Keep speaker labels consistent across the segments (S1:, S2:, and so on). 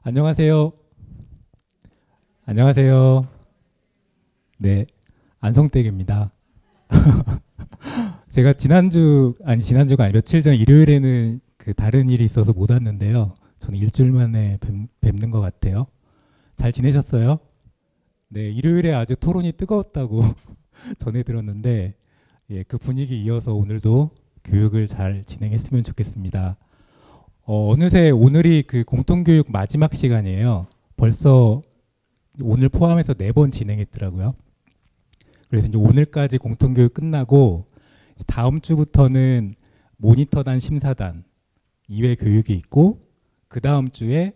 S1: 안녕하세요. 안녕하세요. 네, 안성댁입니다. 제가 지난주가 아니 며칠 전 일요일에는 그 다른 일이 있어서 못 왔는데요. 저는 일주일 만에 뵙는 것 같아요. 잘 지내셨어요? 네, 일요일에 아주 토론이 뜨거웠다고 전해 들었는데, 예, 그 분위기 이어서 오늘도 교육을 잘 진행했으면 좋겠습니다. 어느새 오늘이 그 공통교육 마지막 시간이에요. 벌써 오늘 포함해서 4번 진행했더라고요. 그래서 이제 오늘까지 공통교육 끝나고 다음 주부터는 모니터단 심사단 2회 교육이 있고 그 다음 주에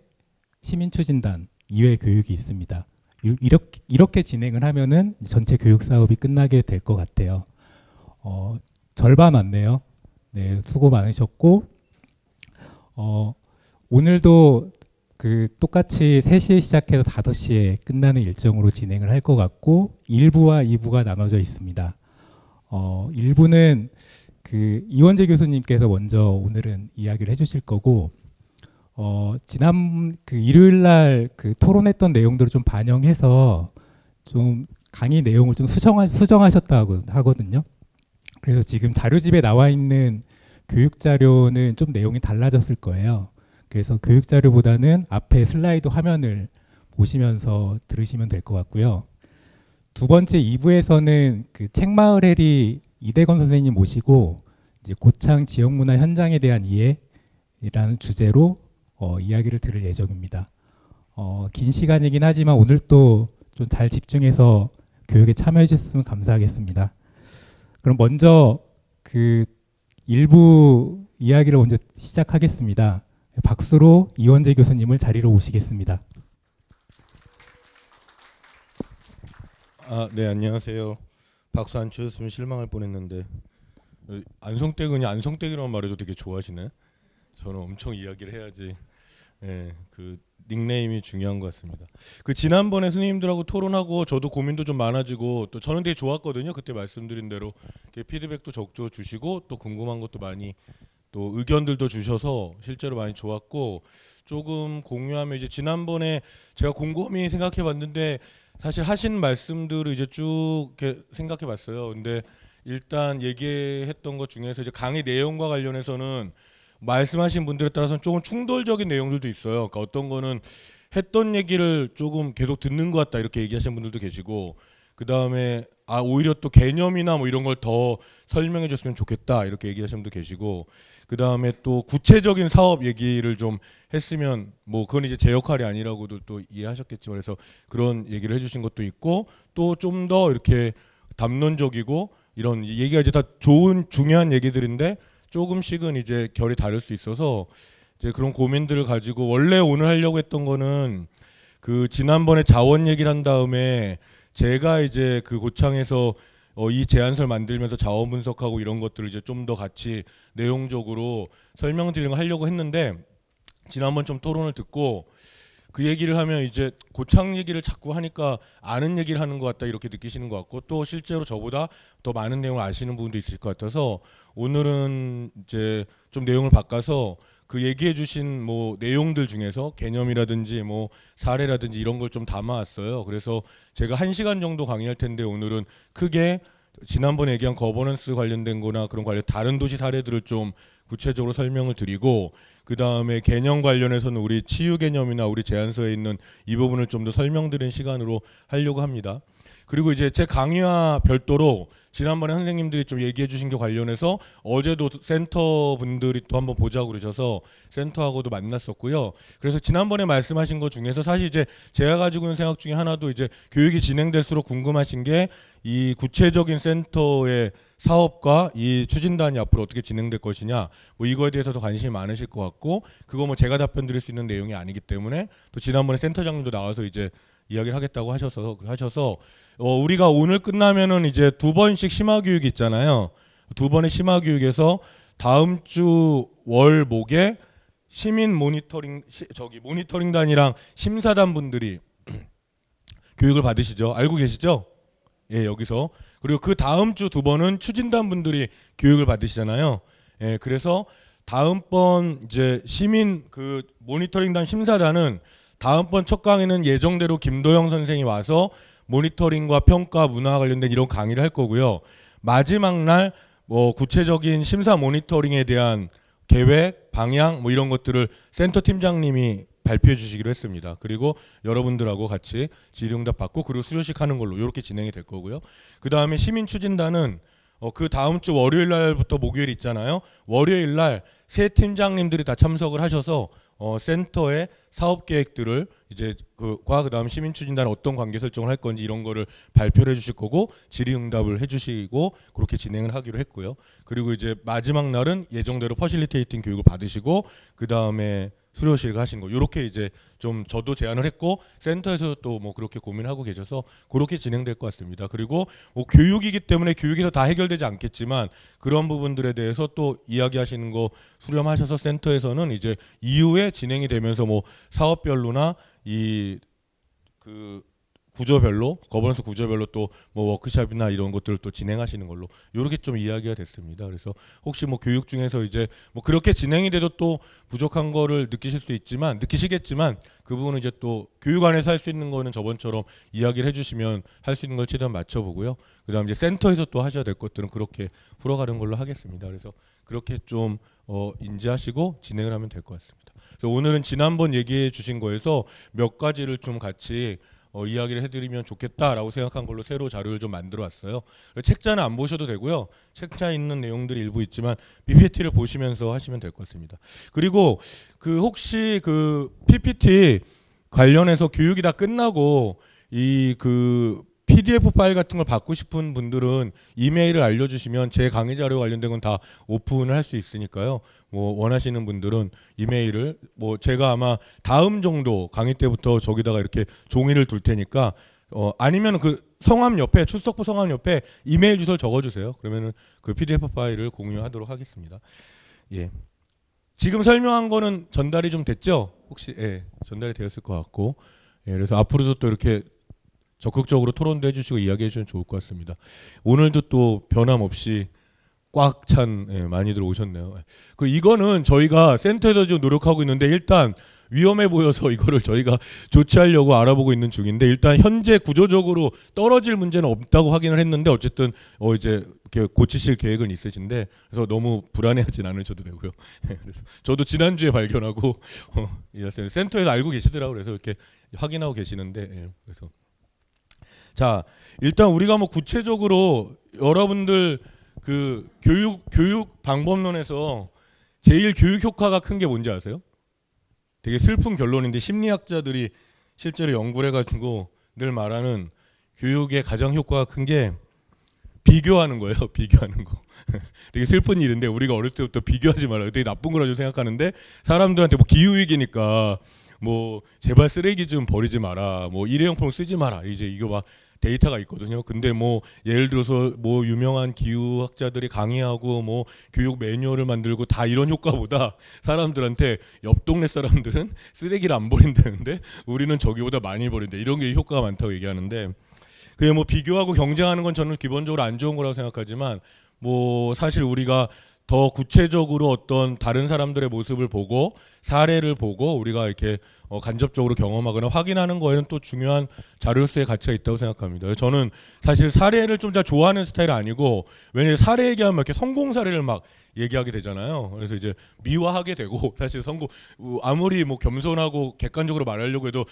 S1: 시민추진단 2회 교육이 있습니다. 이렇게 진행을 하면은 전체 교육 사업이 끝나게 될 것 같아요. 절반 왔네요. 네, 수고 많으셨고 오늘도 그 똑같이 3시에 시작해서 5시에 끝나는 일정으로 진행을 할 것 같고 1부와 2부가 나눠져 있습니다. 1부는 그 이원재 교수님께서 먼저 오늘은 이야기를 해주실 거고 지난 그 일요일 날 그 토론했던 내용들을 좀 반영해서 좀 강의 내용을 좀 수정하셨다고 하거든요. 그래서 지금 자료집에 나와 있는 교육 자료는 좀 내용이 달라졌을 거예요. 그래서 교육 자료보다는 앞에 슬라이드 화면을 보시면서 들으시면 될 것 같고요. 두 번째 2부에서는 그 책마을 해리 이대건 선생님 모시고 이제 고창 지역문화 현장에 대한 이해라는 주제로 이야기를 들을 예정입니다. 긴 시간이긴 하지만 오늘 또 좀 잘 집중해서 교육에 참여해 주셨으면 감사하겠습니다. 그럼 먼저 그 일부 이야기를 먼저 시작하겠습니다. 박수로 이원재 교수님을 자리로 모시겠습니다.
S2: 네, 안녕하세요. 박수 안 쳐줬으면 실망할 뻔했는데 안성댁은 안성댁이라는 말해도 되게 좋아하시네. 저는 엄청 이야기를 해야지. 예, 그 닉네임이 중요한 것 같습니다. 그 지난번에 선생님들하고 토론하고 저도 고민도 좀 많아지고 또 저는 되게 좋았거든요. 그때 말씀드린 대로 피드백도 적극 주시고 또 궁금한 것도 많이 또 의견들도 주셔서 실제로 많이 좋았고 조금 공유하면 이제 지난번에 제가 곰곰이 생각해 봤는데 사실 하신 말씀들을 이제 쭉 이렇게 생각해 봤어요. 근데 일단 얘기했던 것 중에서 이제 강의 내용과 관련해서는 말씀하신 분들에 따라서는 조금 충돌적인 내용들도 있어요. 그러니까 어떤 거는 했던 얘기를 조금 계속 듣는 것 같다 이렇게 얘기하시는 분들도 계시고 그 다음에 오히려 또 개념이나 뭐 이런 걸 더 설명해 줬으면 좋겠다 이렇게 얘기하시는 분도 계시고 그 다음에 또 구체적인 사업 얘기를 좀 했으면 뭐 그건 이제 제 역할이 아니라고도 또 이해하셨겠지만 그래서 그런 얘기를 해주신 것도 있고 또 좀 더 이렇게 담론적이고 이런 얘기가 이제 다 좋은 중요한 얘기들인데 조금씩은 이제 결이 다를 수 있어서 이제 그런 고민들을 가지고 원래 오늘 하려고 했던 거는 그 지난번에 자원 얘기를 한 다음에 제가 이제 그 고창에서 이 제안서를 만들면서 자원 분석하고 이런 것들을 이제 좀 더 같이 내용적으로 설명드리는 거 하려고 했는데 지난번 좀 토론을 듣고 그 얘기를 하면 이제 고창 얘기를 자꾸 하니까 아는 얘기를 하는 것 같다 이렇게 느끼시는 것 같고 또 실제로 저보다 더 많은 내용을 아시는 분도 있을 것 같아서 오늘은 이제 좀 내용을 바꿔서 그 얘기해 주신 뭐 내용들 중에서 개념이라든지 뭐 사례라든지 이런 걸 좀 담아왔어요. 그래서 제가 1시간 정도 강의할 텐데 오늘은 크게 지난번에 얘기한 거버넌스 관련된 거나 그런 관련 다른 도시 사례들을 좀 구체적으로 설명을 드리고 그 다음에 개념 관련해서는 우리 치유 개념이나 우리 제안서에 있는 이 부분을 좀 더 설명드리는 시간으로 하려고 합니다. 그리고 이제 제 강의와 별도로 지난번에 선생님들이 좀 얘기해 주신 게 관련해서 어제도 센터 분들이 또 한번 보자고 그러셔서 센터하고도 만났었고요. 그래서 지난번에 말씀하신 것 중에서 사실 이제 제가 가지고 있는 생각 중에 하나도 이제 교육이 진행될수록 궁금하신 게 이 구체적인 센터의 사업과 이 추진단이 앞으로 어떻게 진행될 것이냐 뭐 이거에 대해서도 관심이 많으실 것 같고 그거 뭐 제가 답변 드릴 수 있는 내용이 아니기 때문에 또 지난번에 센터장님도 나와서 이제 이야기를 하겠다고 하셔서 우리가 오늘 끝나면은 이제 2번씩 심화교육이 있잖아요. 2번의 심화교육에서 다음 주 월목에 시민 모니터링단이랑 심사단 분들이 교육을 받으시죠. 알고 계시죠? 예, 여기서. 그리고 그 다음 주 2번은 추진단 분들이 교육을 받으시잖아요. 예, 그래서 다음번 이제 시민 그 모니터링단 심사단은 다음번 첫 강의는 예정대로 김도영 선생이 와서 모니터링과 평가 문화 관련된 이런 강의를 할 거고요. 마지막 날 뭐 구체적인 심사 모니터링에 대한 계획, 방향 뭐 이런 것들을 센터 팀장님이 발표해 주시기로 했습니다. 그리고 여러분들하고 같이 질의응답 받고 그리고 수료식 하는 걸로 이렇게 진행이 될 거고요. 그 다음에 시민추진단은 그 다음 주 월요일 날부터 목요일 있잖아요. 월요일 날 세 팀장님들이 다 참석을 하셔서 센터의 사업 계획들을 이제 그다음 시민추진단 어떤 관계 설정을 할 건지 이런 거를 발표를 해주실 거고 질의응답을 해주시고 그렇게 진행을 하기로 했고요. 그리고 이제 마지막 날은 예정대로 퍼실리테이팅 교육을 받으시고 그 다음에 수료식 하신 거 이렇게 이제 좀 저도 제안을 했고 센터에서 또 뭐 그렇게 고민하고 계셔서 그렇게 진행될 것 같습니다. 그리고 뭐 교육이기 때문에 교육에서 다 해결되지 않겠지만 그런 부분들에 대해서 또 이야기하시는 거 수렴하셔서 센터에서는 이제 이후에 진행이 되면서 뭐 사업별로나 이 그 구조별로 거버넌스 구조별로 또 뭐 워크숍이나 이런 것들을 또 진행하시는 걸로 이렇게 좀 이야기가 됐습니다. 그래서 혹시 뭐 교육 중에서 이제 뭐 그렇게 진행이 돼도 또 부족한 거를 느끼시겠지만 그 부분은 이제 또 교육 안에서 할 수 있는 거는 저번처럼 이야기를 해주시면 할 수 있는 걸 최대한 맞춰보고요. 그다음 이제 센터에서 또 하셔야 될 것들은 그렇게 풀어가는 걸로 하겠습니다. 그래서 그렇게 좀 인지하시고 진행을 하면 될 것 같습니다. 그래서 오늘은 지난번 얘기해 주신 거에서 몇 가지를 좀 같이 이야기를 해드리면 좋겠다라고 생각한 걸로 새로 자료를 좀 만들어 왔어요. 책자는 안 보셔도 되고요. 책자에 있는 내용들이 일부 있지만 PPT를 보시면서 하시면 될 것 같습니다. 그리고 그 혹시 그 PPT 관련해서 교육이 다 끝나고 이 그 PDF 파일 같은 걸 받고 싶은 분들은 이메일을 알려주시면 제 강의 자료 관련된 건 다 오픈을 할 수 있으니까요. 뭐 원하시는 분들은 이메일을 뭐 제가 아마 다음 정도 강의 때부터 저기다가 이렇게 종이를 둘 테니까 아니면 그 성함 옆에 출석부 성함 옆에 이메일 주소를 적어주세요. 그러면은 그 PDF 파일을 공유하도록 하겠습니다. 예. 지금 설명한 거는 전달이 좀 됐죠? 혹시 예, 전달이 되었을 것 같고 예, 그래서 앞으로도 또 이렇게 적극적으로 토론도 해주시고 이야기해 주시면 좋을 것 같습니다. 오늘도 또 변함없이 꽉 찬 많이들 오셨네요. 그 이거는 저희가 센터에서 좀 노력하고 있는데 일단 위험해 보여서 이거를 저희가 조치하려고 알아보고 있는 중인데 일단 현재 구조적으로 떨어질 문제는 없다고 확인을 했는데 어쨌든 이제 이렇게 고치실 계획은 있으신데 그래서 너무 불안해하진 않으셔도 되고요. 그래서 저도 지난주에 발견하고 센터에서 알고 계시더라고요. 그래서 이렇게 확인하고 계시는데 그래서 자 일단 우리가 뭐 구체적으로 여러분들 그 교육 방법론에서 제일 교육 효과가 큰 게 뭔지 아세요? 되게 슬픈 결론인데 심리학자들이 실제로 연구를 해가지고 늘 말하는 교육의 가장 효과가 큰 게 비교하는 거예요. 비교하는 거. 되게 슬픈 일인데 우리가 어릴 때부터 비교하지 말아요. 되게 나쁜 거라고 생각하는데 사람들한테 뭐 기후위기니까 뭐 제발 쓰레기 좀 버리지 마라. 뭐 일회용품 쓰지 마라. 이제 이거 막 데이터가 있거든요. 근데 뭐 예를 들어서 뭐 유명한 기후학자들이 강의하고 뭐 교육 매뉴얼을 만들고 다 이런 효과보다 사람들한테 옆 동네 사람들은 쓰레기를 안 버린다는데 우리는 저기보다 많이 버린다. 이런 게 효과가 많다고 얘기하는데 그게 뭐 비교하고 경쟁하는 건 저는 기본적으로 안 좋은 거라고 생각하지만 뭐 사실 우리가 더 구체적으로 어떤 다른 사람들의 모습을 보고 사례를 보고 우리가 이렇게 간접적으로 경험하거나 확인하는 거에는 또 중요한 자료로서의 가치가 있다고 생각합니다. 저는 사실 사례를 좀 잘 좋아하는 스타일이 아니고 왜냐면 사례 얘기하면 이렇게 성공 사례를 막 얘기하게 되잖아요. 그래서 이제 미화하게 되고 사실 아무리 뭐 겸손하고 객관적으로 말하려고 해도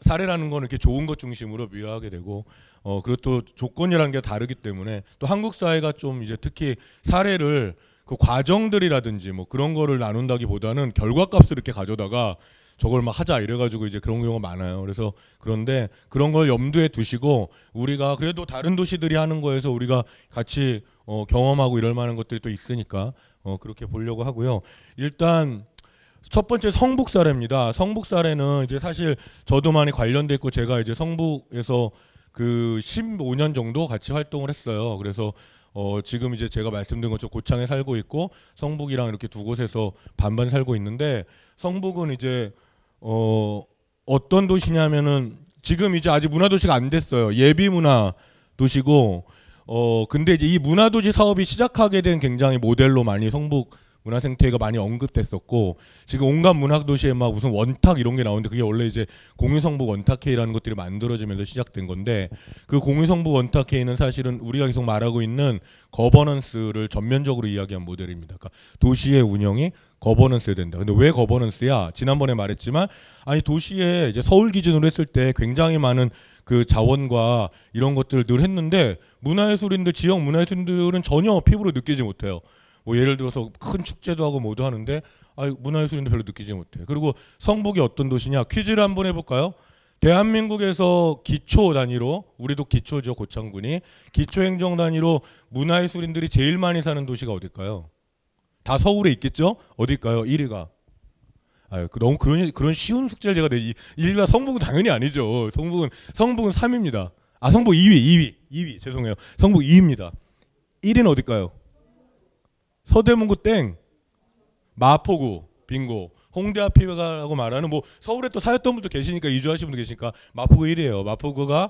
S2: 사례라는 거는 이렇게 좋은 것 중심으로 미화하게 되고 그리고 또 조건이라는 게 다르기 때문에 또 한국 사회가 좀 이제 특히 사례를 그 과정들이라든지 뭐 그런 거를 나눈다기보다는 결과값을 이렇게 가져다가 저걸 막 하자 이래가지고 이제 그런 경우가 많아요. 그래서 그런데 그런 걸 염두에 두시고 우리가 그래도 다른 도시들이 하는 거에서 우리가 같이 경험하고 이럴 만한 것들이 또 있으니까 그렇게 보려고 하고요. 일단 첫 번째 성북 사례입니다. 성북 사례는 이제 사실 저도 많이 관련돼 있고 제가 이제 성북에서 그 15년 정도 같이 활동을 했어요. 그래서 지금 이제 제가 말씀드린 것처럼 고창에 살고 있고 성북이랑 이렇게 두 곳에서 반반 살고 있는데 성북은 이제 어떤 도시냐면은 지금 이제 아직 문화도시가 안 됐어요. 예비 문화 도시고 근데 이제 이 문화도시 사업이 시작하게 된 굉장히 모델로 많이 성북 문화 생태계가 많이 언급됐었고 지금 온갖 문학 도시에 막 무슨 원탁 이런 게 나오는데 그게 원래 이제 공유성북 원탁회의라는 것들이 만들어지면서 시작된 건데 그 공유성북 원탁회의는 사실은 우리가 계속 말하고 있는 거버넌스를 전면적으로 이야기한 모델입니다. 그러니까 도시의 운영이 거버넌스야 된다. 근데 왜 거버넌스야? 지난번에 말했지만 아니 도시에 이제 서울 기준으로 했을 때 굉장히 많은 그 자원과 이런 것들을 늘 했는데 문화예술인들 지역 문화예술인들은 전혀 피부로 느끼지 못해요. 뭐 예를 들어서 큰 축제도 하고 뭐도 하는데 문화예술인들 별로 느끼지 못해. 그리고 성북이 어떤 도시냐? 퀴즈를 한번 해볼까요? 대한민국에서 기초 단위로 우리도 기초죠 고창군이 기초행정 단위로 문화예술인들이 제일 많이 사는 도시가 어딜까요? 다 서울에 있겠죠? 어딜까요? 1위가 너무 그런 쉬운 숙제를 제가 1위가 성북은 당연히 아니죠. 성북은 3위입니다. 성북 2위 죄송해요. 성북 2위입니다. 1위는 어딜까요? 서대문구 땡. 마포구 빙고. 홍대 앞이라고 말하는 뭐 서울에 또 사였던 분도 계시니까 이주하신 분도 계시니까 마포구 1위예요. 마포구가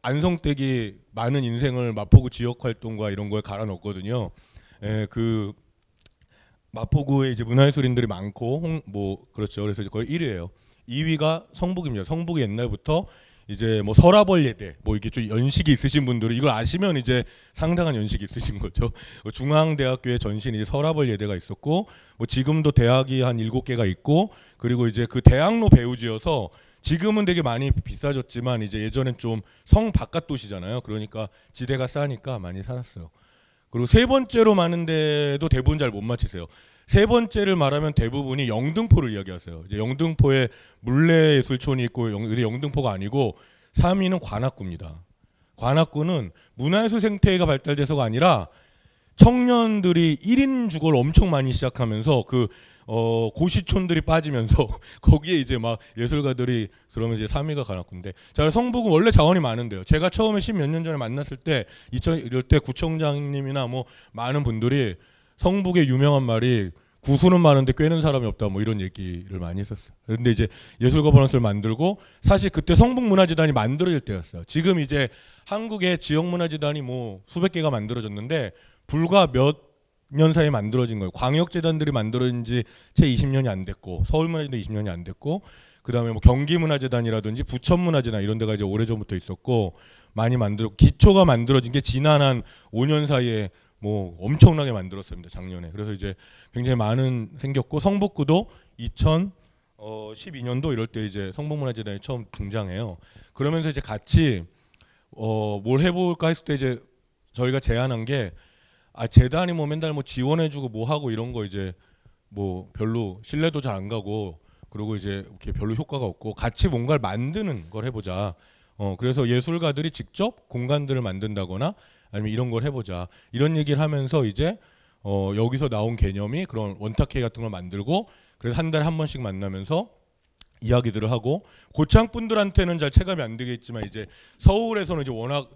S2: 안성댁이 많은 인생을 마포구 지역 활동과 이런 거에 갈아 넣었거든요. 그 마포구에 이제 문화예술인들이 많고 그렇죠. 그래서 거의 1위예요. 2위가 성북입니다. 성북이 옛날부터 이제 뭐 서라벌예대 뭐 이게 좀 연식이 있으신 분들은 이걸 아시면 이제 상당한 연식이 있으신 거죠. 중앙대학교의 전신 이제 서라벌예대가 있었고 뭐 지금도 대학이 한 7개가 있고 그리고 이제 그 대학로 배우지여서 지금은 되게 많이 비싸졌지만 이제 예전엔 좀 성 바깥 도시잖아요. 그러니까 지대가 싸니까 많이 살았어요. 그리고 세 번째로 많은데도 대부분 잘 못 맞히세요. 세 번째를 말하면 대부분이 영등포를 이야기하세요. 이제 영등포에 물레예술촌이 있고 영등포가 아니고 3위는 관악구입니다. 관악구는 문화예술 생태계가 발달돼서가 아니라 청년들이 1인 주거를 엄청 많이 시작하면서 고시촌들이 빠지면서 거기에 이제 막 예술가들이 그러면 이제 3위가 관악구인데 자 성북은 원래 자원이 많은데요. 제가 처음에 10몇 년 전에 만났을 때 이럴 때 구청장님이나 뭐 많은 분들이 성북의 유명한 말이 구수는 많은데 꿰는 사람이 없다 뭐 이런 얘기를 많이 했었어요. 근데 이제 예술 거버넌스를 만들고 사실 그때 성북문화재단이 만들어질 때였어요. 지금 이제 한국의 지역문화재단이 뭐 수백 개가 만들어졌는데 불과 몇 년 사이에 만들어진 거예요. 광역재단들이 만들어진 지 채 20년이 안 됐고 서울문화재단 20년이 안 됐고 그다음에 뭐 경기문화재단이라든지 부천문화재단 이런 데가 이제 오래전부터 있었고 많이 만들었고 기초가 만들어진 게 지난 한 5년 사이에 뭐 엄청나게 만들었습니다. 작년에. 그래서 이제 굉장히 많은 생겼고 성북구도 2012년도 이럴 때 이제 성북문화재단이 처음 등장해요. 그러면서 이제 같이 뭘 해볼까 했을 때 이제 저희가 제안한 게 재단이 뭐 맨날 뭐 지원해주고 뭐 하고 이런 거 이제 뭐 별로 신뢰도 잘 안 가고 그리고 이제 이렇게 별로 효과가 없고 같이 뭔가를 만드는 걸 해보자. 그래서 예술가들이 직접 공간들을 만든다거나 아니면 이런 걸 해보자. 이런 얘기를 하면서 이제 여기서 나온 개념이 그런 원탁회의 같은 걸 만들고 그래서 한 달에 한 번씩 만나면서 이야기들을 하고 고창 분들한테는 잘 체감이 안 되겠지만 이제 서울에서는 이제 워낙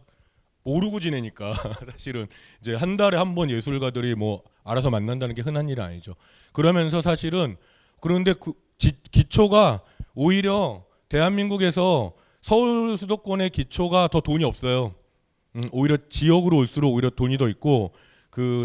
S2: 모르고 지내니까 사실은 이제 한 달에 한 번 예술가들이 뭐 알아서 만난다는 게 흔한 일은 아니죠. 그러면서 사실은 그런데 기초가 오히려 대한민국에서 서울 수도권의 기초가 더 돈이 없어요. 오히려 지역으로 올수록 오히려 돈이 더 있고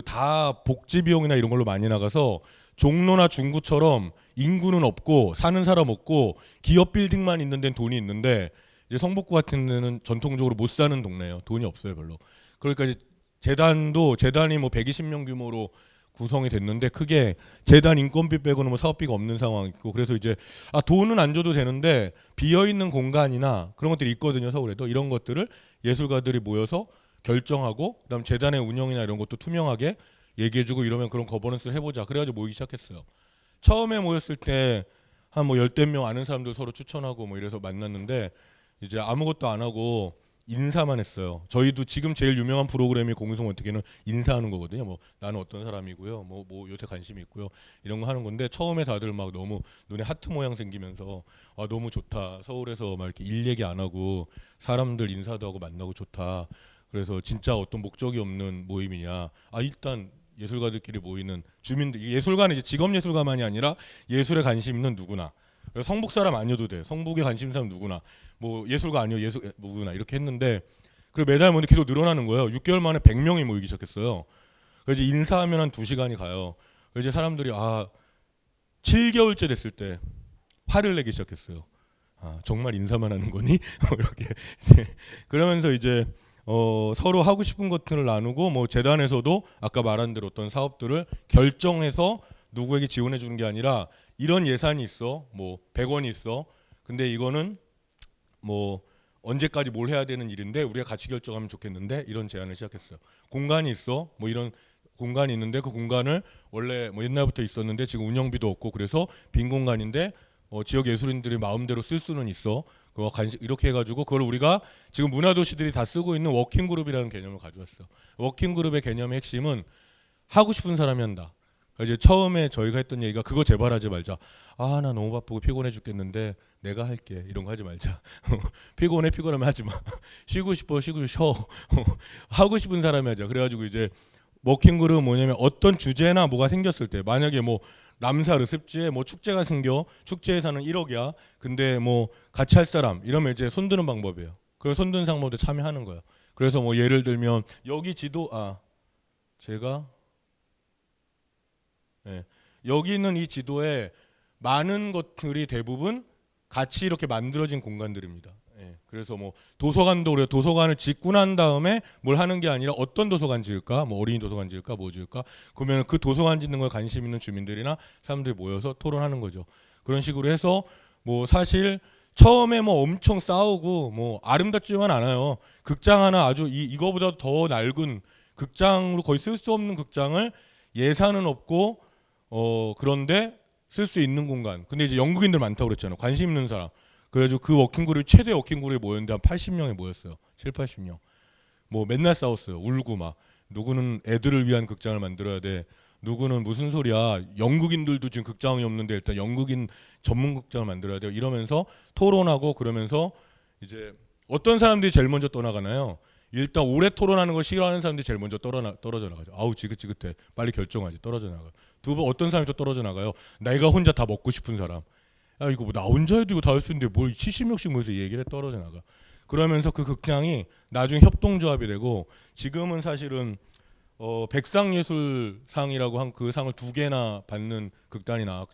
S2: 다 복지 비용이나 이런 걸로 많이 나가서 종로나 중구처럼 인구는 없고 사는 사람 없고 기업 빌딩만 있는 데는 돈이 있는데 이제 성북구 같은 데는 전통적으로 못 사는 동네예요. 돈이 없어요 별로. 그러니까 이제 재단이 뭐 120명 규모로 구성이 됐는데 크게 재단 인건비 빼고는 뭐 사업비가 없는 상황이고 그래서 이제 돈은 안 줘도 되는데 비어 있는 공간이나 그런 것들이 있거든요. 서울에도 이런 것들을 예술가들이 모여서 결정하고 그다음 재단의 운영이나 이런 것도 투명하게 얘기해주고 이러면 그런 거버넌스를 해보자. 그래가지고 모이기 시작했어요. 처음에 모였을 때 한 뭐 10대 명 아는 사람들 서로 추천하고 뭐 이래서 만났는데 이제 아무것도 안 하고 인사만 했어요. 저희도 지금 제일 유명한 프로그램이 공유성 어떻게는 인사하는 거거든요. 뭐 나는 어떤 사람이고요. 뭐 요새 관심이 있고요. 이런 거 하는 건데 처음에 다들 막 너무 눈에 하트 모양 생기면서 너무 좋다. 서울에서 막 이렇게 일 얘기 안 하고 사람들 인사도 하고 만나고 좋다. 그래서 진짜 어떤 목적이 없는 모임이냐. 일단 예술가들끼리 모이는 주민들 예술가는 이제 직업 예술가만이 아니라 예술에 관심 있는 누구나. 성북 사람 아니어도 돼. 성북에 관심 있는 사람 누구나. 뭐 예술가 아니요 누구나 이렇게 했는데 그리고 매달 모이는데 계속 늘어나는 거예요. 6개월 만에 100명이 모이기 시작했어요. 그래서 인사하면 한 2시간이 가요. 이제 사람들이 7개월째 됐을 때 화를 내기 시작했어요. 정말 인사만 하는 거니? 이렇게 그러면서 이제 서로 하고 싶은 것들을 나누고 뭐 재단에서도 아까 말한 대로 어떤 사업들을 결정해서 누구에게 지원해 주는 게 아니라 이런 예산이 있어. 뭐 100원이 있어. 근데 이거는 뭐 언제까지 뭘 해야 되는 일인데 우리가 같이 결정하면 좋겠는데 이런 제안을 시작했어요. 공간이 있어. 뭐 이런 공간이 있는데 그 공간을 원래 뭐 옛날부터 있었는데 지금 운영비도 없고 그래서 빈 공간인데 지역 예술인들이 마음대로 쓸 수는 있어. 그거 이렇게 해가지고 그걸 우리가 지금 문화도시들이 다 쓰고 있는 워킹그룹이라는 개념을 가져왔어요. 워킹그룹의 개념의 핵심은 하고 싶은 사람이 한다. 이제 처음에 저희가 했던 얘기가 그거 재발하지 말자. 나 너무 바쁘고 피곤해 죽겠는데 내가 할게. 이런 거 하지 말자. 피곤하면 하지 마. 쉬고 싶어 쉬고 쉬어. 하고 싶은 사람이 하자. 그래가지고 이제 워킹그룹은 뭐냐면 어떤 주제나 뭐가 생겼을 때 만약에 뭐 남사르 습지에 뭐 축제가 생겨 축제 예산은 1억이야. 근데 뭐 같이 할 사람 이러면 이제 손드는 방법이에요. 그래서 손드는 방법에 참여하는 거예요. 그래서 뭐 예를 들면 여기 지도 제가 여기 있는 이 지도에 많은 것들이 대부분 같이 이렇게 만들어진 공간들입니다. 그래서 뭐 도서관도 그래요. 도서관을 짓고 난 다음에 뭘 하는 게 아니라 어떤 도서관 지을까, 뭐 어린이 도서관 지을까, 뭐 지을까. 그러면 그 도서관 짓는 거에 관심 있는 주민들이나 사람들이 모여서 토론하는 거죠. 그런 식으로 해서 뭐 사실 처음에 뭐 엄청 싸우고 뭐 아름답지만 않아요. 극장 하나 아주 이거보다 더 낡은 극장으로 거의 쓸 수 없는 극장을 예산은 없고 그런데 쓸 수 있는 공간. 근데 이제 영국인들 많다고 그랬잖아요. 관심 있는 사람. 그래가지고 그 워킹그룹이 최대 워킹그룹이 모였는데 한 80명이 모였어요. 7, 80명. 뭐 맨날 싸웠어요. 울고 막. 누구는 애들을 위한 극장을 만들어야 돼. 누구는 무슨 소리야. 영국인들도 지금 극장이 없는데 일단 영국인 전문 극장을 만들어야 돼요. 이러면서 토론하고 그러면서 이제 어떤 사람들이 제일 먼저 떠나가나요? 일단 오래 토론하는 걸 싫어하는 사람들이 제일 먼저 떨어져 나가죠. 아우 지긋지긋해. 빨리 결정하지. 떨어져 나가. 두 번 어떤 사람이 또 떨어져 나가요? 내가 혼자 다 먹고 싶은 사람. 이거 뭐 나 혼자 해도 이거 다 할 수 있는데 뭘 70명씩 모여서 얘기를 해 떨어져 나가. 그러면서 그 극장이 나중에 협동조합이 되고 지금은 사실은 백상예술상이라고 한 그 상을 2개나 받는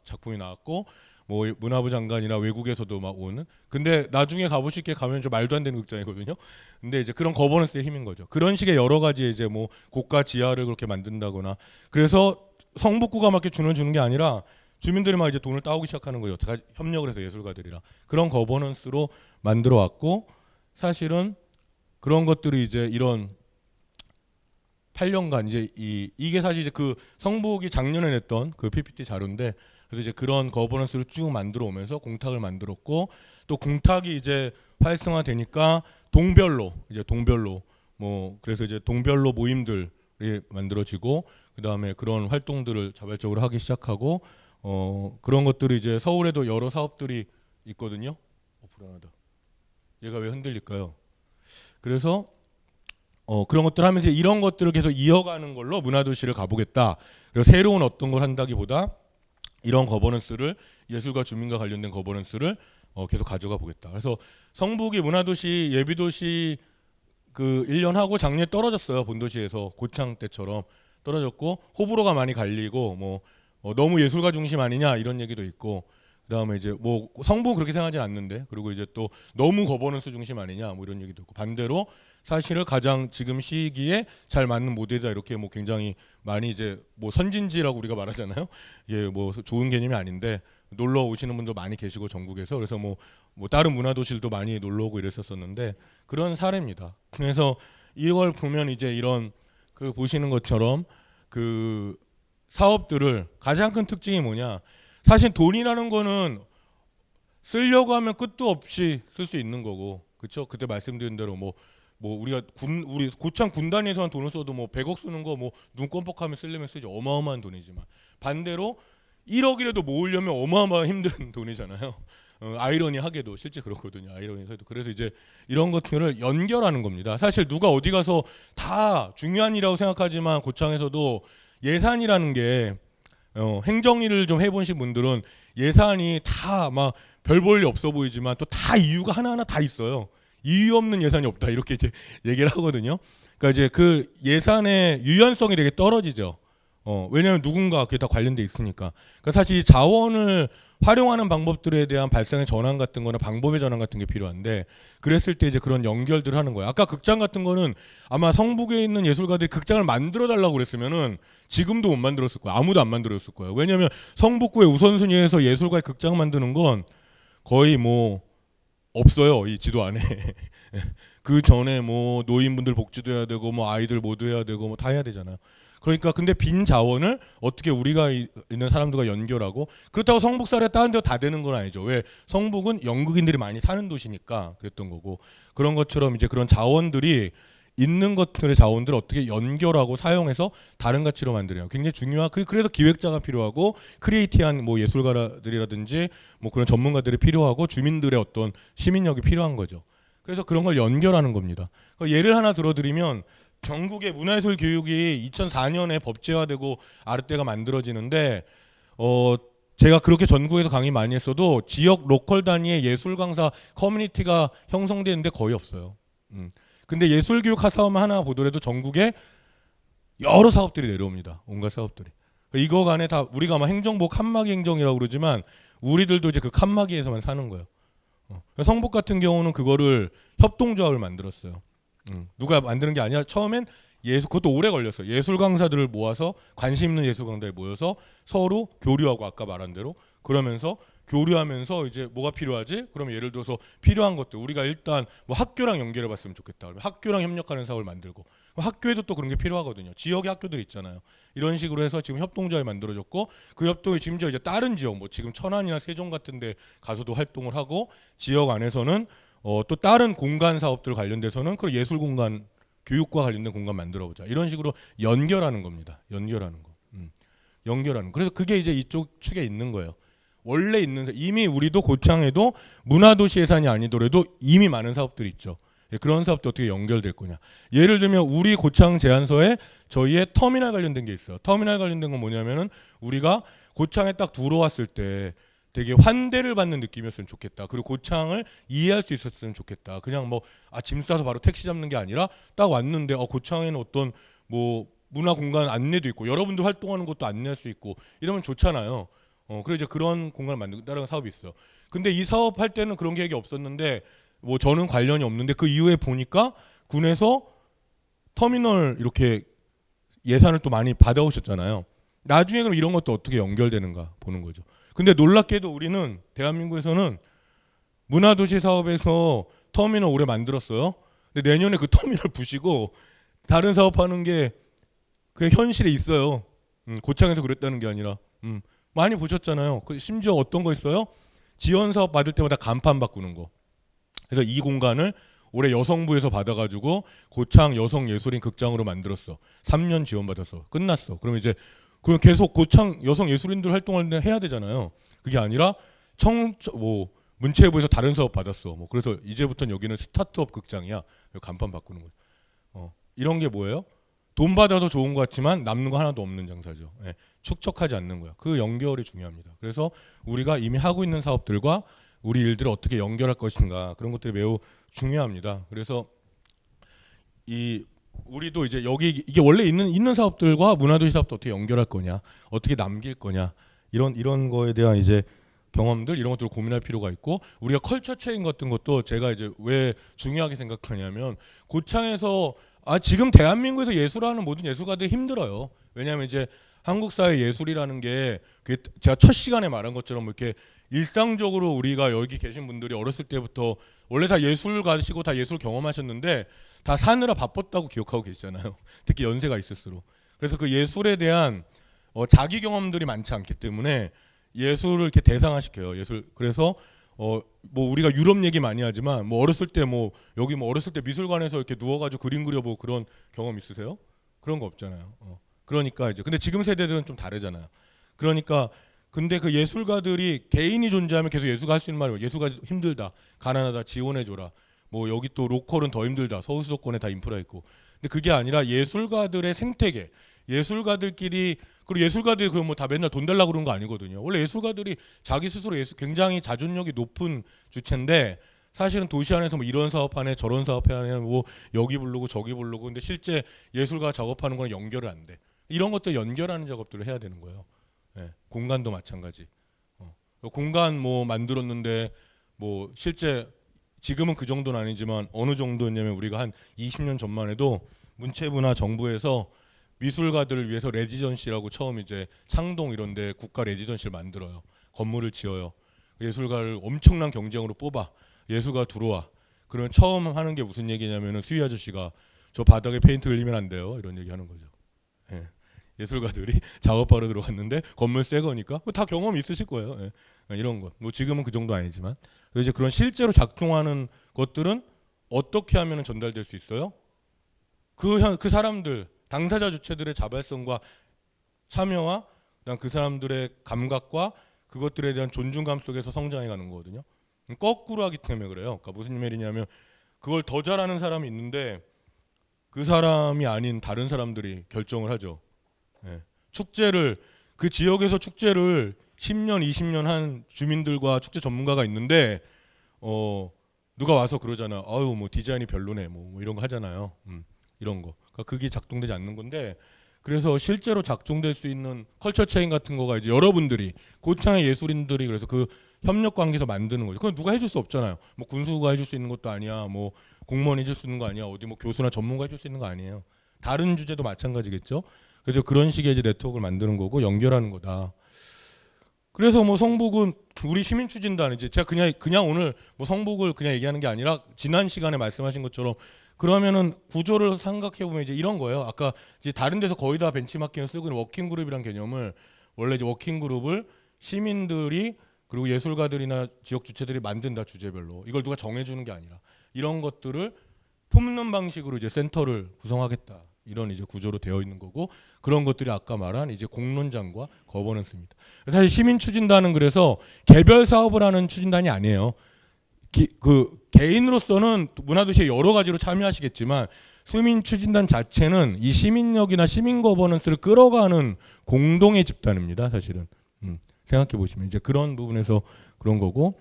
S2: 작품이 나왔고 뭐 문화부 장관이나 외국에서도 막 오는. 근데 나중에 가보실게 가면 좀 말도 안 되는 극장이거든요. 근데 이제 그런 거버넌스의 힘인 거죠. 그런 식의 여러 가지 이제 뭐 고가 지하를 그렇게 만든다거나. 그래서 성북구가 막 이렇게 주는 게 아니라 주민들이 막 이제 돈을 따오기 시작하는 거죠. 다 협력을 해서 예술가들이랑 그런 거버넌스로 만들어 왔고 사실은 그런 것들이 이제 이런 8년간 이제 이게 사실 이제 그 성북이 작년에 냈던 그 PPT 자료인데 그래서 이제 그런 거버넌스를 쭉 만들어 오면서 공탁을 만들었고 또 공탁이 이제 활성화 되니까 동별로 뭐 그래서 이제 동별로 모임들이 만들어지고 그다음에 그런 활동들을 자발적으로 하기 시작하고 그런 것들이 이제 서울에도 여러 사업들이 있거든요. 불안하다. 얘가 왜 흔들릴까요? 그래서 그런 것들 하면서 이런 것들을 계속 이어가는 걸로 문화도시를 가보겠다. 그래서 새로운 어떤 걸 한다기보다 이런 거버넌스를 예술과 주민과 관련된 거버넌스를 계속 가져가 보겠다. 그래서 성북이 문화도시 예비도시 그 1년 하고 작년에 떨어졌어요. 본도시에서 고창 때처럼 떨어졌고 호불호가 많이 갈리고 뭐 너무 예술가 중심 아니냐 이런 얘기도 있고 그다음에 이제 뭐 성북 그렇게 생각하진 않는데 그리고 이제 또 너무 거버넌스 중심 아니냐 뭐 이런 얘기도 있고 반대로 사실은 가장 지금 시기에 잘 맞는 모델이다 이렇게 뭐 굉장히 많이 이제 뭐 선진지라고 우리가 말하잖아요. 이게 뭐 좋은 개념이 아닌데 놀러 오시는 분도 많이 계시고 전국에서 그래서 뭐 다른 문화도시들도 많이 놀러 오고 이랬었었는데 그런 사례입니다. 그래서 이걸 보면 이제 이런 그 보시는 것처럼 그 사업들을 가장 큰 특징이 뭐냐? 사실 돈이라는 거는 쓰려고 하면 끝도 없이 쓸 수 있는 거고, 그렇죠? 그때 말씀드린 대로 뭐 우리가 우리 고창 군단에서만 돈을 써도 뭐 100억 쓰는 거 뭐 눈 껌뻑하면 쓰려면 쓰죠. 어마어마한 돈이지만 반대로 1억이라도 모으려면 어마어마한 힘든 돈이잖아요. 아이러니하게도 실제 그렇거든요. 아이러니하게도 그래서 이제 이런 것들을 연결하는 겁니다. 사실 누가 어디 가서 다 중요한 일이라고 생각하지만 고창에서도 예산이라는 게 행정일을 좀 해보신 분들은 예산이 다 막 별 볼 일 없어 보이지만 또 다 이유가 하나하나 다 있어요. 이유 없는 예산이 없다 이렇게 이제 얘기를 하거든요. 그러니까 이제 그 예산의 유연성이 되게 떨어지죠. 왜냐하면 누군가 그게 다 관련돼 있으니까. 그러니까 사실 이 자원을 활용하는 방법들에 대한 발상의 전환 같은 거나 방법의 전환 같은 게 필요한데, 그랬을 때 이제 그런 연결들을 하는 거예요. 아까 극장 같은 거는 아마 성북에 있는 예술가들이 극장을 만들어 달라고 그랬으면은 지금도 못 만들었을 거야. 아무도 안 만들었을 거야. 왜냐하면 성북구의 우선순위에서 예술가의 극장 만드는 건 거의 뭐 없어요, 이 지도 안에. 그 전에 뭐 노인분들 복지도 해야 되고 뭐 아이들 모두 해야 되고 뭐 다 해야 되잖아요. 그러니까 근데 빈 자원을 어떻게 우리가 있는 사람들과 연결하고, 그렇다고 성북 사례 다른 데 다 되는 건 아니죠. 왜? 성북은 영국인들이 많이 사는 도시니까 그랬던 거고, 그런 것처럼 이제 그런 자원들이 있는 것들의 자원들을 어떻게 연결하고 사용해서 다른 가치로 만들어요. 굉장히 중요한, 그래서 기획자가 필요하고 크리에이티한 뭐 예술가들이라든지 뭐 그런 전문가들이 필요하고 주민들의 어떤 시민력이 필요한 거죠. 그래서 그런 걸 연결하는 겁니다. 예를 하나 들어드리면, 전국의 문화예술 교육이 2004년에 법제화되고 아르떼가 만들어지는데, 제가 그렇게 전국에서 강의 많이 했어도 지역 로컬 단위의 예술 강사 커뮤니티가 형성되는데 거의 없어요. 근데 예술교육 사업 하나 보더라도 전국에 여러 사업들이 내려옵니다. 온갖 사업들이. 이거 간에 다 우리가 아마 행정부 칸막이 행정이라고 그러지만 우리들도 이제 그 칸막이에서만 사는 거예요. 성북 같은 경우는 그거를 협동조합을 만들었어요. 누가 만드는 게 아니라 처음엔 그것도 오래 걸렸어요. 예술 강사들을 모아서, 관심 있는 예술 강사들 모여서 서로 교류하고, 아까 말한 대로 그러면서 교류하면서 이제 뭐가 필요하지? 그럼 예를 들어서 필요한 것들 우리가 일단 뭐 학교랑 연결해 봤으면 좋겠다. 그러면 학교랑 협력하는 사업을 만들고, 학교에도 또 그런 게 필요하거든요. 지역의 학교들 있잖아요. 이런 식으로 해서 지금 협동조합이 만들어졌고, 그 협동이 심지어 이제 다른 지역, 뭐 지금 천안이나 세종 같은 데 가서도 활동을 하고, 지역 안에서는 또 다른 공간 사업들 관련돼서는 그 예술 공간, 교육과 관련된 공간 만들어보자. 이런 식으로 연결하는 겁니다. 연결하는 거. 연결하는 거. 그래서 그게 이제 이쪽 축에 있는 거예요. 원래 있는, 이미 우리도 고창에도 문화도시 예산이 아니더라도 이미 많은 사업들이 있죠. 그런 사업도 어떻게 연결될 거냐. 예를 들면 우리 고창 제안서에 저희의 터미널 관련된 게 있어요. 터미널 관련된 건 뭐냐면은 우리가 고창에 딱 들어왔을 때 되게 환대를 받는 느낌이었으면 좋겠다. 그리고 고창을 이해할 수 있었으면 좋겠다. 그냥 뭐 짐 싸서 바로 택시 잡는 게 아니라 딱 왔는데 고창에는 어떤 뭐 문화 공간 안내도 있고 여러분들 활동하는 것도 안내할 수 있고 이러면 좋잖아요. 그래서 이제 그런 공간을 만든다는 사업이 있어. 근데 이 사업 할 때는 그런 계획이 없었는데, 뭐 저는 관련이 없는데 그 이후에 보니까 군에서 터미널 이렇게 예산을 또 많이 받아오셨잖아요. 나중에 그럼 이런 것도 어떻게 연결되는가 보는 거죠. 근데 놀랍게도 우리는 대한민국에서는 문화도시 사업에서 터미널 올해 만들었어요. 근데 내년에 그 터미널 부시고 다른 사업하는 게 그게 현실에 있어요. 고창에서 그랬다는 게 아니라. 많이 보셨잖아요. 심지어 어떤 거 있어요? 지원 사업 받을 때마다 간판 바꾸는 거. 그래서 이 공간을 올해 여성부에서 받아가지고 고창 여성예술인 극장으로 만들었어. 3년 지원받았어. 끝났어. 그럼 이제 그럼 계속 고창 여성예술인들 활동을 해야 되잖아요. 그게 아니라 문체부에서 다른 사업 받았어. 뭐 그래서 이제부터는 여기는 스타트업 극장이야. 간판 바꾸는 거. 이런 게 뭐예요? 돈 받아서 좋은 것 같지만 남는 거 하나도 없는 장사죠. 축적하지 않는 거야. 그 연결이 중요합니다. 그래서 우리가 이미 하고 있는 사업들과 우리 일들을 어떻게 연결할 것인가, 그런 것들이 매우 중요합니다. 그래서 우리도 이제 여기 이게 원래 있는 사업들과 문화도시 사업도 어떻게 연결할 거냐, 어떻게 남길 거냐, 이런 거에 대한 이제 경험들, 이런 것들을 고민할 필요가 있고, 우리가 컬처 체인 같은 것도 제가 이제 왜 중요하게 생각하냐면, 고창에서 지금 대한민국에서 예술하는 모든 예술가들이 힘들어요. 왜냐하면 이제 한국 사회 예술이라는 게 제가 첫 시간에 말한 것처럼 이렇게 일상적으로 우리가 여기 계신 분들이 어렸을 때부터 원래 다 예술 가시고 다 예술 경험하셨는데 다 사느라 바빴다고 기억하고 계시잖아요. 특히 연세가 있을수록. 그래서 그 예술에 대한 자기 경험들이 많지 않기 때문에 예술을 이렇게 대상화시켜요. 그래서 뭐 우리가 유럽 얘기 많이 하지만 뭐 어렸을 때 여기 어렸을 때 미술관에서 이렇게 누워가지고 그림 그려보고 그런 경험 있으세요? 그런 거 없잖아요. 그러니까 이제 근데 지금 세대들은 좀 다르잖아요. 그러니까 근데 그 예술가들이 개인이 존재하면 계속 예술가 할 수 있는 말이에요. 예술가 힘들다, 가난하다, 지원해줘라. 뭐 여기 또 로컬은 더 힘들다, 서울 수도권에 다 인프라 있고. 근데 그게 아니라 예술가들의 생태계, 예술가들끼리, 그리고 예술가들이 그럼 뭐 다 맨날 돈 달라고 그런 거 아니거든요. 원래 예술가들이 자기 스스로 굉장히 자존력이 높은 주체인데, 사실은 도시 안에서 뭐 이런 사업하네 저런 사업하네 뭐 여기 부르고 저기 부르고, 근데 실제 예술가 작업하는 거랑 연결을 안 돼. 이런 것도 연결하는 작업들을 해야 되는 거예요. 예, 공간도 마찬가지. 공간 뭐 만들었는데 뭐 실제 지금은 그 정도는 아니지만 어느 정도였냐면 우리가 한 20년 전만 해도 문체부나 정부에서 미술가들을 위해서 레지던시라고 처음 이제 창동 이런데 국가 레지던시를 만들어요. 건물을 지어요. 예술가를 엄청난 경쟁으로 뽑아. 예술가 들어와. 그러면 처음 하는 게 무슨 얘기냐면은 수희 아저씨가 저 바닥에 페인트 흘리면 안 돼요. 이런 얘기 하는 거죠. 예. 예술가들이 작업하러 들어갔는데 건물 새 거니까 다 경험 있으실 거예요. 예. 이런 것. 뭐 지금은 그 정도 아니지만 이제 그런 실제로 작동하는 것들은 어떻게 하면 전달될 수 있어요? 그 사람들 당사자 주체들의 자발성과 참여와 그다음 그 사람들의 감각과 그것들에 대한 존중감 속에서 성장해 가는 거거든요. 거꾸로 하기 때문에 그래요. 그러니까 무슨 말이냐면 그걸 더 잘하는 사람이 있는데 그 사람이 아닌 다른 사람들이 결정을 하죠. 예. 축제를 그 지역에서 축제를 10년, 20년 한 주민들과 축제 전문가가 있는데 누가 와서 그러잖아. 아유 뭐 디자인이 별로네. 뭐 이런 거 하잖아요. 이런 거. 그러니까 그게 작동되지 않는 건데 그래서 실제로 작동될 수 있는 컬처 체인 같은 거가 이제 여러분들이 고창의 예술인들이 그래서 그 협력 관계에서 만드는 거죠. 그건 누가 해줄 수 없잖아요. 뭐 군수가 해줄 수 있는 것도 아니야. 뭐 공무원이 해줄 수 있는 거 아니야. 어디 뭐 교수나 전문가 해줄 수 있는 거 아니에요. 다른 주제도 마찬가지겠죠. 그래서 그런 식의 이제 네트워크를 만드는 거고 연결하는 거다. 그래서 뭐 성북은 우리 시민 추진단 이제 제가 그냥 오늘 뭐 성북을 그냥 얘기하는 게 아니라 지난 시간에 말씀하신 것처럼 그러면은 구조를 생각해 보면 이제 이런 거예요. 아까 이제 다른 데서 거의 다 벤치마킹을 쓰고 있는 워킹 그룹이란 개념을 원래 이제 워킹 그룹을 시민들이 그리고 예술가들이나 지역 주체들이 만든다 주제별로 이걸 누가 정해주는 게 아니라 이런 것들을 품는 방식으로 이제 센터를 구성하겠다 이런 이제 구조로 되어 있는 거고 그런 것들이 아까 말한 이제 공론장과 거버넌스입니다. 사실 시민 추진단은 그래서 개별 사업을 하는 추진단이 아니에요. 그 개인으로서는 문화도시에 여러 가지로 참여하시겠지만 시민 추진단 자체는 이 시민력이나 시민 거버넌스를 끌어가는 공동의 집단입니다. 사실은 생각해 보시면 이제 그런 부분에서 그런 거고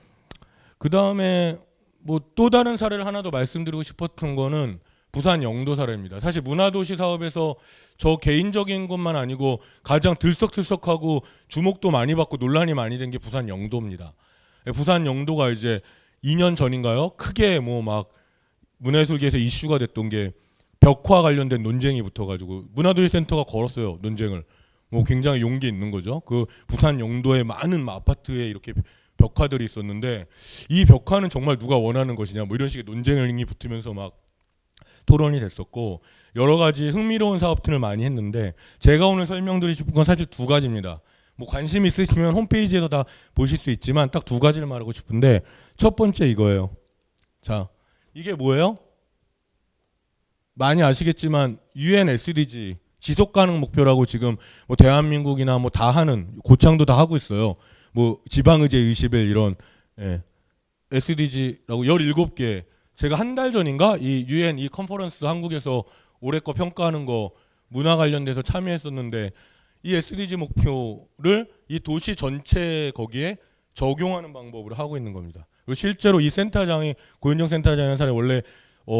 S2: 그 다음에 뭐 또 다른 사례를 하나 더 말씀드리고 싶었던 거는 부산 영도 사례입니다. 사실 문화도시 사업에서 저 개인적인 것만 아니고 가장 들썩들썩하고 주목도 많이 받고 논란이 많이 된 게 부산 영도입니다. 부산 영도가 이제 2년 전인가요? 크게 뭐 막 문화예술계에서 이슈가 됐던 게 벽화 관련된 논쟁이 붙어가지고 문화도시 센터가 걸었어요. 논쟁을. 뭐 굉장히 용기 있는 거죠. 그 부산 영도에 많은 아파트에 이렇게 벽화들이 있었는데 이 벽화는 정말 누가 원하는 것이냐 뭐 이런 식의 논쟁이 붙으면서 막 토론이 됐었고 여러 가지 흥미로운 사업들을 많이 했는데 제가 오늘 설명드리고 싶은 건 사실 두 가지입니다. 뭐 관심 있으시면 홈페이지에서 다 보실 수 있지만 딱 두 가지를 말하고 싶은데 첫 번째 이거예요. 자, 이게 뭐예요? 많이 아시겠지만 UN SDG 지속 가능 목표라고 지금 뭐 대한민국이나 뭐 다 하는 고창도 다 하고 있어요. 뭐 지방의제 20일 이런 SDG라고 17개 제가 한 달 전인가 이 UN 이 컨퍼런스 한국에서 올해 거 평가하는 거 문화 관련돼서 참여했었는데 이 SDG 목표를 이 도시 전체 거기에 적용하는 방법으로 하고 있는 겁니다. 그리고 실제로 이 센터장이 고윤정 센터장이라는 사람이 원래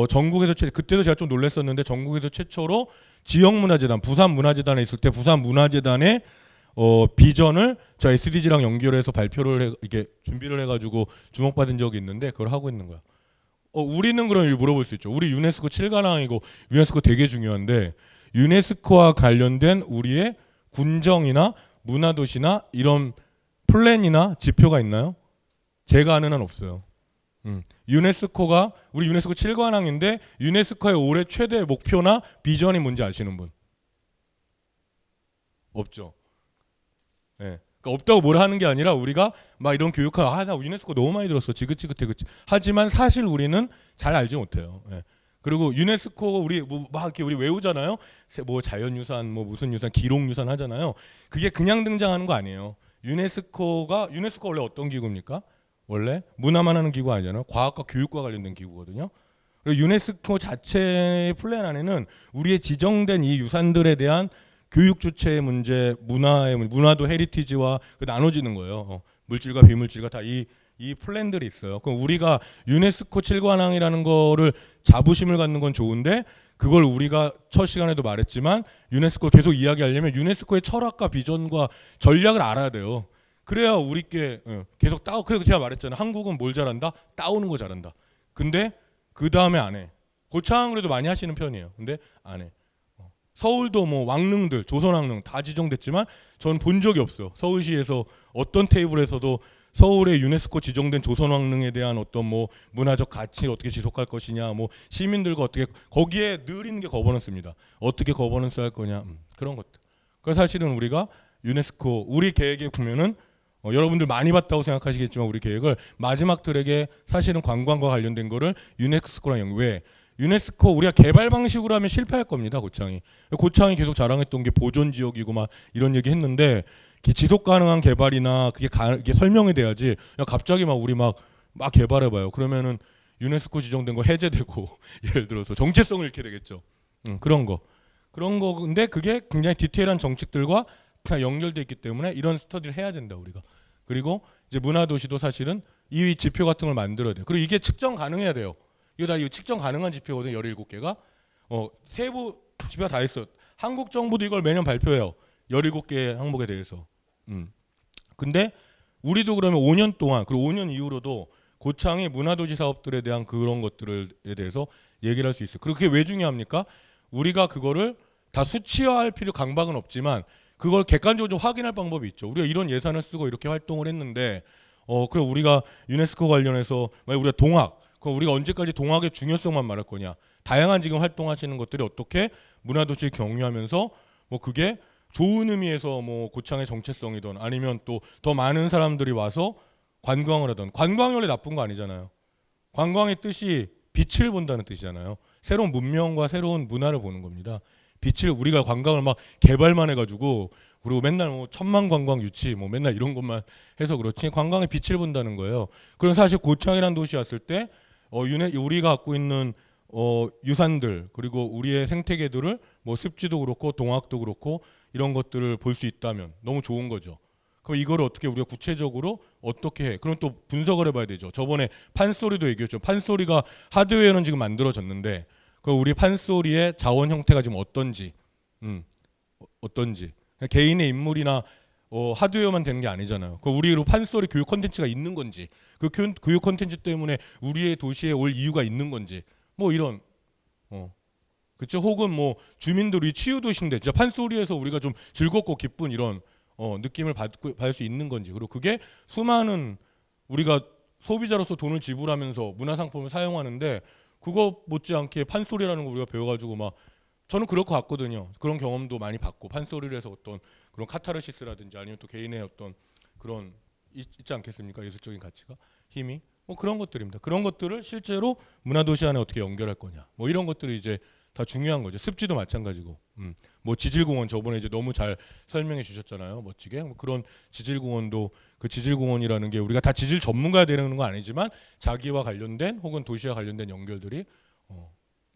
S2: 전국에서 그때도 제가 좀 놀랐었는데 전국에서 최초로 지역문화재단 부산문화재단에 있을 때 부산문화재단의 비전을 저 SDG랑 연결해서 발표를 이렇게 준비를 해가지고 주목받은 적이 있는데 그걸 하고 있는 거야. 우리는 그럼 물어볼 수 있죠. 우리 유네스코 7관왕이고 유네스코 되게 중요한데 유네스코와 관련된 우리의 군정이나 문화도시나 이런 플랜이나 지표가 있나요? 제가 아는 한 없어요. 유네스코가 우리 유네스코 7관왕인데 유네스코의 올해 최대 목표나 비전이 뭔지 아시는 분? 없죠. 네. 그러니까 없다고 뭘 하는 게 아니라 우리가 막 이런 교육하고 나 유네스코 너무 많이 들었어. 지긋지긋해. 하지만 사실 우리는 잘 알지 못해요. 네. 그리고 유네스코 우리 뭐 막 이렇게 우리 외우잖아요. 뭐 자연유산 뭐 무슨 유산 기록유산 하잖아요. 그게 그냥 등장하는 거 아니에요. 유네스코가 원래 어떤 기구입니까? 원래 문화만 하는 기구 아니잖아요. 과학과 교육과 관련된 기구거든요. 그리고 유네스코 자체의 플랜 안에는 우리의 지정된 이 유산들에 대한 교육 주체의 문제, 문화도 헤리티지와 나눠지는 거예요. 물질과 비물질과 다 이 플랜들이 있어요. 그럼 우리가 유네스코 7관왕이라는 거를 자부심을 갖는 건 좋은데 그걸 우리가 첫 시간에도 말했지만 유네스코 계속 이야기하려면 유네스코의 철학과 비전과 전략을 알아야 돼요. 그래야 우리께 계속 그래서 제가 말했잖아요. 한국은 뭘 잘한다? 따오는 거 잘한다. 근데 그 다음에 안 해. 고창 그래도 많이 하시는 편이에요. 근데 안 해. 서울도 뭐 왕릉들, 조선왕릉 다 지정됐지만 전 본 적이 없어요. 서울시에서 어떤 테이블에서도 서울의 유네스코 지정된 조선왕릉에 대한 어떤 뭐 문화적 가치를 어떻게 지속할 것이냐, 뭐 시민들과 어떻게 거기에 늘 있는 게 거버넌스입니다. 어떻게 거버넌스 할 거냐, 그런 것들. 그래서 사실은 우리가 유네스코 우리 계획에 보면은 여러분들 많이 봤다고 생각하시겠지만 우리 계획을 마지막 트랙에 사실은 관광과 관련된 거를 유네스코랑 왜 유네스코 우리가 개발 방식으로 하면 실패할 겁니다. 고창이 계속 자랑했던 게 보존 지역이고 막 이런 얘기 했는데 지속 가능한 개발이나 이게 설명이 돼야지. 갑자기 막 우리 막 개발해봐요. 그러면은 유네스코 지정된 거 해제되고 예를 들어서 정체성을 잃게 되겠죠. 그런 거 근데 그게 굉장히 디테일한 정책들과 다 연결돼 있기 때문에 이런 스터디를 해야 된다 우리가. 그리고 이제 문화도시도 사실은 이 지표 같은 걸 만들어야 돼요. 그리고 이게 측정 가능해야 돼요. 이거 측정 가능한 지표거든요. 17개가. 세부 지표가 다 있어요. 한국 정부도 이걸 매년 발표해요. 17개 항목에 대해서. 근데 우리도 그러면 5년 동안 그리고 5년 이후로도 고창의 문화도시 사업들에 대한 그런 것들에 대해서 얘기를 할 수 있어요. 그리고 그게 왜 중요합니까? 우리가 그거를 다 수치화할 필요 강박은 없지만 그걸 객관적으로 좀 확인할 방법이 있죠. 우리가 이런 예산을 쓰고 이렇게 활동을 했는데 그럼 우리가 유네스코 관련해서 만약 우리가 동학 그럼 우리가 언제까지 동학의 중요성만 말할 거냐? 다양한 지금 활동하시는 것들이 어떻게 문화도시를 경유하면서 뭐 그게 좋은 의미에서 뭐 고창의 정체성이든 아니면 또 더 많은 사람들이 와서 관광을 하든 관광이 원래 나쁜 거 아니잖아요. 관광의 뜻이 빛을 본다는 뜻이잖아요. 새로운 문명과 새로운 문화를 보는 겁니다. 빛을 우리가 관광을 막 개발만 해가지고 그리고 맨날 뭐 천만 관광 유치 뭐 맨날 이런 것만 해서 그렇지 관광의 빛을 본다는 거예요. 그럼 사실 고창이라는 도시 왔을 때 우리가 갖고 있는 유산들 그리고 우리의 생태계들을 뭐 습지도 그렇고 동학도 그렇고 이런 것들을 볼 수 있다면 너무 좋은 거죠. 그럼 이거를 어떻게 우리가 구체적으로 어떻게 해? 그럼 또 분석을 해봐야 되죠. 저번에 판소리도 얘기했죠. 판소리가 하드웨어는 지금 만들어졌는데 그 우리 판소리의 자원 형태가 지금 어떤지, 어떤지 개인의 인물이나 하드웨어만 되는 게 아니잖아요. 그 우리로 판소리 교육 콘텐츠가 있는 건지, 그 교육 콘텐츠 때문에 우리의 도시에 올 이유가 있는 건지, 뭐 이런, 그렇죠. 혹은 뭐 주민들이 치유 도시인데 진짜 판소리에서 우리가 좀 즐겁고 기쁜 이런 느낌을 받을 수 있는 건지, 그리고 그게 수많은 우리가 소비자로서 돈을 지불하면서 문화상품을 사용하는데 그거 못지않게 판소리라는 거 우리가 배워가지고 막 저는 그럴 것 같거든요. 그런 경험도 많이 받고 판소리를 해서 어떤 그런 카타르시스라든지 아니면 또 개인의 어떤 그런 있지 않겠습니까? 예술적인 가치가 힘이 뭐 그런 것들입니다. 그런 것들을 실제로 문화도시 안에 어떻게 연결할 거냐 뭐 이런 것들이 이제 다 중요한 거죠. 습지도 마찬가지고 뭐 지질공원 저번에 이제 너무 잘 설명해 주셨잖아요. 멋지게 뭐 그런 지질공원도 그 지질공원이라는 게 우리가 다 지질 전문가가 되는 건 아니지만 자기와 관련된 혹은 도시와 관련된 연결들이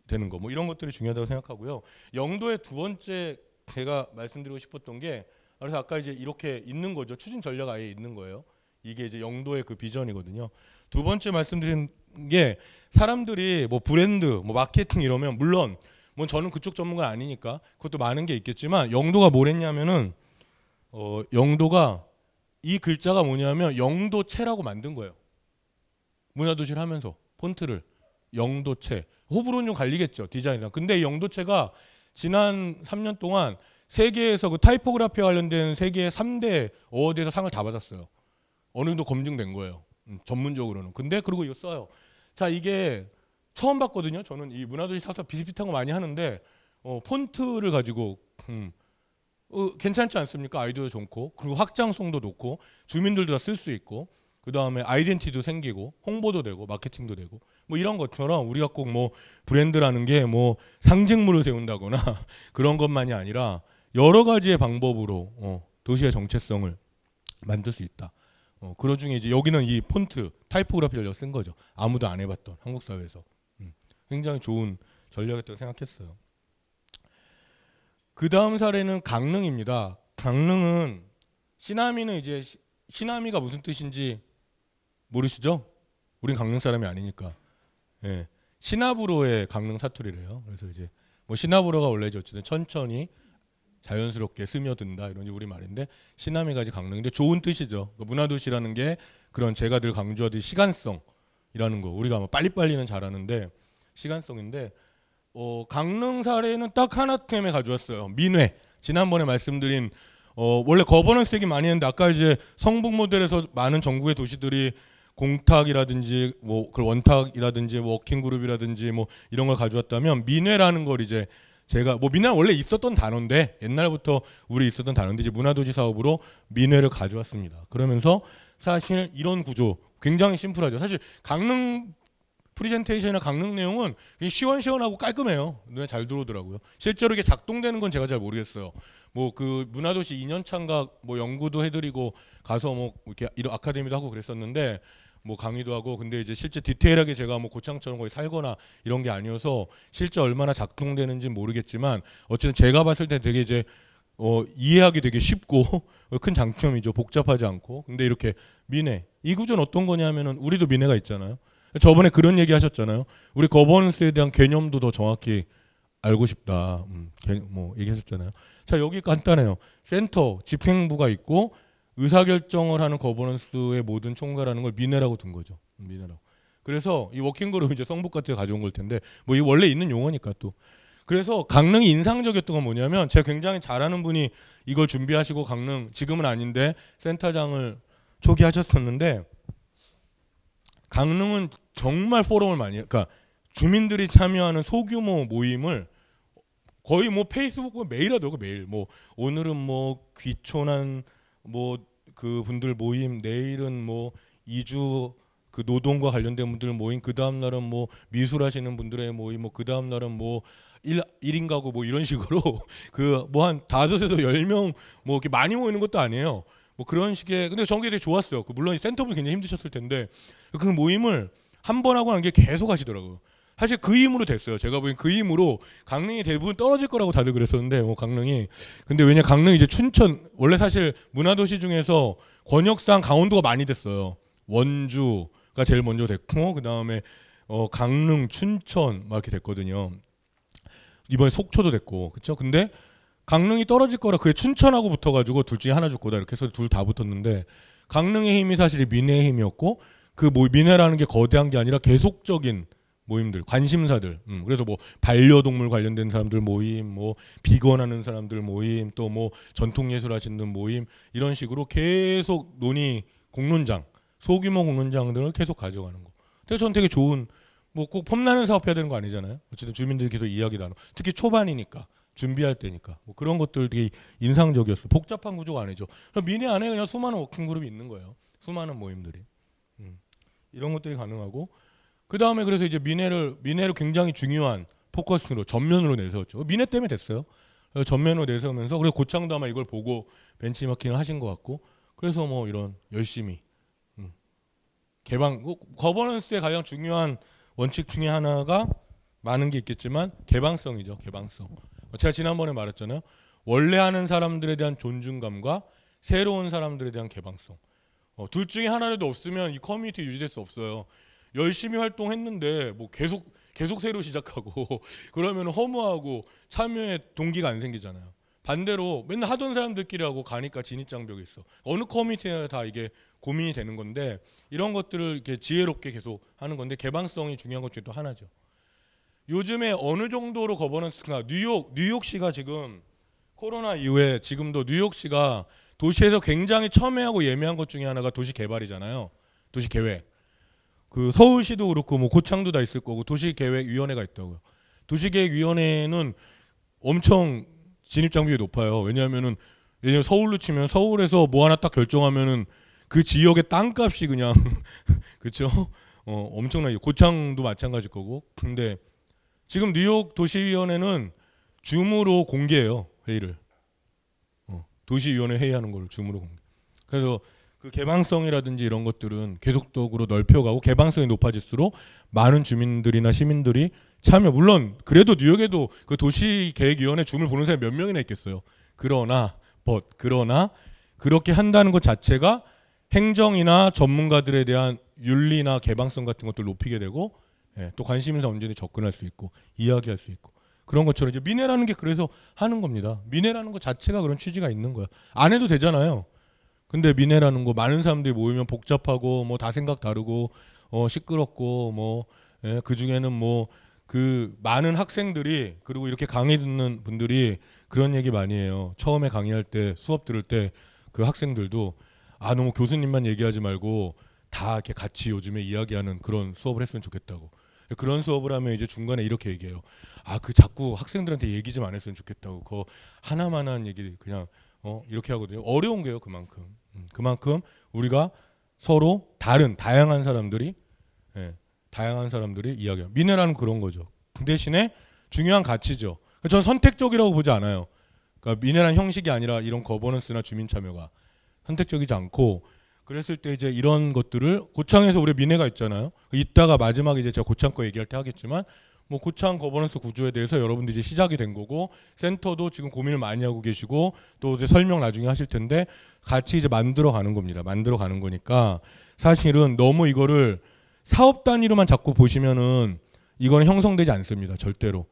S2: 되는 거 뭐 이런 것들이 중요하다고 생각하고요. 영도의 두 번째 제가 말씀드리고 싶었던 게 그래서 아까 이제 이렇게 있는 거죠. 추진 전략 아예 있는 거예요. 이게 이제 영도의 그 비전이거든요. 두 번째 말씀드린 게 사람들이 뭐 브랜드, 뭐 마케팅 이러면 물론 뭐 저는 그쪽 전문가 아니니까 그것도 많은 게 있겠지만 영도가 뭘 했냐면은 영도가 이 글자가 뭐냐면 영도체라고 만든 거예요. 문화도시를 하면서 폰트를 영도체. 호불호는 좀 갈리겠죠 디자인상. 근데 이 영도체가 지난 3년 동안 세계에서 그 타이포그라피와 관련된 세계의 3대 어워드에서 상을 다 받았어요. 어느 정도 검증된 거예요. 전문적으로는. 근데 그리고 이거 써요. 자 이게 처음 봤거든요. 저는 이 문화도시 사업자 비슷비슷한 거 많이 하는데 폰트를 가지고 괜찮지 않습니까? 아이디어 좋고 그리고 확장성도 높고 주민들도 다 쓸 수 있고 그 다음에 아이덴티티도 생기고 홍보도 되고 마케팅도 되고 뭐 이런 것처럼 우리가 꼭 뭐 브랜드라는 게 뭐 상징물을 세운다거나 그런 것만이 아니라 여러 가지의 방법으로 도시의 정체성을 만들 수 있다. 그런 중에 이제 여기는 이 폰트 타이포그래피를 쓴 거죠. 아무도 안 해봤던 한국 사회에서 굉장히 좋은 전략이었다고 생각했어요. 그 다음 사례는 강릉입니다. 강릉은 시나미는 이제 시나미가 무슨 뜻인지 모르시죠? 우린 강릉 사람이 아니니까. 예. 시나브로의 강릉 사투리래요. 그래서 이제 뭐 시나브로가 원래 어쨌든 천천히 자연스럽게 스며든다 이런 우리 말인데 시나미 가지 강릉인데 좋은 뜻이죠. 문화도시라는 게 그런 제가 늘 강조하듯이 시간성이라는 거 우리가 빨리빨리는 잘하는데 시간성인데 강릉 사례는 딱 하나 때문에 가져왔어요. 민회. 지난번에 말씀드린 원래 거버넌스 얘기 많이 했는데 아까 이제 성북 모델에서 많은 전국의 도시들이 공탁이라든지 뭐 그 원탁이라든지 워킹 그룹이라든지 뭐 이런 걸 가져왔다면 민회라는 걸 이제 제가 뭐 민회는 원래 있었던 단어인데 옛날부터 우리 있었던 단어인데 이제 문화도시 사업으로 민회를 가져왔습니다. 그러면서 사실 이런 구조 굉장히 심플하죠. 사실 강릉 프리젠테이션이나 강릉 내용은 시원시원하고 깔끔해요. 눈에 잘 들어오더라고요. 실제로 이게 작동되는 건 제가 잘 모르겠어요. 뭐 그 문화도시 2년 참가 뭐 연구도 해드리고 가서 뭐 이렇게 이런 아카데미도 하고 그랬었는데 뭐 강의도 하고 근데 이제 실제 디테일하게 제가 뭐 고창처럼 거기 살거나 이런 게 아니어서 실제 얼마나 작동되는지 모르겠지만 어쨌든 제가 봤을 때 되게 이제 이해하기 되게 쉽고 큰 장점이죠. 복잡하지 않고. 근데 이렇게 민회 이 구조는 어떤 거냐면은 우리도 민회가 있잖아요. 저번에 그런 얘기 하셨잖아요. 우리 거버넌스에 대한 개념도 더 정확히 알고 싶다. 뭐 얘기하셨잖아요. 자 여기 간단해요. 센터 집행부가 있고 의사결정을 하는 거버넌스의 모든 총괄하는 걸 민회라고 둔 거죠. 민회라고. 그래서 이 워킹그룹 이제 성북 같은 데 가져온 걸 텐데 뭐 이 원래 있는 용어니까 또. 그래서 강릉이 인상적이었던 건 뭐냐면 제가 굉장히 잘하는 분이 이걸 준비하시고 강릉 지금은 아닌데 센터장을 초기 하셨었는데 강릉은 정말 포럼을 많이 그러니까 주민들이 참여하는 소규모 모임을 거의 뭐 페이스북 매일 하더라고 매일 뭐 오늘은 뭐 귀촌한 뭐 그 분들 모임 내일은 뭐 이주 그 노동과 관련된 분들 모임 그 다음 날은 뭐 미술하시는 분들의 모임 뭐 그 다음 날은 뭐 1인 가구 뭐 이런 식으로 그 뭐 한 5에서 10명 뭐 이렇게 많이 모이는 것도 아니에요. 뭐 그런 식의 근데 전개 되게 좋았어요. 그 물론 센터분 굉장히 힘드셨을 텐데 그 모임을 한 번 하고 난 게 계속 하시더라고요. 사실 그 힘으로 됐어요. 제가 보기엔 그 힘으로 강릉이 대부분 떨어질 거라고 다들 그랬었는데 뭐 강릉이 근데 왜냐 강릉이 이제 춘천 원래 사실 문화도시 중에서 권역상 강원도가 많이 됐어요. 원주가 제일 먼저 됐고 그 다음에 강릉, 춘천 막 이렇게 됐거든요. 이번에 속초도 됐고 그렇죠. 근데 강릉이 떨어질 거라 그게 춘천하고 붙어가지고 둘 중에 하나 줄 거다 이렇게 해서 둘 다 붙었는데 강릉의 힘이 사실 민해의 힘이었고 그 민해라는 게 거대한 게 아니라 계속적인 모임들, 관심사들. 그래서 뭐 반려동물 관련된 사람들 모임, 뭐 비건하는 사람들 모임, 또 뭐 전통예술 하시는 모임 이런 식으로 계속 논의 공론장, 소규모 공론장들을 계속 가져가는 거. 그래서 저는 되게 좋은 뭐 꼭 폼나는 사업해야 되는 거 아니잖아요. 어쨌든 주민들이 계속 이야기 나누고 특히 초반이니까 준비할 때니까 뭐 그런 것들 되게 인상적이었어요. 복잡한 구조가 아니죠. 그럼 민해 안에 그냥 수많은 워킹 그룹이 있는 거예요. 수많은 모임들이. 이런 것들이 가능하고 그 다음에 그래서 이제 민해를 굉장히 중요한 포커스로 전면으로 내세웠죠. 민해 때문에 됐어요. 전면으로 내세우면서 그래서 고창도 아마 이걸 보고 벤치마킹을 하신 것 같고 그래서 뭐 이런 열심히 개방 거버넌스의 가장 중요한 원칙 중에 하나가 많은 게 있겠지만 개방성이죠. 개방성. 제가 지난번에 말했잖아요. 원래 하는 사람들에 대한 존중감과 새로운 사람들에 대한 개방성. 둘 중에 하나라도 없으면 이 커뮤니티 유지될 수 없어요. 열심히 활동했는데 뭐 계속 새로 시작하고 그러면 허무하고 참여의 동기가 안 생기잖아요. 반대로 맨날 하던 사람들끼리 하고 가니까 진입장벽이 있어. 어느 커뮤니티에 다 이게 고민이 되는 건데 이런 것들을 이렇게 지혜롭게 계속 하는 건데 개방성이 중요한 것 중에 또 하나죠. 요즘에 어느 정도로 거버넌스가 뉴욕시가 지금 코로나 이후에 지금도 뉴욕시가 도시에서 굉장히 첨예하고 예민한 것 중에 하나가 도시 개발이잖아요. 도시 계획. 그 서울시도 그렇고 뭐 고창도 다 있을 거고 도시계획위원회가 있다고요. 도시계획위원회는 엄청 진입장벽이 높아요. 왜냐하면 서울로 치면 서울에서 뭐 하나 딱 결정하면은 그 지역의 땅값이 그냥 그렇죠. 엄청나게 고창도 마찬가지일 거고. 근데 지금 뉴욕 도시위원회는 줌으로 공개해요 회의를. 도시위원회 회의하는 걸 줌으로 공개. 그래서 그 개방성이라든지 이런 것들은 계속적으로 넓혀가고 개방성이 높아질수록 많은 주민들이나 시민들이 참여. 물론 그래도 뉴욕에도 그 도시계획위원회 줌을 보는 사람이 몇 명이나 있겠어요. 그러나 그렇게 한다는 것 자체가 행정이나 전문가들에 대한 윤리나 개방성 같은 것들을 높이게 되고 또 관심 있는 사람 언제든지 접근할 수 있고 이야기할 수 있고 그런 것처럼 이제 민해라는 게 그래서 하는 겁니다. 민해라는 것 자체가 그런 취지가 있는 거야. 안 해도 되잖아요. 근데 민해라는 거 많은 사람들이 모이면 복잡하고 뭐 다 생각 다르고 시끄럽고 뭐 그 중에는 뭐 그 많은 학생들이 그리고 이렇게 강의 듣는 분들이 그런 얘기 많이 해요. 처음에 강의할 때 수업 들을 때 그 학생들도 아 너무 교수님만 얘기하지 말고 다 이렇게 같이 요즘에 이야기하는 그런 수업을 했으면 좋겠다고. 그런 수업을 하면 이제 중간에 이렇게 얘기해요. 아 그 자꾸 학생들한테 얘기 좀 안 했으면 좋겠다고. 그거 하나만한 얘기 그냥 이렇게 하거든요. 어려운 게요 그만큼. 그만큼 우리가 서로 다양한 사람들이 다양한 사람들이 이야기해요. 민해라는 그런 거죠. 그 대신에 중요한 가치죠. 전 선택적이라고 보지 않아요. 그러니까 민해란 형식이 아니라 이런 거버넌스나 주민 참여가 선택적이지 않고 그랬을 때 이제 이런 것들을 고창에서 우리 민해가 있잖아요. 이따가 마지막에 이제 제가 고창 거 얘기할 때 하겠지만 뭐 고창 거버넌스 구조에 대해서 여러분들이 이제 시작이 된 거고 센터도 지금 고민을 많이 하고 계시고 또 이제 설명 나중에 하실 텐데 같이 이제 만들어 가는 겁니다. 만들어 가는 거니까 사실은 너무 이거를 사업 단위로만 자꾸 보시면은 이거는 형성되지 않습니다. 절대로.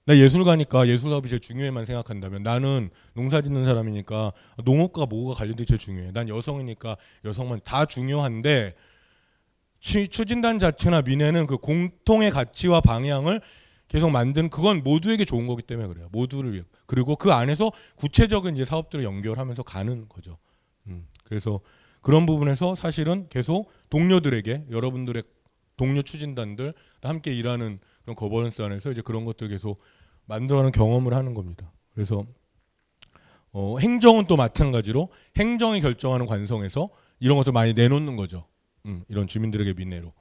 S2: 나 예술가니까 예술 사업이 제일 중요해만 생각한다면 나는 농사 짓는 사람이니까 농업과 뭐가 관련돼 제일 중요해. 난 여성이니까 여성만 다 중요한데 추진단 자체나 민해는 그 공통의 가치와 방향을 계속 만든 그건 모두에게 좋은 거기 때문에 그래요. 모두를 위해. 그리고 그 안에서 구체적인 이제 사업들을 연결하면서 가는 거죠. 그래서 그런 부분에서 사실은 계속 동료들에게 여러분들의 동료 추진단들 함께 일하는 그런 거버넌스 안에서 이제 그런 것들 계속 만들어가는 경험을 하는 겁니다. 그래서 행정은 또 마찬가지로 행정이 결정하는 관성에서 이런 것을 많이 내놓는 거죠. 이런 주민들에게 민해로.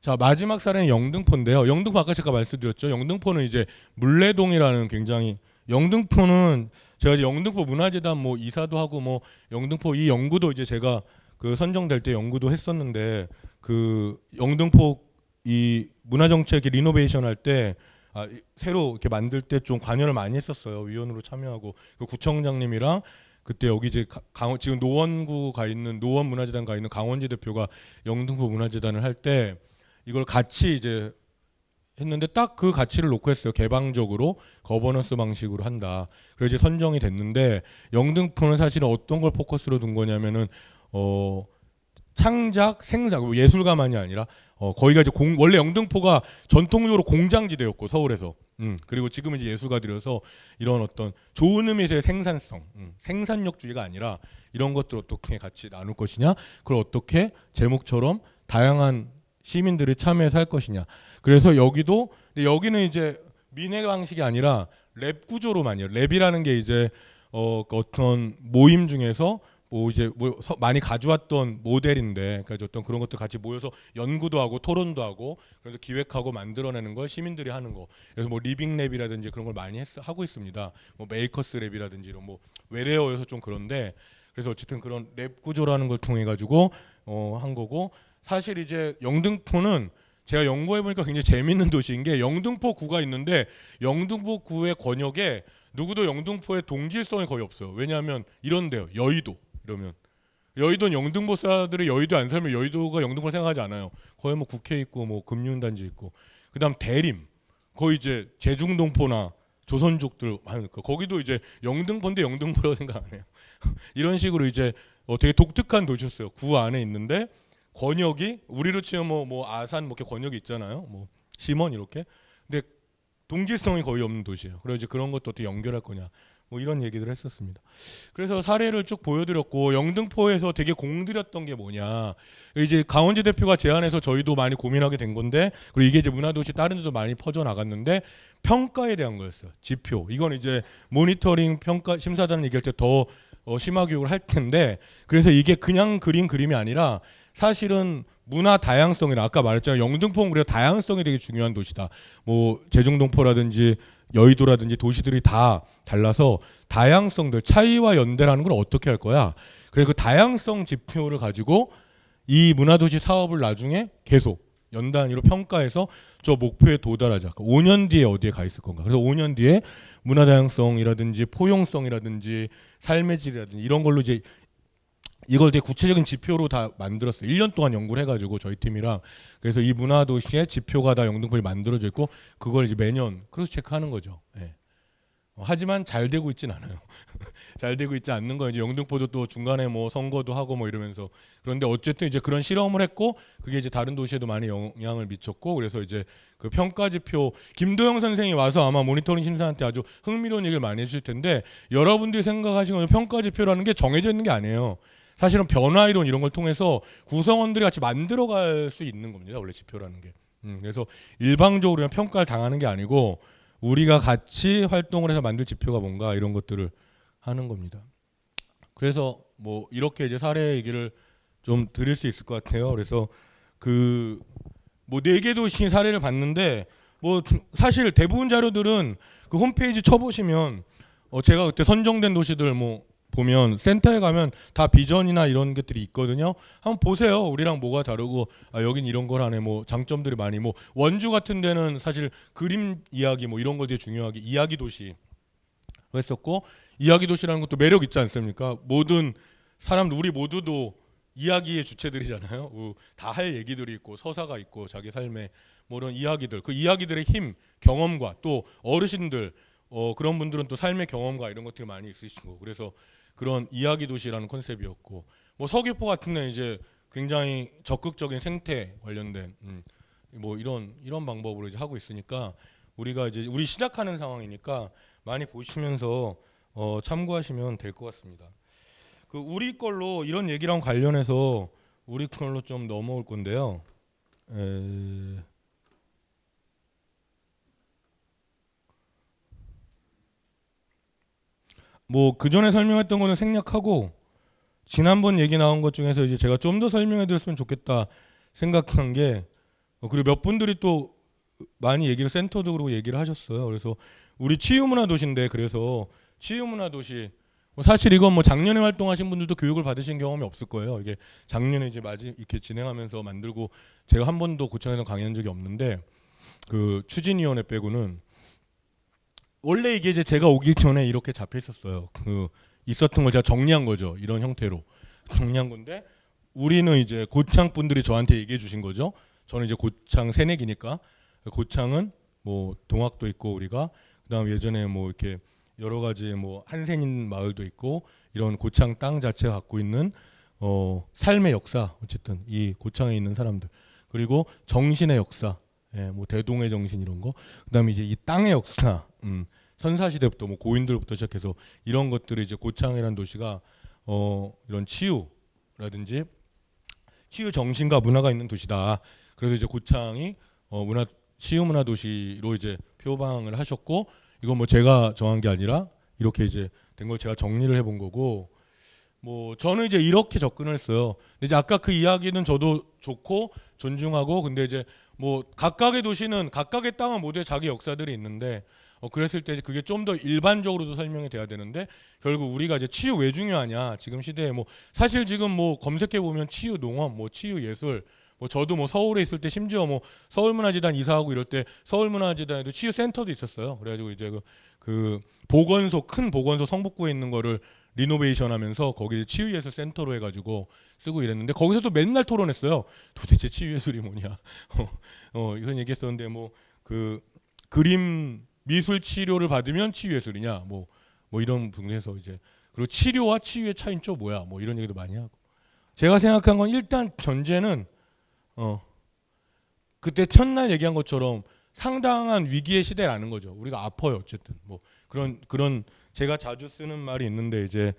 S2: 자 마지막 사례는 영등포인데요. 영등포 아까 제가 말씀드렸죠. 영등포는 이제 물레동이라는 굉장히 영등포는 제가 이제 영등포 문화재단 뭐 이사도 하고 뭐 영등포 이 연구도 이제 제가 그 선정될 때 연구도 했었는데 그 영등포 이 문화정책 리노베이션 할 때 새로 이렇게 만들 때 좀 관여를 많이 했었어요. 위원으로 참여하고 그 구청장님이랑 그때 여기 이제 지금 노원구 가 있는 노원 문화재단 가 있는 강원지 대표가 영등포 문화재단을 할 때 이걸 같이 이제 했는데 딱 그 가치를 놓고 했어요. 개방적으로 거버넌스 방식으로 한다. 그래서 이제 선정이 됐는데 영등포는 사실은 어떤 걸 포커스로 둔 거냐면은 창작, 생산, 예술가만이 아니라 거기가 이제 원래 영등포가 전통적으로 공장지대였고 서울에서 그리고 지금은 이제 예술가들이어서 이런 어떤 좋은 의미에서의 생산성, 생산력주의가 아니라 이런 것들 어떻게 같이 나눌 것이냐, 그걸 어떻게 제목처럼 다양한 시민들이 참여해서 할 것이냐. 그래서 여기는 이제 민해 방식이 아니라 랩 구조로만요. 랩이라는 게 이제 어떤 모임 중에서 뭐 이제 많이 가져왔던 모델인데, 그러니까 어떤 그런 것들 같이 모여서 연구도 하고 토론도 하고 그래서 기획하고 만들어내는 걸 시민들이 하는 거. 그래서 뭐 리빙 랩이라든지 그런 걸 많이 하고 있습니다. 뭐 메이커스 랩이라든지 이런 뭐 외래어여서 좀 그런데 그래서 어쨌든 그런 랩 구조라는 걸 통해 가지고 한 거고 사실 이제 영등포는 제가 연구해 보니까 굉장히 재밌는 도시인 게 영등포구가 있는데 영등포구의 권역에 누구도 영등포의 동질성이 거의 없어요. 왜냐하면 이런데요. 여의도 이러면 여의도는 영등포 사람들이 여의도 안 살면 여의도가 영등포를 생각하지 않아요. 거의 뭐 국회 있고 뭐 금융단지 있고 그다음 대림 거의 이제 제중동포나 조선족들 많으니까 거기도 이제 영등포인데 영등포라고 생각 안 해요. 이런 식으로 이제 되게 독특한 도시였어요. 구 안에 있는데 권역이 우리로 치면 뭐 아산 뭐 이렇게 권역이 있잖아요. 뭐 심원 이렇게. 근데 동질성이 거의 없는 도시예요. 그래서 이제 그런 것도 어떻게 연결할 거냐. 뭐 이런 얘기들을 했었습니다. 그래서 사례를 쭉 보여드렸고 영등포에서 되게 공들였던 게 뭐냐. 이제 강원지 대표가 제안해서 저희도 많이 고민하게 된 건데 그리고 이게 이제 문화도시 다른 데도 많이 퍼져 나갔는데 평가에 대한 거였어요. 지표. 이건 이제 모니터링 평가 심사단 얘기할 때 더 심화 교육을 할 텐데 그래서 이게 그냥 그림이 아니라 사실은 문화 다양성이라 아까 말했잖아요. 영등포는 그래도 다양성이 되게 중요한 도시다. 뭐 제중동포라든지 여의도라든지 도시들이 다 달라서 다양성들 차이와 연대라는 걸 어떻게 할 거야. 그래서 그 다양성 지표를 가지고 이 문화도시 사업을 나중에 계속 연단위로 평가해서 저 목표에 도달하자. 5년 뒤에 어디에 가 있을 건가. 그래서 5년 뒤에 문화 다양성이라든지 포용성이라든지 삶의 질이라든지 이런 걸로 이제 이걸 되게 구체적인 지표로 다 만들었어요. 1년 동안 연구를 해가지고 저희 팀이랑. 그래서 이 문화도시의 지표가 다 영등포에 만들어져 있고 그걸 이제 매년 크로스 체크하는 거죠. 예. 하지만 잘 되고 있진 않아요. 잘 되고 있지 않는 거예요. 이제 영등포도 또 중간에 뭐 선거도 하고 뭐 이러면서. 그런데 어쨌든 이제 그런 실험을 했고 그게 이제 다른 도시에도 많이 영향을 미쳤고, 그래서 이제 그 평가 지표, 김도영 선생이 와서 아마 모니터링 심사한테 아주 흥미로운 얘기를 많이 해주실 텐데, 여러분들이 생각하시는 평가 지표라는 게 정해져 있는 게 아니에요. 사실은 변화 이론 이런 걸 통해서 구성원들이 같이 만들어갈 수 있는 겁니다. 원래 지표라는 게. 그래서 일방적으로 그냥 평가를 당하는 게 아니고 우리가 같이 활동을 해서 만들 지표가 뭔가 이런 것들을 하는 겁니다. 그래서 뭐 이렇게 이제 사례 얘기를 좀 드릴 수 있을 것 같아요. 그래서 그 뭐 4개 도시 사례를 봤는데, 뭐 사실 대부분 자료들은 그 홈페이지 쳐보시면 제가 그때 선정된 도시들 뭐 보면 센터에 가면 다 비전이나 이런 것들이 있거든요. 한번 보세요. 우리랑 뭐가 다르고, 아 여긴 이런 걸 하네. 뭐 장점들이 많이, 뭐 원주 같은 데는 사실 그림 이야기 뭐 이런 걸 되게 중요하게 이야기 도시 했었고, 이야기 도시라는 것도 매력 있지 않습니까? 모든 사람, 우리 모두도 이야기의 주체들이잖아요. 다 할 얘기들이 있고 서사가 있고 자기 삶의 뭐 이런 이야기들, 그 이야기들의 힘, 경험과 또 어르신들 그런 분들은 또 삶의 경험과 이런 것들이 많이 있으시고, 그래서 그런 이야기 도시라는 컨셉이었고, 뭐 서귀포 같은 데 이제 굉장히 적극적인 생태 관련된 뭐 이런 방법으로 이제 하고 있으니까, 우리가 이제 우리 시작하는 상황이니까 많이 보시면서 참고하시면 될 것 같습니다. 그 우리 걸로 이런 얘기랑 관련해서 우리 걸로 좀 넘어올 건데요. 뭐 그 전에 설명했던 거는 생략하고, 지난번 얘기 나온 것 중에서 이제 제가 좀 더 설명해 드렸으면 좋겠다 생각한 게, 그리고 몇 분들이 또 많이 얘기를 센터도 그러고 얘기를 하셨어요. 그래서 우리 치유문화도시인데, 그래서 치유문화도시 사실 이건 뭐 작년에 활동하신 분들도 교육을 받으신 경험이 없을 거예요. 이게 작년에 이제 이렇게 진행하면서 만들고, 제가 한 번도 고창에서 강의한 적이 없는데, 그 추진위원회 빼고는 원래 이게 이제 제가 오기 전에 이렇게 잡혀 있었어요. 그 있었던 걸 제가 정리한 거죠. 이런 형태로 정리한 건데, 우리는 이제 고창 분들이 저한테 얘기해 주신 거죠. 저는 이제 고창 새내기니까, 고창은 뭐 동학도 있고 우리가 그다음 예전에 뭐 이렇게 여러 가지 뭐 한센인 마을도 있고, 이런 고창 땅 자체가 갖고 있는 삶의 역사, 어쨌든 이 고창에 있는 사람들, 그리고 정신의 역사, 뭐 대동의 정신 이런 거, 그다음에 이제 이 땅의 역사, 선사시대부터 뭐 고인들부터 시작해서 이런 것들이 이제 고창이라는 도시가 이런 치유라든지 치유 정신과 문화가 있는 도시다. 그래서 이제 고창이 치유 문화 도시로 이제 표방을 하셨고, 이건 뭐 제가 정한 게 아니라 이렇게 이제 된 걸 제가 정리를 해본 거고, 뭐 저는 이제 이렇게 접근을 했어요. 근데 이제 아까 그 이야기는 저도 좋고 존중하고, 근데 이제 뭐 각각의 도시는 각각의 땅은 모두에 자기 역사들이 있는데, 그랬을 때 그게 좀 더 일반적으로도 설명이 돼야 되는데, 결국 우리가 이제 치유 왜 중요하냐, 지금 시대에 뭐 사실 지금 뭐 검색해 보면 치유 농업, 뭐 치유 예술, 뭐 저도 뭐 서울에 있을 때 심지어 뭐 서울문화재단 이사하고 이럴 때 서울문화재단에도 치유 센터도 있었어요. 그래가지고 이제 그 보건소, 큰 보건소 성북구에 있는 거를 리노베이션 하면서 거기 치유예술 센터로 해가지고 쓰고 이랬는데, 거기서도 맨날 토론했어요. 도대체 치유예술이 뭐냐. 이런 얘기했었는데, 뭐 그 그림 미술 치료를 받으면 치유예술이냐, 뭐 이런 분에서 이제, 그리고 치료와 치유의 차이는 좀 뭐야, 뭐 이런 얘기도 많이 하고. 제가 생각한 건 일단 전제는 그때 첫날 얘기한 것처럼 상당한 위기의 시대라는 거죠. 우리가 아파요, 어쨌든. 뭐 그런 제가 자주 쓰는 말이 있는데, 이제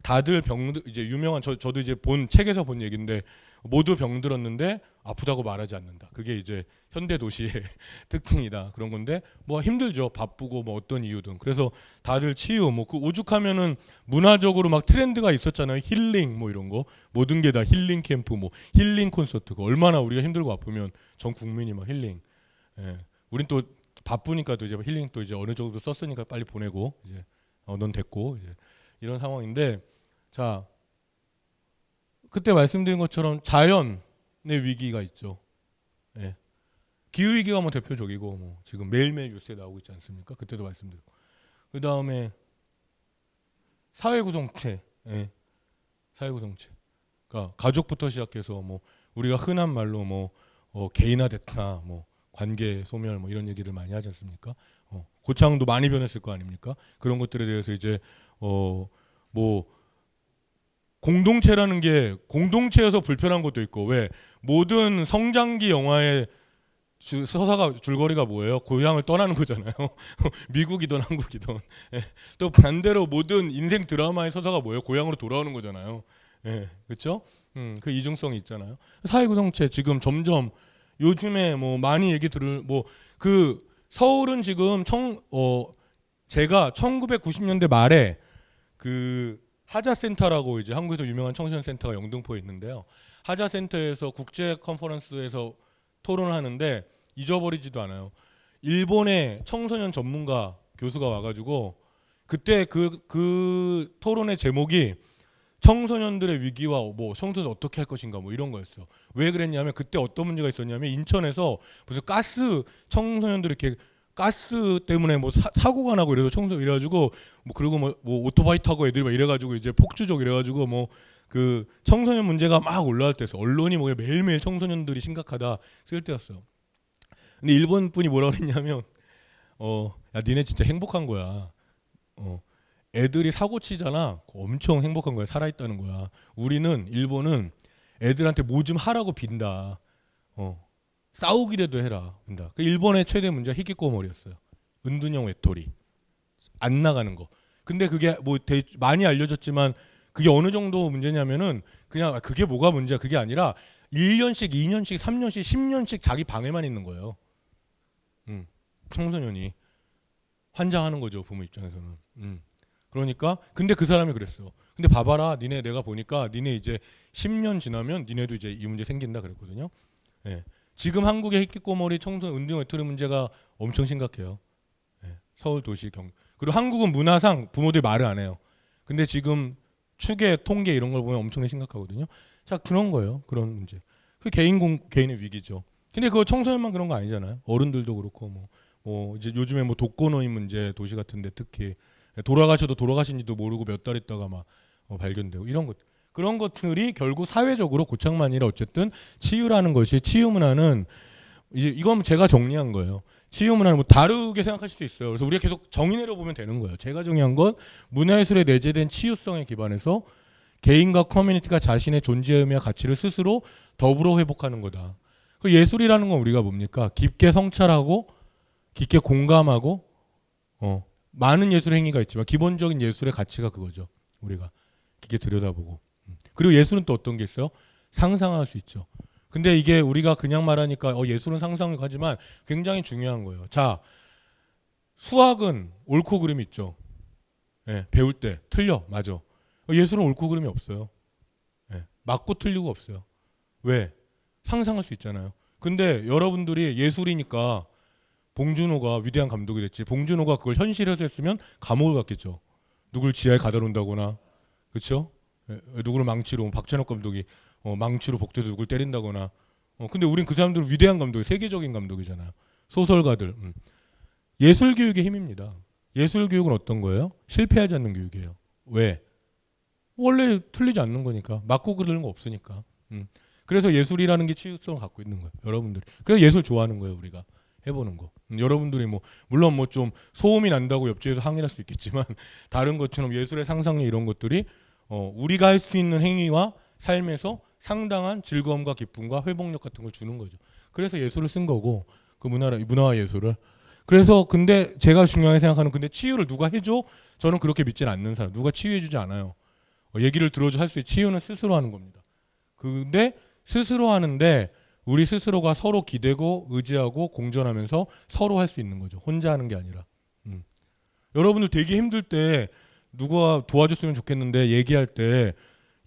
S2: 다들 병들, 이제 유명한 저도 이제 본 책에서 본 얘기인데, 모두 병들었는데 아프다고 말하지 않는다. 그게 이제 현대 도시의 특징이다. 그런 건데, 뭐 힘들죠. 바쁘고 뭐 어떤 이유든. 그래서 다들 치유, 뭐 그 오죽하면은 문화적으로 막 트렌드가 있었잖아요. 힐링 뭐 이런 거. 모든 게 다 힐링 캠프, 뭐 힐링 콘서트. 그 얼마나 우리가 힘들고 아프면 전 국민이 막 힐링. 예. 우린 또 바쁘니까 또 이제 힐링 또 이제 어느 정도 썼으니까 빨리 보내고, 이제 넌 됐고, 이제 이런 상황인데, 자 그때 말씀드린 것처럼 자연의 위기가 있죠. 예. 기후 위기가 뭐 대표적이고, 뭐 지금 매일매일 뉴스에 나오고 있지 않습니까? 그때도 말씀드렸고, 그 다음에 사회 구성체, 예. 사회구성체. 그러니까 가족부터 시작해서 뭐 우리가 흔한 말로 뭐 개인화됐다, 뭐 관계 소멸 뭐 이런 얘기를 많이 하지 않습니까? 고창도 많이 변했을 거 아닙니까? 그런 것들에 대해서 이제 뭐 공동체라는 게 공동체여서 불편한 것도 있고, 왜 모든 성장기 영화의 서사가 줄거리가 뭐예요? 고향을 떠나는 거잖아요. 미국이든 한국이든. 예. 또 반대로 모든 인생 드라마의 서사가 뭐예요? 고향으로 돌아오는 거잖아요. 예. 그렇죠? 그 이중성이 있잖아요. 사회구성체 지금 점점 요즘에 뭐 많이 얘기 들을 뭐 그 서울은 지금 제가 1990년대 말에 그 하자센터라고 이제 한국에서 유명한 청소년 센터가 영등포에 있는데요. 하자센터에서 국제 컨퍼런스에서 토론을 하는데 잊어버리지도 않아요. 일본의 청소년 전문가 교수가 와가지고 그때 그 토론의 제목이 청소년들의 위기와 뭐 청소년 어떻게 할 것인가 뭐 이런 거였어. 왜 그랬냐면 그때 어떤 문제가 있었냐면 인천에서 무슨 가스 청소년들이 이렇게 가스 때문에 뭐 사고가 나고 이래서 이래가지고 뭐 그리고 뭐 오토바이 타고 애들이 막 이래가지고 이제 폭주족 이래가지고 뭐 그 청소년 문제가 막 올라올 때였어. 언론이 뭐 매일매일 청소년들이 심각하다 쓸 때였어요. 근데 일본 분이 뭐라 그랬냐면 야 니네 진짜 행복한 거야. 애들이 사고 치잖아. 엄청 행복한 거야. 살아있다는 거야. 우리는 일본은 애들한테 뭐 좀 하라고 빈다. 싸우기라도 해라. 빈다. 그 일본의 최대 문제가 히키코모리였어요. 은둔형 외톨이. 안 나가는 거. 근데 그게 뭐 많이 알려졌지만 그게 어느 정도 문제냐면은 그냥 그게 뭐가 문제야. 그게 아니라 1년씩, 2년씩, 3년씩, 10년씩 자기 방에만 있는 거예요. 청소년이 환장하는 거죠. 부모 입장에서는. 그러니까 근데 그 사람이 그랬어. 근데 봐봐라. 니네 내가 보니까 니네 이제 10년 지나면 니네도 이제 이 문제 생긴다 그랬거든요. 예. 지금 한국의 히키코모리 청소년 은둔 외톨이 문제가 엄청 심각해요. 예. 서울 도시 그리고 한국은 문화상 부모들이 말을 안 해요. 근데 지금 추계 통계 이런 걸 보면 엄청나게 심각하거든요. 자, 그런 거예요. 그런 문제. 그 개인의 위기죠. 근데 그거 청소년만 그런 거 아니잖아요. 어른들도 그렇고 뭐 이제 요즘에 뭐 독거노인 문제 도시 같은데 특히 돌아가셔도 돌아가신지도 모르고 몇 달 있다가 막 발견되고 이런 것. 그런 것들이 결국 사회적으로 고착만 아니라 어쨌든 치유라는 것이 치유 문화는 이제 이건 제가 정리한 거예요. 치유 문화는 뭐 다르게 생각하실 수 있어요. 그래서 우리가 계속 정의 내려보면 되는 거예요. 제가 정의한 건 문화예술에 내재된 치유성에 기반해서 개인과 커뮤니티가 자신의 존재의 의미와 가치를 스스로 더불어 회복하는 거다. 그 예술이라는 건 우리가 뭡니까? 깊게 성찰하고 깊게 공감하고 많은 예술 행위가 있지만 기본적인 예술의 가치가 그거죠. 우리가 깊게 들여다보고. 그리고 예술은 또 어떤 게 있어요? 상상할 수 있죠. 근데 이게 우리가 그냥 말하니까 예술은 상상을 하지만 굉장히 중요한 거예요. 자, 수학은 옳고 그름이 있죠. 예, 배울 때 틀려, 맞아. 예술은 옳고 그름이 없어요. 예, 맞고 틀리고 없어요. 왜? 상상할 수 있잖아요. 근데 여러분들이 예술이니까 봉준호가 위대한 감독이 됐지. 봉준호가 그걸 현실에서 했으면 감옥을 갔겠죠. 누굴 지하에 가다 놓는다거나, 그렇죠? 누구를 망치로 박찬욱 감독이 망치로 복도에서 누굴 때린다거나. 근데 우린 그 사람들은 위대한 감독이 세계적인 감독이잖아요. 소설가들. 예술 교육의 힘입니다. 예술 교육은 어떤 거예요? 실패하지 않는 교육이에요. 왜? 원래 틀리지 않는 거니까. 맞고 그러는 거 없으니까. 그래서 예술이라는 게 치유성을 갖고 있는 거예요. 여러분들이. 그래서 예술 좋아하는 거예요. 우리가 해보는 거. 여러분들이 뭐 물론 뭐 좀 소음이 난다고 옆집에서 항의할 수 있겠지만 다른 것처럼 예술의 상상력 이런 것들이 우리가 할 수 있는 행위와 삶에서 상당한 즐거움과 기쁨과 회복력 같은 걸 주는 거죠. 그래서 예술을 쓴 거고 그 문화와 예술을. 그래서 근데 제가 중요하게 생각하는 근데 치유를 누가 해줘? 저는 그렇게 믿지는 않는 사람. 누가 치유해주지 않아요. 얘기를 들어줘 할 수 있는 치유는 스스로 하는 겁니다. 근데 스스로 하는데 우리 스스로가 서로 기대고 의지하고 공존하면서 서로 할 수 있는 거죠. 혼자 하는 게 아니라. 여러분들 되게 힘들 때 누가 도와줬으면 좋겠는데 얘기할 때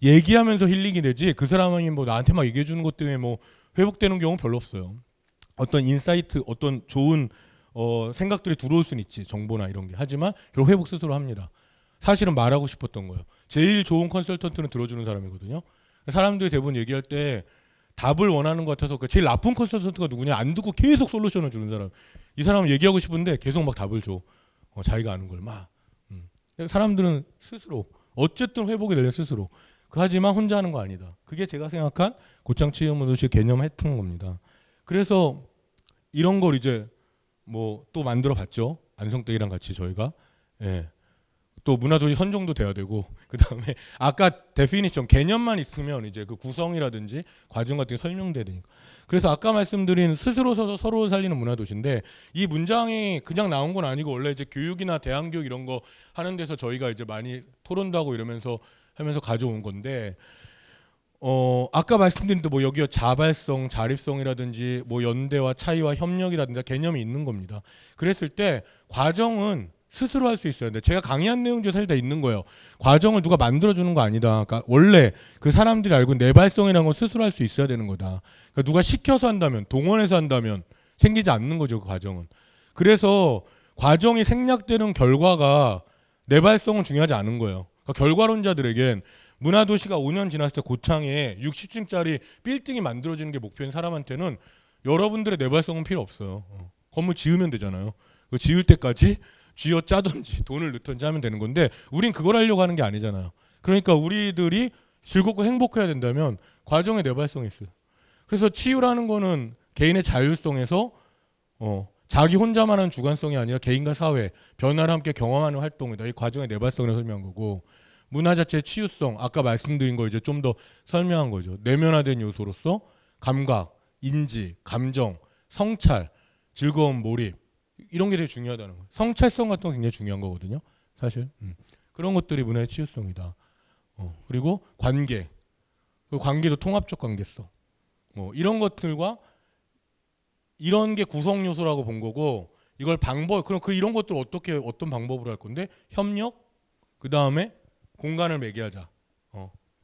S2: 얘기하면서 힐링이 되지 그 사람이 뭐 나한테 막 얘기해 주는 것 때문에 뭐 회복되는 경우는 별로 없어요. 어떤 인사이트, 어떤 좋은 생각들이 들어올 수는 있지. 정보나 이런 게. 하지만 결국 회복 스스로 합니다. 사실은 말하고 싶었던 거예요. 제일 좋은 컨설턴트는 들어주는 사람이거든요. 사람들이 대부분 얘기할 때 답을 원하는 것 같아서 제일 나쁜 컨설턴트가 누구냐 안 듣고 계속 솔루션을 주는 사람. 이 사람은 얘기하고 싶은데 계속 막 답을 줘. 자기가 아는 걸 막. 사람들은 스스로 어쨌든 회복이 되려 스스로. 하지만 혼자 하는 거 아니다. 그게 제가 생각한 고창 치유문화도시 개념했던 겁니다. 그래서 이런 걸 이제 뭐 또 만들어 봤죠. 안성댁이랑 같이 저희가. 예. 또 문화도시 선정도 돼야 되고, 그 다음에 아까 데피니션 개념만 있으면 이제 그 구성이라든지 과정 같은 게 설명돼야 되니까. 그래서 아까 말씀드린 스스로 서로 살리는 문화도시인데, 이 문장이 그냥 나온 건 아니고 원래 이제 교육이나 대안교육 이런 거 하는 데서 저희가 이제 많이 토론도 하고 이러면서 하면서 가져온 건데, 아까 말씀드린 뭐 여기요 자발성, 자립성이라든지 뭐 연대와 차이와 협력이라든지 개념이 있는 겁니다. 그랬을 때 과정은 스스로 할 수 있어야 돼. 제가 강의한 내용 중에 사실 다 있는 거예요. 과정을 누가 만들어주는 거 아니다. 그러니까 원래 그 사람들이 알고 있는 내발성이라는 건 스스로 할 수 있어야 되는 거다. 그러니까 누가 시켜서 한다면, 동원해서 한다면 생기지 않는 거죠. 그 과정은. 그래서 과정이 생략되는 결과가 내발성은 중요하지 않은 거예요. 그러니까 결과론자들에겐 문화도시가 5년 지났을 때 고창에 60층짜리 빌딩이 만들어지는 게 목표인 사람한테는 여러분들의 내발성은 필요 없어요. 건물 지으면 되잖아요. 그 지을 때까지 쥐어 짜든지 돈을 넣든지 하면 되는 건데, 우린 그걸 하려고 하는 게 아니잖아요. 그러니까 우리들이 즐겁고 행복해야 된다면 과정에 내발성이 있어요. 그래서 치유라는 거는 개인의 자율성에서 자기 혼자만 하는 주관성이 아니라 개인과 사회, 변화를 함께 경험하는 활동이다. 이 과정의 내발성을 설명한 거고, 문화 자체의 치유성, 아까 말씀드린 거 이제 좀 더 설명한 거죠. 내면화된 요소로서 감각, 인지, 감정, 성찰, 즐거움, 몰입, 이런 게 되게 중요하다는 거예요. 성찰성 같은 거 굉장히 중요한 거거든요. 사실 그런 것들이 문화의 치유성이다. 그리고 관계, 그 관계도 통합적 관계성, 뭐 이런 것들과 이런 게 구성 요소라고 본 거고, 이걸 방법, 그럼 그 이런 것들 어떻게 어떤 방법으로 할 건데, 협력, 그 다음에 공간을 매개하자.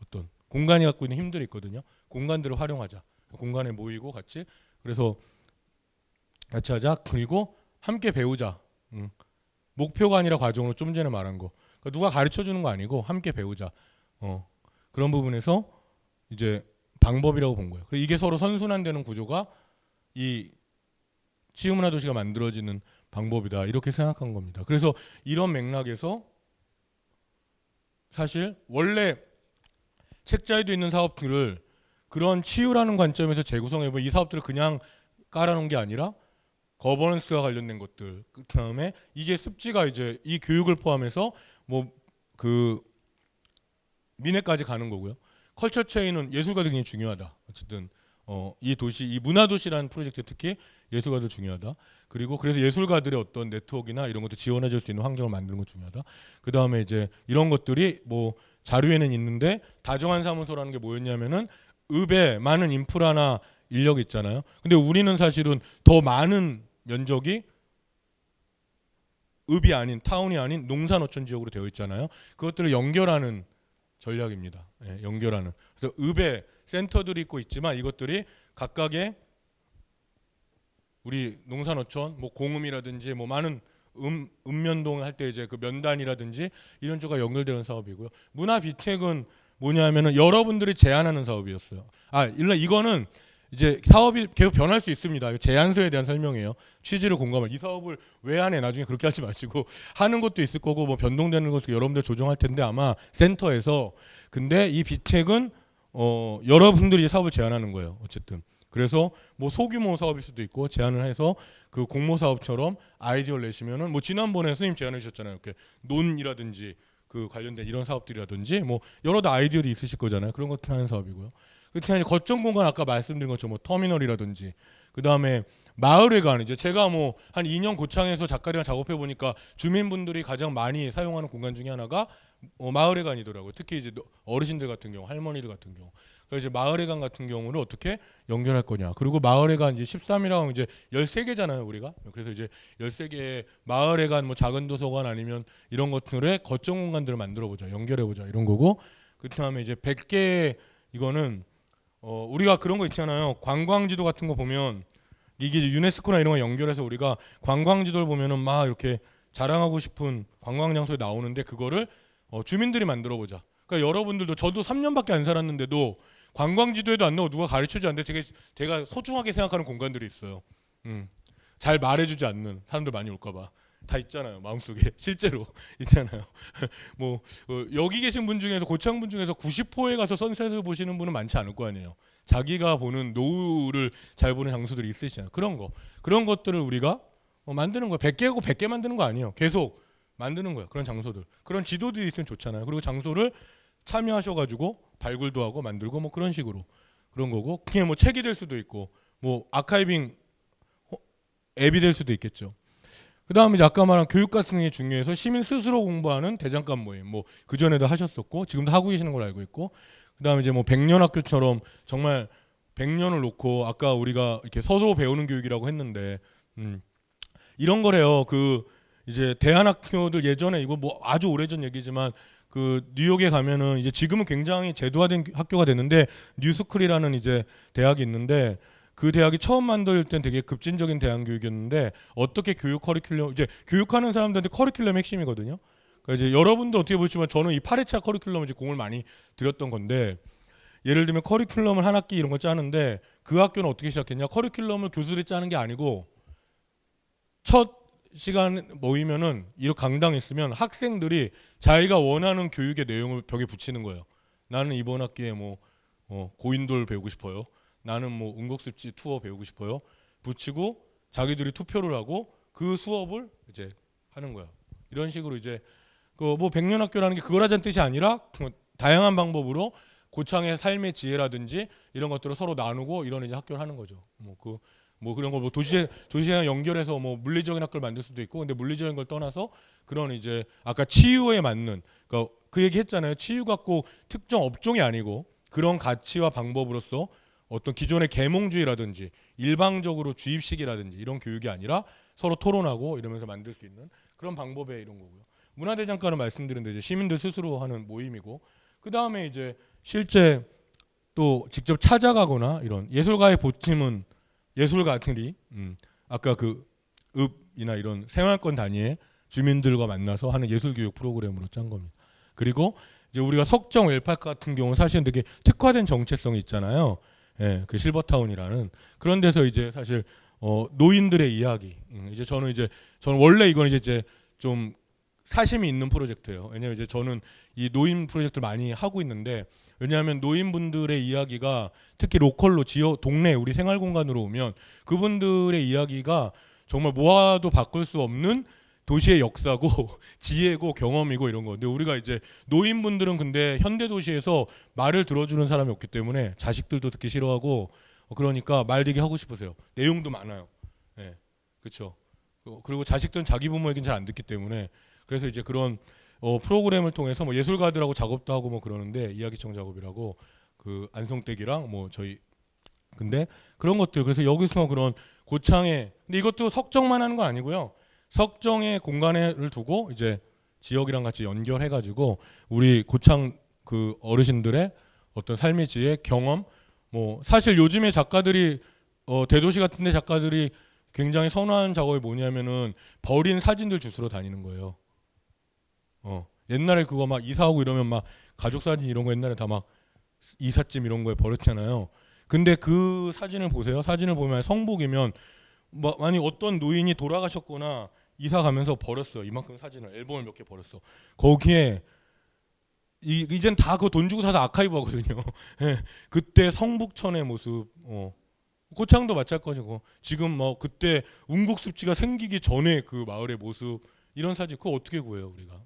S2: 어떤 공간이 갖고 있는 힘들이 있거든요. 공간들을 활용하자. 공간에 모이고 같이, 그래서 같이 하자. 그리고 함께 배우자. 목표가 아니라 과정으로 좀 전에 말한 거. 그러니까 누가 가르쳐 주는 거 아니고 함께 배우자. 그런 부분에서 이제 방법이라고 본 거예요. 이게 서로 선순환되는 구조가 이 치유문화도시가 만들어지는 방법이다. 이렇게 생각한 겁니다. 그래서 이런 맥락에서 사실 원래 책자에도 있는 사업들을 그런 치유라는 관점에서 재구성해보면 이 사업들을 그냥 깔아놓은 게 아니라 거버넌스와 관련된 것들, 그 다음에 이제 습지가 이제 이 교육을 포함해서 뭐 그 민회까지 가는 거고요. 컬처 체인은 예술가들이 굉장히 중요하다. 어쨌든 이 도시, 이 문화도시라는 프로젝트 특히 예술가들 중요하다. 그리고 그래서 예술가들의 어떤 네트워크나 이런 것도 지원해줄 수 있는 환경을 만드는 거 중요하다. 그 다음에 이제 이런 것들이 뭐 자료에는 있는데, 다정한 사무소라는 게 뭐였냐면은 읍에 많은 인프라나 인력이 있잖아요. 근데 우리는 사실은 더 많은 면적이 읍이 아닌, 타운이 아닌 농산어촌 지역으로 되어 있잖아요. 그것들을 연결하는 전략입니다. 예, 연결하는. 그래서 읍에 센터들이 있지만 이것들이 각각의 우리 농산어촌, 뭐 공음이라든지 뭐 많은 읍면동 할 때 이제 그 면단이라든지 이런 쪽과 연결되는 사업이고요. 문화 비책은 뭐냐면은 여러분들이 제안하는 사업이었어요. 이거는 이제 사업이 계속 변할 수 있습니다. 제안서에 대한 설명이에요. 취지를 공감할. 이 사업을 왜 안 해? 나중에 그렇게 하지 마시고 하는 것도 있을 거고, 뭐 변동되는 것도 여러분들 조정할 텐데 아마 센터에서. 근데 이 비책은 여러분들이 사업을 제안하는 거예요. 어쨌든. 그래서 뭐 소규모 사업일 수도 있고, 제안을 해서 그 공모 사업처럼 아이디어를 내시면은, 뭐 지난번에 선생님 제안해 주셨잖아요. 이렇게 논이라든지 그 관련된 이런 사업들이라든지 뭐 여러 아이디어도 있으실 거잖아요. 그런 것들 하는 사업이고요. 그렇게 거점 공간 아까 말씀드린 것처럼 뭐 터미널이라든지, 그 다음에 마을회관, 이제 제가 뭐 한 2년 고창에서 작가들이랑 작업해 보니까 주민분들이 가장 많이 사용하는 공간 중에 하나가 마을회관이더라고요. 특히 이제 어르신들 같은 경우, 할머니들 같은 경우. 그래서 이제 마을회관 같은 경우를 어떻게 연결할 거냐. 그리고 마을회관 이제 13이라고 하면 이제 13개잖아요, 우리가. 그래서 이제 13개의 마을회관, 뭐 작은 도서관 아니면 이런 것들의 거점 공간들을 만들어 보자. 연결해 보자. 이런 거고. 그다음에 이제 100개, 이거는 우리가 그런 거 있잖아요. 관광지도 같은 거 보면 이게 유네스코나 이런 거 연결해서 우리가 관광지도를 보면은 막 이렇게 자랑하고 싶은 관광 장소에 나오는데, 그거를 주민들이 만들어 보자. 그러니까 여러분들도, 저도 3년밖에 안 살았는데도 관광지도에도 안 나오고 누가 가르쳐주지 않는데 제가 소중하게 생각하는 공간들이 있어요. 잘 말해주지 않는 사람들 많이 올까봐 다 있잖아요. 마음속에 실제로 있잖아요. 뭐 여기 계신 분 중에서 고창분 중에서 90호에 가서 선셋을 보시는 분은 많지 않을 거 아니에요. 자기가 보는 노을을 잘 보는 장소들이 있으시잖아요. 그런 것들을 우리가 만드는 거예요. 100개고 100개 만드는 거 아니에요. 계속 만드는 거예요. 그런 장소들, 그런 지도들이 있으면 좋잖아요. 그리고 장소를 참여하셔가지고 발굴도 하고 만들고 뭐 그런 식으로 그런 거고, 그게 뭐 책이 될 수도 있고 뭐 아카이빙 앱이 될 수도 있겠죠. 그 다음에 이제 아까 말한 교육 같은 게 중요해서 시민 스스로 공부하는 대장간 모임, 뭐 그 전에도 하셨었고 지금도 하고 계시는 걸 알고 있고, 그 다음에 이제 뭐 백년학교처럼 정말 100년을 놓고 아까 우리가 이렇게 서로 배우는 교육이라고 했는데 이런 거래요. 그 이제 대안학교들 예전에 이거 뭐 아주 오래전 얘기지만 그 뉴욕에 가면은 이제 지금은 굉장히 제도화된 학교가 됐는데 뉴스쿨이라는 이제 대학이 있는데, 그 대학이 처음 만들 땐 되게 급진적인 대안 교육이었는데 어떻게 교육 커리큘럼, 이제 교육하는 사람들한테 커리큘럼 핵심이거든요. 그러니까 이제 여러분도 어떻게 보시면 저는 이 8회차 커리큘럼에 이제 공을 많이 들였던 건데, 예를 들면 커리큘럼을 한 학기 이런 거 짜는데 그 학교는 어떻게 시작했냐? 커리큘럼을 교수들이 짜는 게 아니고 첫 시간 모이면은 이렇게 강당했으면 학생들이 자기가 원하는 교육의 내용을 벽에 붙이는 거예요. 나는 이번 학기에 뭐 고인돌 배우고 싶어요. 나는 뭐 은곡습지 투어 배우고 싶어요. 붙이고 자기들이 투표를 하고 그 수업을 이제 하는 거야. 이런 식으로 이제 그 뭐 백년학교라는 게 그걸 하자는 뜻이 아니라 다양한 방법으로 고창의 삶의 지혜라든지 이런 것들을 서로 나누고 이런 이제 학교를 하는 거죠. 뭐 그런 거 뭐 도시랑 연결해서 뭐 물리적인 학교를 만들 수도 있고, 근데 물리적인 걸 떠나서 그런 이제 아까 치유에 맞는, 그러니까 그 얘기 했잖아요. 치유가 꼭 특정 업종이 아니고 그런 가치와 방법으로서 어떤 기존의 계몽주의라든지 일방적으로 주입식이라든지 이런 교육이 아니라 서로 토론하고 이러면서 만들 수 있는 그런 방법에 이런 거고요. 문화대장간은 말씀드린 이제 시민들 스스로 하는 모임이고, 그 다음에 이제 실제 또 직접 찾아가거나 이런 예술가의 보침은 예술가들이 아까 그 읍이나 이런 생활권 단위의 주민들과 만나서 하는 예술교육 프로그램으로 짠 겁니다. 그리고 이제 우리가 석정 웰파크 같은 경우는 사실은 되게 특화된 정체성이 있잖아요. 예, 그 실버타운이라는 그런 데서 이제 사실 노인들의 이야기, 이제 저는 원래 이건 이제 좀 사심이 있는 프로젝트예요. 왜냐면 이제 저는 이 노인 프로젝트를 많이 하고 있는데, 왜냐하면 노인분들의 이야기가 특히 로컬로 지역 동네 우리 생활 공간으로 오면 그분들의 이야기가 정말 모아도 바꿀 수 없는 도시의 역사고 지혜고 경험이고 이런 거. 근데 우리가 이제 노인분들은 근데 현대 도시에서 말을 들어주는 사람이 없기 때문에 자식들도 듣기 싫어하고, 그러니까 말 되게 하고 싶으세요. 내용도 많아요. 예, 그렇죠. 그리고 자식들은 자기 부모 얘기는 잘 안 듣기 때문에, 그래서 이제 그런 프로그램을 통해서 뭐 예술가들하고 작업도 하고 뭐 그러는데, 이야기청 작업이라고 그 안성댁이랑 뭐 저희, 근데 그런 것들, 그래서 여기서 그런 고창에, 근데 이것도 석정만 하는 건 아니고요. 석정의 공간을 두고 이제 지역이랑 같이 연결해가지고 우리 고창 그 어르신들의 어떤 삶의 지혜 경험, 뭐 사실 요즘에 작가들이 대도시 같은데 작가들이 굉장히 선호하는 작업이 뭐냐면은 버린 사진들 주스러 다니는 거예요. 옛날에 그거 막 이사하고 이러면 막 가족 사진 이런 거 옛날에 다 막 이삿짐 이런 거에 버렸잖아요. 근데 그 사진을 보세요. 사진을 보면 성북이면 뭐 만약 어떤 노인이 돌아가셨거나 이사 가면서 버렸어요. 이만큼 사진을 앨범을 몇 개 버렸어. 거기에 이젠 다 그거 돈 주고 사서 아카이브 하거든요. 예, 그때 성북천의 모습, 고창도 마찬가지고 지금 뭐 그때 운국습지가 생기기 전에 그 마을의 모습, 이런 사진 그거 어떻게 구해요 우리가?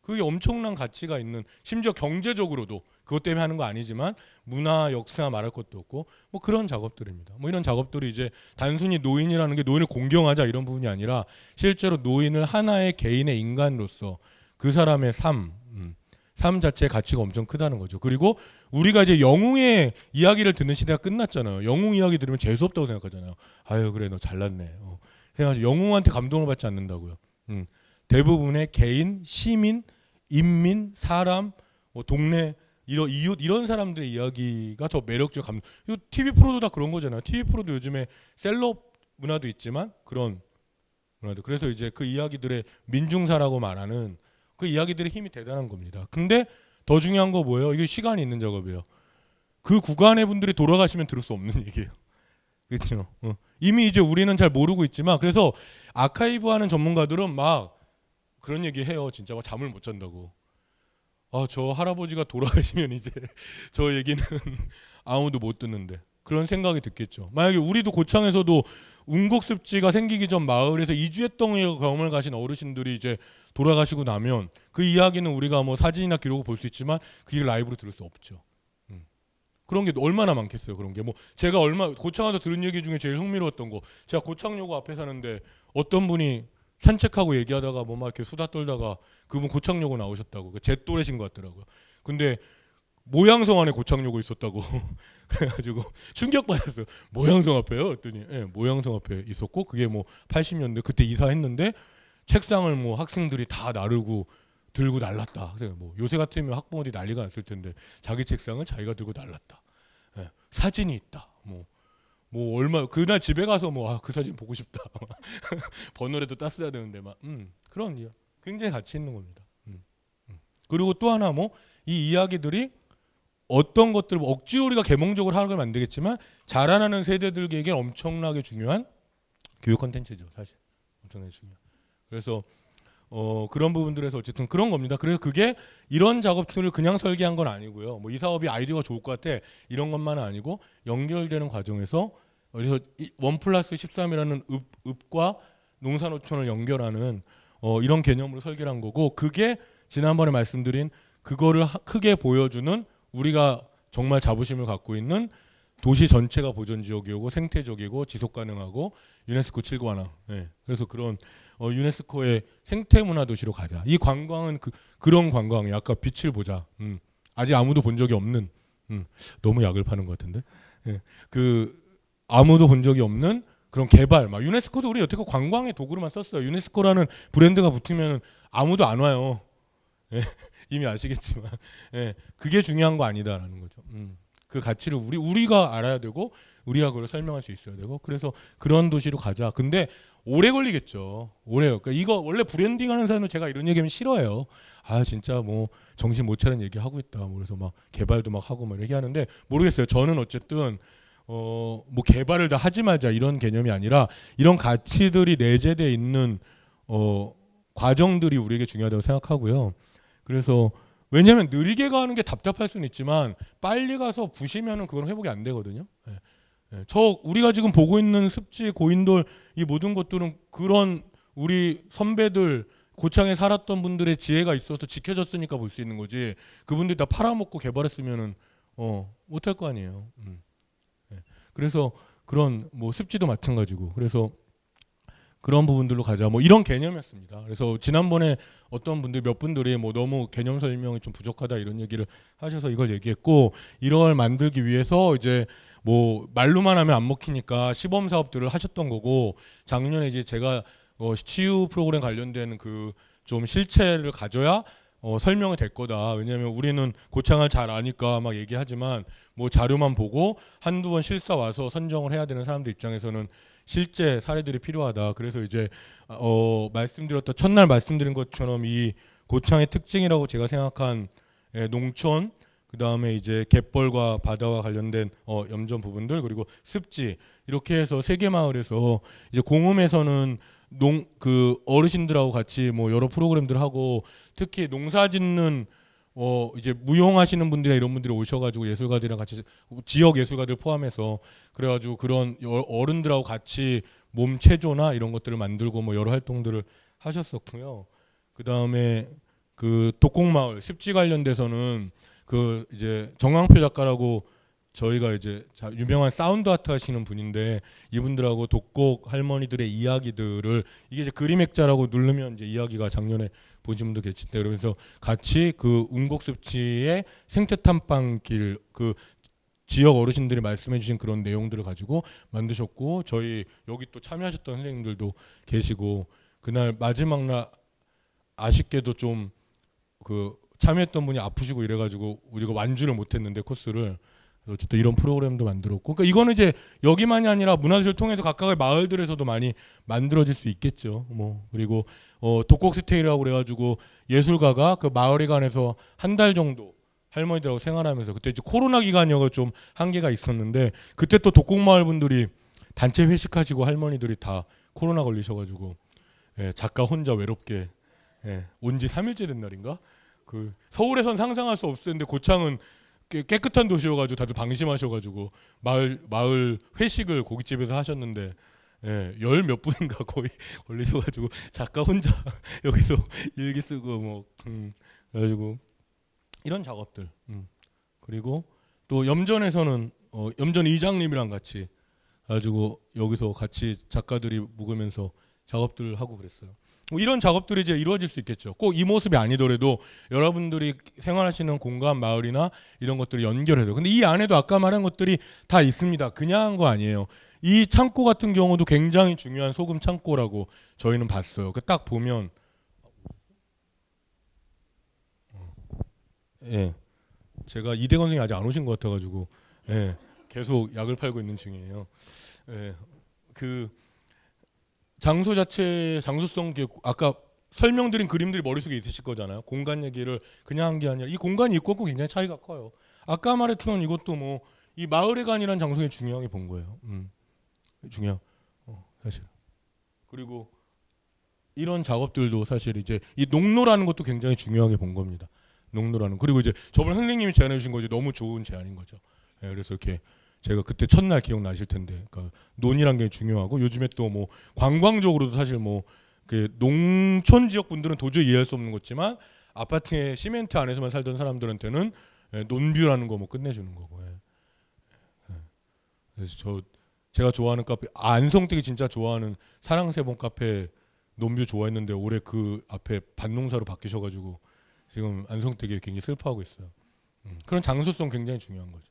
S2: 그게 엄청난 가치가 있는, 심지어 경제적으로도 그것 때문에 하는 거 아니지만 문화 역사 말할 것도 없고 뭐 그런 작업들입니다. 뭐 이런 작업들이 이제 단순히 노인이라는 게 노인을 공경하자 이런 부분이 아니라 실제로 노인을 하나의 개인의 인간으로서 그 사람의 삶 자체의 가치가 엄청 크다는 거죠. 그리고 우리가 이제 영웅의 이야기를 듣는 시대가 끝났잖아요. 영웅 이야기 들으면 재수 없다고 생각하잖아요. 아유 그래 너 잘났네. 생각하죠. 영웅한테 감동을 받지 않는다고요. 대부분의 개인, 시민, 인민, 사람, 뭐 동네 이웃 이런 사람들의 이야기가 더 매력적 감동. TV 프로도 다 그런 거잖아요. TV 프로도 요즘에 셀럽 문화도 있지만 그런 문화도. 그래서 이제 그 이야기들의 민중사라고 말하는 그 이야기들의 힘이 대단한 겁니다. 근데 더 중요한 거 뭐예요? 이게 시간이 있는 작업이에요. 그 구간의 분들이 돌아가시면 들을 수 없는 얘기예요. 그렇죠. 이미 이제 우리는 잘 모르고 있지만 그래서 아카이브하는 전문가들은 막 그런 얘기 해요. 진짜 막 잠을 못 잔다고. 아, 저 할아버지가 돌아가시면 이제 저 얘기는 아무도 못 듣는데 그런 생각이 듣겠죠. 만약에 우리도 고창에서도 운곡습지가 생기기 전 마을에서 이주했던 경험을 가신 어르신들이 이제 돌아가시고 나면 그 이야기는 우리가 뭐 사진이나 기록을 볼 수 있지만 그게 라이브로 들을 수 없죠. 그런 게 얼마나 많겠어요. 그런 게 뭐 제가 얼마 고창에서 들은 얘기 중에 제일 흥미로웠던 거, 제가 고창여고 앞에 사는데 어떤 분이 산책하고 얘기하다가 뭐 막 이렇게 수다 떨다가 그분 고창여고 나오셨다고, 제 또래신 것 같더라고요. 근데 모양성 안에 고창여고 있었다고 그래가지고 충격받았어요. 모양성 앞에요? 그랬더니 예, 모양성 앞에 있었고 그게 뭐 80년대 그때 이사했는데 책상을 뭐 학생들이 다 나르고 들고 날랐다. 뭐 요새 같으면 학부모들이 난리가 났을 텐데 자기 책상은 자기가 들고 날랐다. 예, 사진이 있다. 뭐 얼마 그날 집에 가서 뭐 그 사진 보고 싶다. 번호라도 땄어야 되는데 막 그런 이야 굉장히 가치 있는 겁니다. 그리고 또 하나 뭐 이 이야기들이 어떤 것들 억지로 우리가 계몽적으로 하는 걸 만들겠지만 자라나는 세대들에게 엄청나게 중요한 교육 컨텐츠죠. 사실 엄청나게 중요. 그래서 그런 부분들에서 어쨌든 그런 겁니다. 그래서 그게 이런 작업들을 그냥 설계한 건 아니고요. 뭐 이 사업이 아이디어가 좋을 것 같아 이런 것만은 아니고 연결되는 과정에서 그래서 1+13이라는 읍과 농산어촌을 연결하는 이런 개념으로 설계를 한 거고 그게 지난번에 말씀드린 그거를 크게 보여주는 우리가 정말 자부심을 갖고 있는 도시 전체가 보존지역이고 생태적이고 지속가능하고 유네스코 7구 하나. 예. 그래서 그런 유네스코의 생태문화도시로 가자. 이 관광은 그런 관광이 아까 빛을 보자. 아직 아무도 본 적이 없는. 너무 약을 파는 것 같은데. 예. 아무도 본 적이 없는 그런 개발. 막 유네스코도 우리 여태껏 관광의 도구로만 썼어요. 유네스코라는 브랜드가 붙으면 아무도 안 와요. 예. 이미 아시겠지만, 예. 그게 중요한 거 아니다라는 거죠. 그 가치를 우리가 알아야 되고 우리가 그걸 설명할 수 있어야 되고 그래서 그런 도시로 가자. 근데 오래 걸리겠죠. 그러니까 이거 원래 브랜딩하는 사람은 제가 이런 얘기하면 싫어해요. 아 진짜 뭐 정신 못 차리는 얘기 하고 있다. 그래서 막 개발도 막 하고 막 얘기하는데 모르겠어요. 저는 어쨌든 뭐 개발을 다 하지 말자 이런 개념이 아니라 이런 가치들이 내재되어 있는 과정들이 우리에게 중요하다고 생각하고요. 그래서 왜냐하면 느리게 가는 게 답답할 수는 있지만 빨리 가서 부시면은 그건 회복이 안 되거든요. 우리가 지금 보고 있는 습지, 고인돌 이 모든 것들은 그런 우리 선배들 고창에 살았던 분들의 지혜가 있어서 지켜졌으니까 볼 수 있는 거지. 그분들이 다 팔아먹고 개발했으면은 못할 거 아니에요. 그래서 그런 뭐 습지도 마찬가지고 그래서 그런 부분들로 가자 뭐 이런 개념이었습니다. 그래서 지난번에 어떤 분들 몇 분들이 뭐 너무 개념 설명이 좀 부족하다 이런 얘기를 하셔서 이걸 얘기했고 이걸 만들기 위해서 이제 뭐 말로만 하면 안 먹히니까 시범 사업들을 하셨던 거고 작년에 이제 제가 치유 프로그램 관련된 그 좀 실체를 가져야 설명이 될 거다. 왜냐하면 우리는 고창을 잘 아니까 막 얘기하지만 뭐 자료만 보고 한두 번 실사 와서 선정을 해야 되는 사람들 입장에서는 실제 사례들이 필요하다. 그래서 이제 말씀드렸던 첫날 말씀드린 것처럼 이 고창의 특징이라고 제가 생각한 농촌 그 다음에 이제 갯벌과 바다와 관련된 염전 부분들 그리고 습지 이렇게 해서 세 개 마을에서 이제 공음에서는 그 어르신들하고 같이 뭐 여러 프로그램들 하고 특히 농사짓는 이제 무용하시는 분들이나 이런 분들이 오셔가지고 예술가들이랑 같이 지역 예술가들 포함해서 그래가지고 그런 어른들하고 같이 몸 체조나 이런 것들을 만들고 뭐 여러 활동들을 하셨었고요. 그 다음에 그 독곡마을 습지 관련돼서는 그 이제 정광표 작가라고 저희가 이제 유명한 사운드 아트 하시는 분인데 이분들하고 독곡 할머니들의 이야기들을 이게 이제 그림 액자라고 누르면 이제 이야기가 작년에 보신 분도 계실 때 그러면서 같이 그 운곡습지의 생태 탐방길 그 지역 어르신들이 말씀해주신 그런 내용들을 가지고 만드셨고 저희 여기 또 참여하셨던 선생님들도 계시고 그날 마지막 날 아쉽게도 좀 그 참여했던 분이 아프시고 이래가지고 우리가 완주를 못했는데 코스를 어쨌든 이런 프로그램도 만들었고 그러니까 이거는 이제 여기만이 아니라 문화도시를 통해서 각각의 마을들에서도 많이 만들어질 수 있겠죠. 뭐 그리고 독곡 스테이라고 그래가지고 예술가가 그 마을회관에서 한 달 정도 할머니들하고 생활하면서 그때 이제 코로나 기간이어서 좀 한계가 있었는데 그때 또 독곡마을 분들이 단체 회식하시고 할머니들이 다 코로나 걸리셔가지고 예, 작가 혼자 외롭게 예, 온지 3일째 된 날인가? 그 서울에선 상상할 수 없을 텐데 고창은 깨끗한 도시여가지고 다들 방심하셔가지고 마을 회식을 고깃집에서 하셨는데 예, 열 몇 분인가 거의 걸리셔가지고 작가 혼자 여기서 일기 쓰고 뭐 그래가지고 이런 작업들 그리고 또 염전에서는 염전 이장님이랑 같이 가지고 여기서 같이 작가들이 묵으면서 작업들을 하고 그랬어요. 뭐 이런 작업들이 이제 이루어질 수 있겠죠. 꼭 이 모습이 아니더라도 여러분들이 생활하시는 공간, 마을이나 이런 것들을 연결해서. 근데 이 안에도 아까 말한 것들이 다 있습니다. 그냥 한 거 아니에요. 이 창고 같은 경우도 굉장히 중요한 소금 창고라고 저희는 봤어요. 그 딱 보면 예, 제가 이대건 선생님 아직 안 오신 것 같아가지고 예, 계속 약을 팔고 있는 중이에요. 예, 그 장소 자체 장소성 아까 설명드린 그림들이 머릿속에 있으실 거잖아요. 공간 얘기를 그냥 한 게 아니라 이 공간이 있고 없고 굉장히 차이가 커요. 아까 말했던 이것도 뭐 이 마을의 간이라는 장소에 중요하게 본 거예요. 중요. 사실. 그리고 이런 작업들도 사실 이제 이 농로라는 것도 굉장히 중요하게 본 겁니다. 농로라는. 그리고 이제 저번 선생님이 제안해 주신 거지 너무 좋은 제안인 거죠. 예, 그래서 이렇게 제가 그때 첫날 기억나실 텐데 그러니까 논이란 게 중요하고 요즘에 또 뭐 관광적으로도 사실 뭐 그 농촌 지역 분들은 도저히 이해할 수 없는 거지만 아파트에 시멘트 안에서만 살던 사람들한테는 예, 논뷰라는 거 뭐 끝내주는 거고. 예. 예. 그래서 제가 좋아하는 카페 안성댁이 진짜 좋아하는 사랑세봉 카페 논뷰 좋아했는데 올해 그 앞에 밭농사로 바뀌셔가지고 지금 안성댁에 굉장히 슬퍼하고 있어요. 그런 장소성 굉장히 중요한 거죠.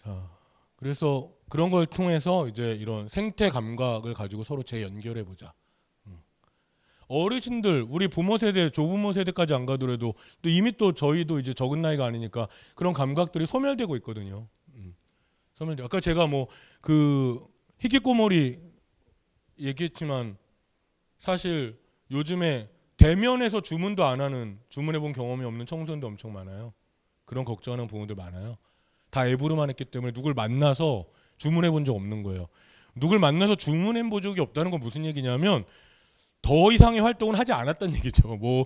S2: 자, 그래서 그런 걸 통해서 이제 이런 생태 감각을 가지고 서로 재연결해 보자. 어르신들, 우리 부모 세대, 조부모 세대까지 안 가더라도 또 이미 또 저희도 이제 적은 나이가 아니니까 그런 감각들이 소멸되고 있거든요. 소멸돼. 아까 제가 뭐 그 희귀꼬머리 얘기했지만 사실 요즘에 대면에서 주문도 안 하는 주문해본 경험이 없는 청소년도 엄청 많아요. 그런 걱정하는 부모들 많아요. 다 앱으로만 했기 때문에 누굴 만나서 주문해 본 적 없는 거예요. 누굴 만나서 주문해 본 적이 없다는 건 무슨 얘기냐면 더 이상의 활동을 하지 않았다는 얘기죠. 뭐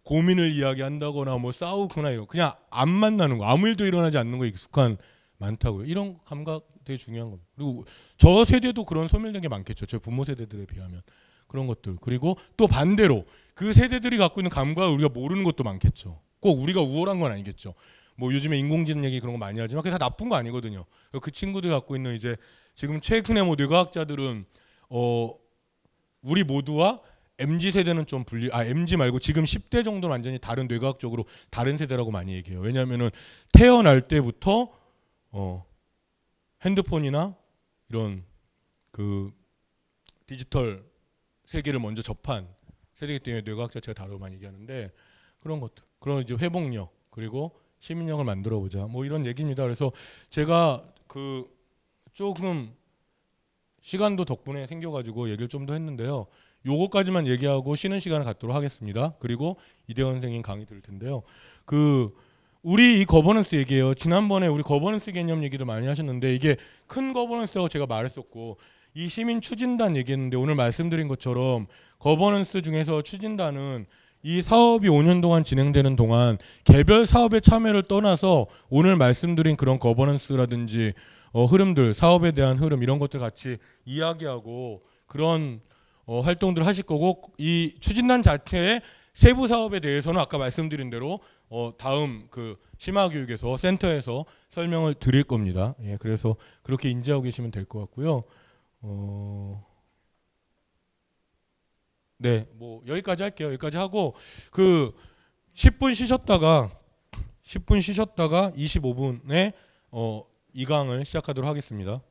S2: 고민을 이야기한다거나 뭐 싸우거나 이런 그냥 안 만나는 거 아무 일도 일어나지 않는 거에 익숙한 많다고요. 이런 감각 되게 중요한 겁니다. 그리고 저 세대도 그런 소멸된 게 많겠죠. 제 부모 세대들에 비하면 그런 것들. 그리고 또 반대로 그 세대들이 갖고 있는 감각을 우리가 모르는 것도 많겠죠. 꼭 우리가 우월한 건 아니겠죠. 뭐 요즘에 인공지능 얘기 그런 거 많이 하지만 그게 다 나쁜 거 아니거든요. 그 친구들이 갖고 있는 이제 지금 최근에 뭐 뇌과학자들은 우리 모두와 MZ 세대는 좀 MZ 말고 지금 10대 정도는 완전히 다른 뇌과학적으로 다른 세대라고 많이 얘기해요. 왜냐하면은 태어날 때부터 핸드폰이나 이런 그 디지털 세계를 먼저 접한 세대이기 때문에 뇌과학자 제가 다루고 많이 얘기하는데 그런 것들, 그런 이제 회복력 그리고 시민력을 만들어 보자. 뭐 이런 얘기입니다. 그래서 제가 그 조금 시간도 덕분에 생겨가지고 얘기를 좀 더 했는데요. 요거까지만 얘기하고 쉬는 시간을 갖도록 하겠습니다. 그리고 이대원 선생님 강의 들을 텐데요. 그 우리 이 거버넌스 얘기예요. 지난번에 우리 거버넌스 개념 얘기도 많이 하셨는데 이게 큰 거버넌스라고 제가 말했었고 이 시민 추진단 얘기했는데 오늘 말씀드린 것처럼 거버넌스 중에서 추진단은 이 사업이 5년 동안 진행되는 동안 개별 사업의 참여를 떠나서 오늘 말씀드린 그런 거버넌스라든지 흐름들, 사업에 대한 흐름 이런 것들 같이 이야기하고 그런 활동들 하실 거고 이 추진단 자체의 세부 사업에 대해서는 아까 말씀드린 대로 다음 그 심화교육에서 센터에서 설명을 드릴 겁니다. 예, 그래서 그렇게 인지하고 계시면 될 것 같고요. 네, 뭐 여기까지 할게요. 여기까지 하고 그 10분 쉬셨다가 25분에 이 강을 시작하도록 하겠습니다.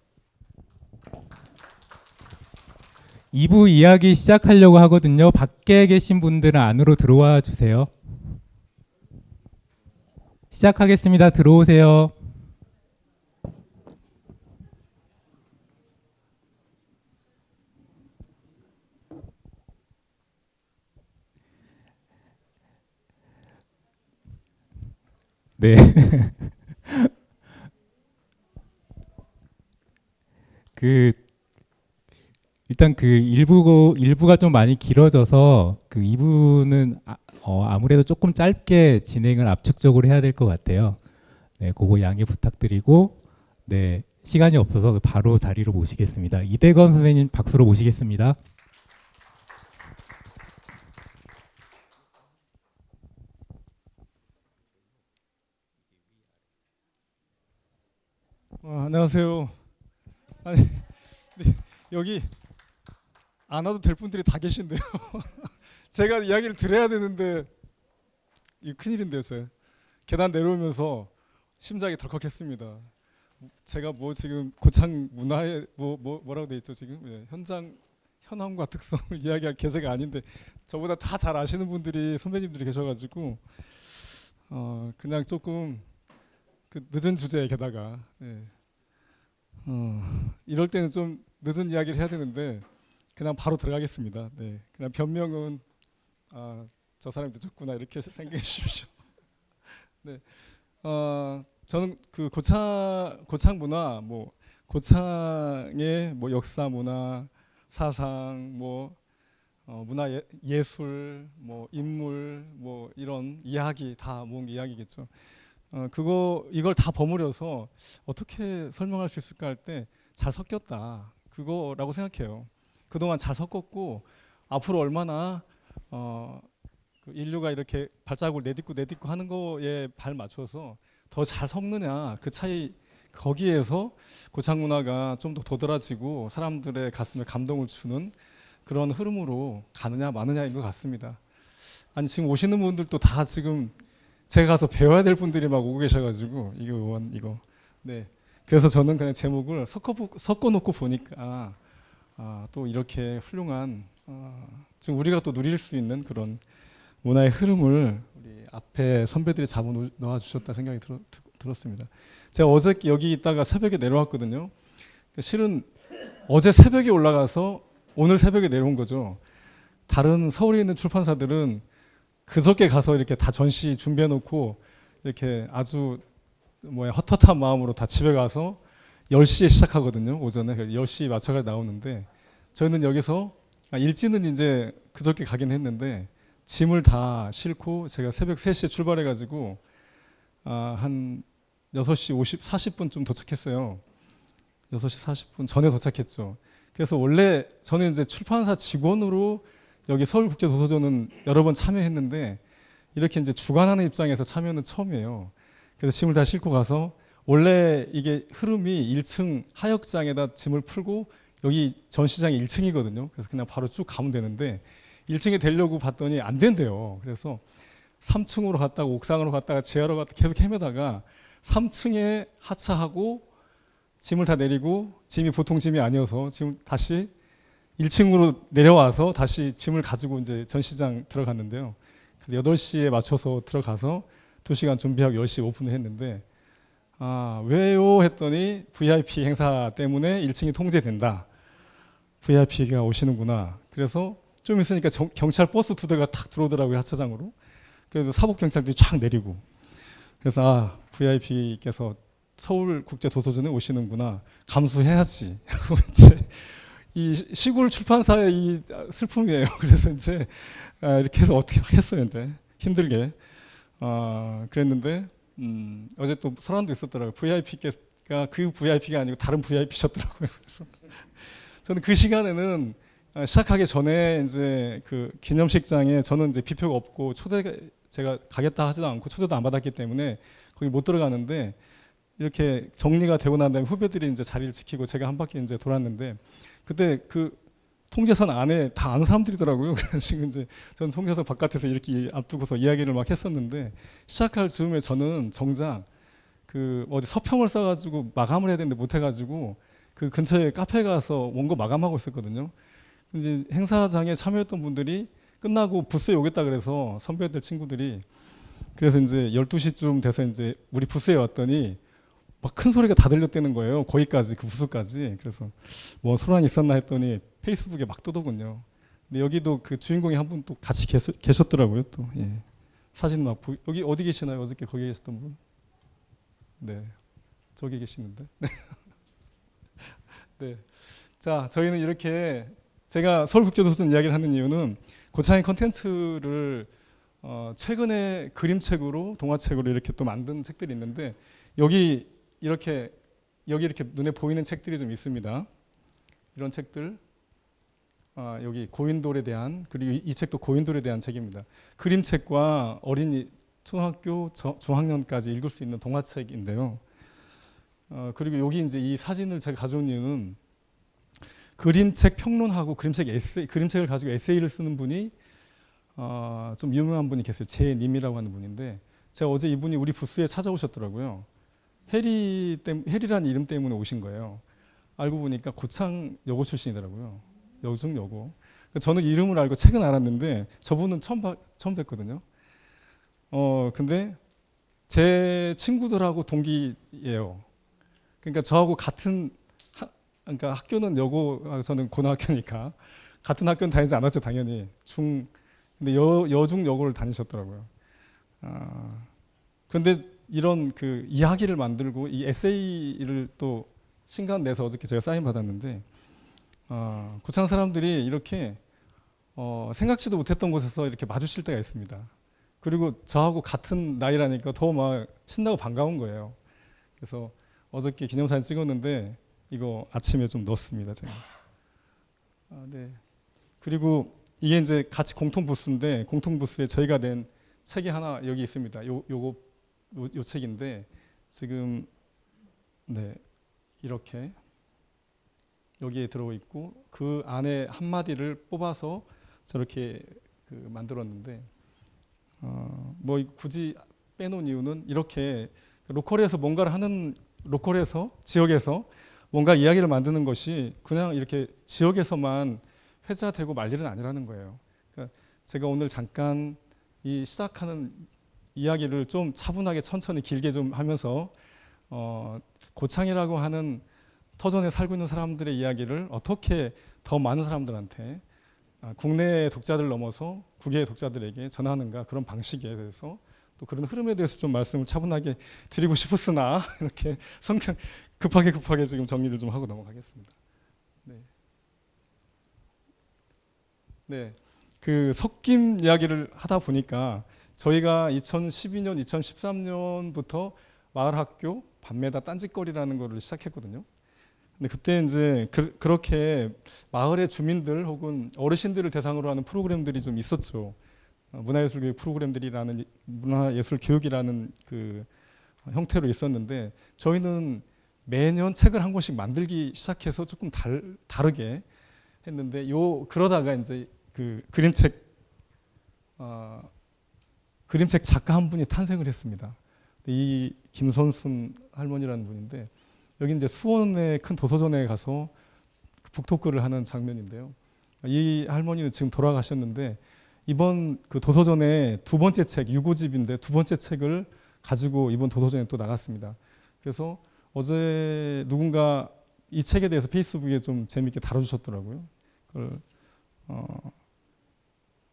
S1: 2부 이야기 시작하려고 하거든요. 밖에 계신 분들은 안으로 들어와 주세요. 시작하겠습니다. 들어오세요. 네. 그 일단 그 일부가 좀 많이 길어져서 그 2부는 아무래도 조금 짧게 진행을 압축적으로 해야 될 것 같아요. 네, 그거 양해 부탁드리고, 네, 시간이 없어서 바로 자리로 모시겠습니다. 이대건 선생님 박수로 모시겠습니다.
S3: 안녕하세요. 아니, 네, 여기 안 와도 될 분들이 다 계신데요. 제가 이야기를 드려야 되는데 이 큰일인데요. 제가 계단 내려오면서 심장이 덜컥했습니다. 제가 뭐 지금 고창 문화의 뭐라고 돼 있죠 지금 현장 현황과 특성을 이야기할 계제가 아닌데 저보다 다 잘 아시는 분들이 선배님들이 계셔가지고 그냥 조금 그 늦은 주제에 게다가 이럴 때는 좀 늦은 이야기를 해야 되는데 그냥 바로 들어가겠습니다. 네, 그냥 변명은 저 사람이 늦었구나 이렇게 생각해 주십시오. 네, 저는 그 고창 문화, 뭐 고창의 뭐 역사, 문화, 사상, 뭐 문화 예술, 뭐 인물, 뭐 이런 이야기 다 모은 게 이야기겠죠. 이걸 다 버무려서 어떻게 설명할 수 있을까 할 때 잘 섞였다 그거라고 생각해요. 그동안 잘 섞었고 앞으로 얼마나 그 인류가 이렇게 발자국을 내딛고 하는 거에 발 맞춰서 더 잘 섞느냐 그 차이 거기에서 고창 문화가 좀 더 도드라지고 사람들의 가슴에 감동을 주는 그런 흐름으로 가느냐 마느냐인 것 같습니다. 아니 지금 오시는 분들도 다 지금 제가 가서 배워야 될 분들이 막 오고 계셔가지고 이거 의원 이거 네 그래서 저는 그냥 제목을 섞어놓고 보니까 또 이렇게 훌륭한 지금 우리가 또 누릴 수 있는 그런 문화의 흐름을 우리 앞에 선배들이 잡아 놓아 주셨다 생각이 들었습니다. 제가 어제 여기 있다가 새벽에 내려왔거든요. 실은 어제 새벽에 올라가서 오늘 새벽에 내려온 거죠. 다른 서울에 있는 출판사들은 그저께 가서 이렇게 다 전시 준비해 놓고 이렇게 아주 헛헛한 마음으로 다 집에 가서 10시에 시작하거든요. 오전에 10시 맞춰가 나오는데 저희는 여기서 일지는 이제 그저께 가긴 했는데 짐을 다 싣고 제가 새벽 3시에 출발해 가지고 한 6시 40분쯤 도착했어요. 6시 40분 전에 도착했죠. 그래서 원래 저는 이제 출판사 직원으로 여기 서울국제도서전은 여러 번 참여했는데 이렇게 이제 주관하는 입장에서 참여는 처음이에요. 그래서 짐을 다 싣고 가서 원래 이게 흐름이 1층 하역장에다 짐을 풀고 여기 전시장이 1층이거든요. 그래서 그냥 바로 쭉 가면 되는데 1층에 되려고 봤더니 안 된대요. 그래서 3층으로 갔다가 옥상으로 갔다가 지하로 갔다가 계속 헤매다가 3층에 하차하고 짐을 다 내리고 짐이 보통 짐이 아니어서 지금 다시 1층으로 내려와서 다시 짐을 가지고 이제 전시장 들어갔는데요. 그래서 8시에 맞춰서 들어가서 2시간 준비하고 10시 오픈을 했는데 왜요? 했더니 VIP 행사 때문에 1층이 통제된다. VIP가 오시는구나. 그래서 좀 있으니까 경찰 버스 2대가 탁 들어오더라고요. 하차장으로. 그래서 사복경찰들이 쫙 내리고 그래서 VIP께서 서울국제도서전에 오시는구나. 감수해야지. 이제 이 시골 출판사의 이 슬픔이에요. 그래서 이제 이렇게 해서 어떻게 했어요. 이제 힘들게 그랬는데 어제 또 설환도 있었더라고요. VIP가 그 VIP가 아니고 다른 VIP셨더라고요. 그래서 저는 그 시간에는 시작하기 전에 이제 그 기념식장에 저는 이제 비표가 없고 제가 가겠다 하지도 않고 초대도 안 받았기 때문에 거기 못 들어가는데 이렇게 정리가 되고 난 다음에 후배들이 이제 자리를 지키고 제가 한 바퀴 이제 돌았는데 그때 그 통제선 안에 다 아는 사람들이더라고요. 그래서 지금 이제 저는 통제선 바깥에서 이렇게 앞두고서 이야기를 막 했었는데 시작할 즈음에 저는 정작 그 어디 서평을 써가지고 마감을 해야 되는데 못 해가지고 그 근처에 카페 가서 원고 마감하고 있었거든요. 이제 행사장에 참여했던 분들이 끝나고 부스에 오겠다 그래서 선배들 친구들이 그래서 이제 12시쯤 돼서 이제 우리 부스에 왔더니 막 큰 소리가 다 들렸다는 거예요. 거기까지 그 부스까지. 그래서 뭐 소란이 있었나 했더니 페이스북에 막 뜨더군요. 근데 여기도 그 주인공이 한 분 또 같이 계셨더라고요. 또 사진 막 여기 어디 계시나요? 어저께 거기 계셨던 분? 네, 저기 계시는데. 네. 네. 자, 저희는 이렇게 제가 서울국제도서전 이야기를 하는 이유는 고창의 컨텐츠를 최근에 그림책으로 동화책으로 이렇게 또 만든 책들이 있는데 여기 이렇게 눈에 보이는 책들이 좀 있습니다. 이런 책들 여기 고인돌에 대한 그리고 이 책도 고인돌에 대한 책입니다. 그림책과 어린이 초등학교 중학년까지 읽을 수 있는 동화책인데요. 그리고 여기 이제 이 사진을 제가 가져온 이유는 그림책 평론하고 그림책을 가지고 에세이를 쓰는 분이 좀 유명한 분이 계세요. 제님이라고 하는 분인데 제가 어제 이분이 우리 부스에 찾아오셨더라고요. 해리라는 이름 때문에 오신 거예요. 알고 보니까 고창 여고 출신이더라고요. 여중 여고. 저는 이름을 알고 책은 알았는데 저분은 처음 뵀거든요. 근데 제 친구들하고 동기예요. 그러니까 저하고 그러니까 학교는 여고, 저는 고등학교니까 같은 학교는 다니지 않았죠, 당연히. 근데 여중 여고를 다니셨더라고요. 그런데 이런 그 이야기를 만들고 이 에세이를 또 신간 내서 어저께 제가 사인 받았는데 고창 사람들이 이렇게 생각지도 못했던 곳에서 이렇게 마주칠 때가 있습니다. 그리고 저하고 같은 나이라니까 더 막 신나고 반가운 거예요. 그래서 어저께 기념사진 찍었는데 이거 아침에 좀 넣었습니다, 제가. 네. 그리고 이게 이제 같이 공통 부스인데 공통 부스에 저희가 낸 책이 하나 여기 있습니다. 요 책인데 지금 네 이렇게 여기에 들어 있고 그 안에 한 마디를 뽑아서 저렇게 만들었는데 뭐 굳이 빼놓은 이유는 이렇게 로컬에서 뭔가를 하는 지역에서 뭔가 이야기를 만드는 것이 그냥 이렇게 지역에서만 회자되고 말 일은 아니라는 거예요. 그러니까 제가 오늘 잠깐 이 시작하는 이야기를 좀 차분하게 천천히 길게 좀 하면서 고창이라고 하는 터전에 살고 있는 사람들의 이야기를 어떻게 더 많은 사람들한테 국내 독자들 넘어서 국외 독자들에게 전하는가 그런 방식에 대해서 또 그런 흐름에 대해서 좀 말씀을 차분하게 드리고 싶었으나 이렇게 성격 급하게 지금 정리를 좀 하고 넘어가겠습니다. 네, 그 섞임 이야기를 하다 보니까 저희가 2012년, 2013년부터 마을학교 밤매다 딴짓거리라는 거를 시작했거든요. 근데 그때 이제 그렇게 마을의 주민들 혹은 어르신들을 대상으로 하는 프로그램들이 좀 있었죠. 문화예술교육 프로그램들이라는 문화예술교육이라는 그 형태로 있었는데 저희는 매년 책을 한 권씩 만들기 시작해서 조금 다르게 했는데 그러다가 이제 그 그림책 작가 한 분이 탄생을 했습니다. 이 김선순 할머니라는 분인데 여기 이제 수원의 큰 도서전에 가서 북토크를 하는 장면인데요. 이 할머니는 지금 돌아가셨는데 이번 그 도서전에 두 번째 책, 유고집인데 두 번째 책을 가지고 이번 도서전에 또 나갔습니다. 그래서 어제 누군가 이 책에 대해서 페이스북에 좀 재미있게 다뤄주셨더라고요.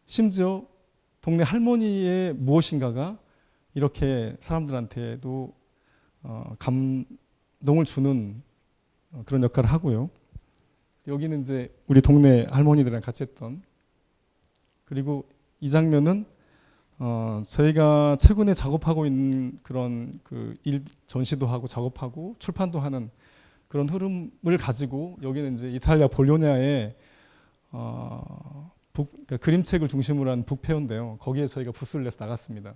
S3: 심지어 동네 할머니의 무엇인가가 이렇게 사람들한테도 감동을 주는 그런 역할을 하고요. 여기는 이제 우리 동네 할머니들이랑 같이 했던 그리고 이 장면은 저희가 최근에 작업하고 있는 그런 그 전시도 하고 작업하고 출판도 하는 그런 흐름을 가지고 여기는 이제 이탈리아 볼로냐의 그러니까 그림책을 중심으로 한 북페어인데요. 거기에 저희가 부스를 내서 나갔습니다.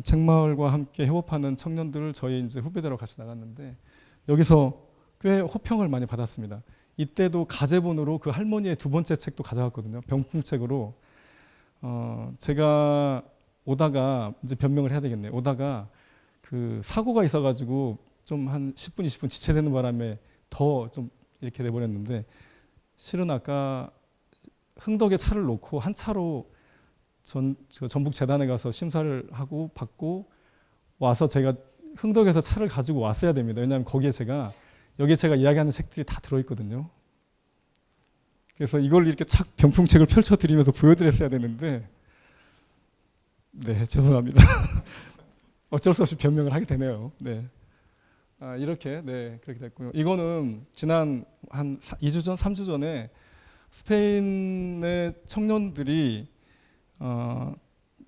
S3: 책마을과 함께 협업하는 청년들을 저희 이제 후배들하고 같이 나갔는데 여기서 꽤 호평을 많이 받았습니다. 이때도 가제본으로 그 할머니의 두 번째 책도 가져갔거든요. 병풍책으로. 제가 오다가 이제 변명을 해야 되겠네요. 오다가 그 사고가 있어가지고 좀 한 10분, 20분 지체되는 바람에 더 좀 이렇게 돼버렸는데 실은 아까 흥덕에 차를 놓고 한 차로 전북 재단에 가서 심사를 하고 받고 와서 제가 흥덕에서 차를 가지고 왔어야 됩니다. 왜냐하면 거기에 여기에 제가 이야기하는 책들이 다 들어있거든요. 그래서 이걸 이렇게 착 병풍책을 펼쳐드리면서 보여드렸어야 되는데 네, 죄송합니다. 어쩔 수 없이 변명을 하게 되네요. 네. 이렇게 네 그렇게 됐고요. 이거는 지난 한 2주 전, 3주 전에 스페인의 청년들이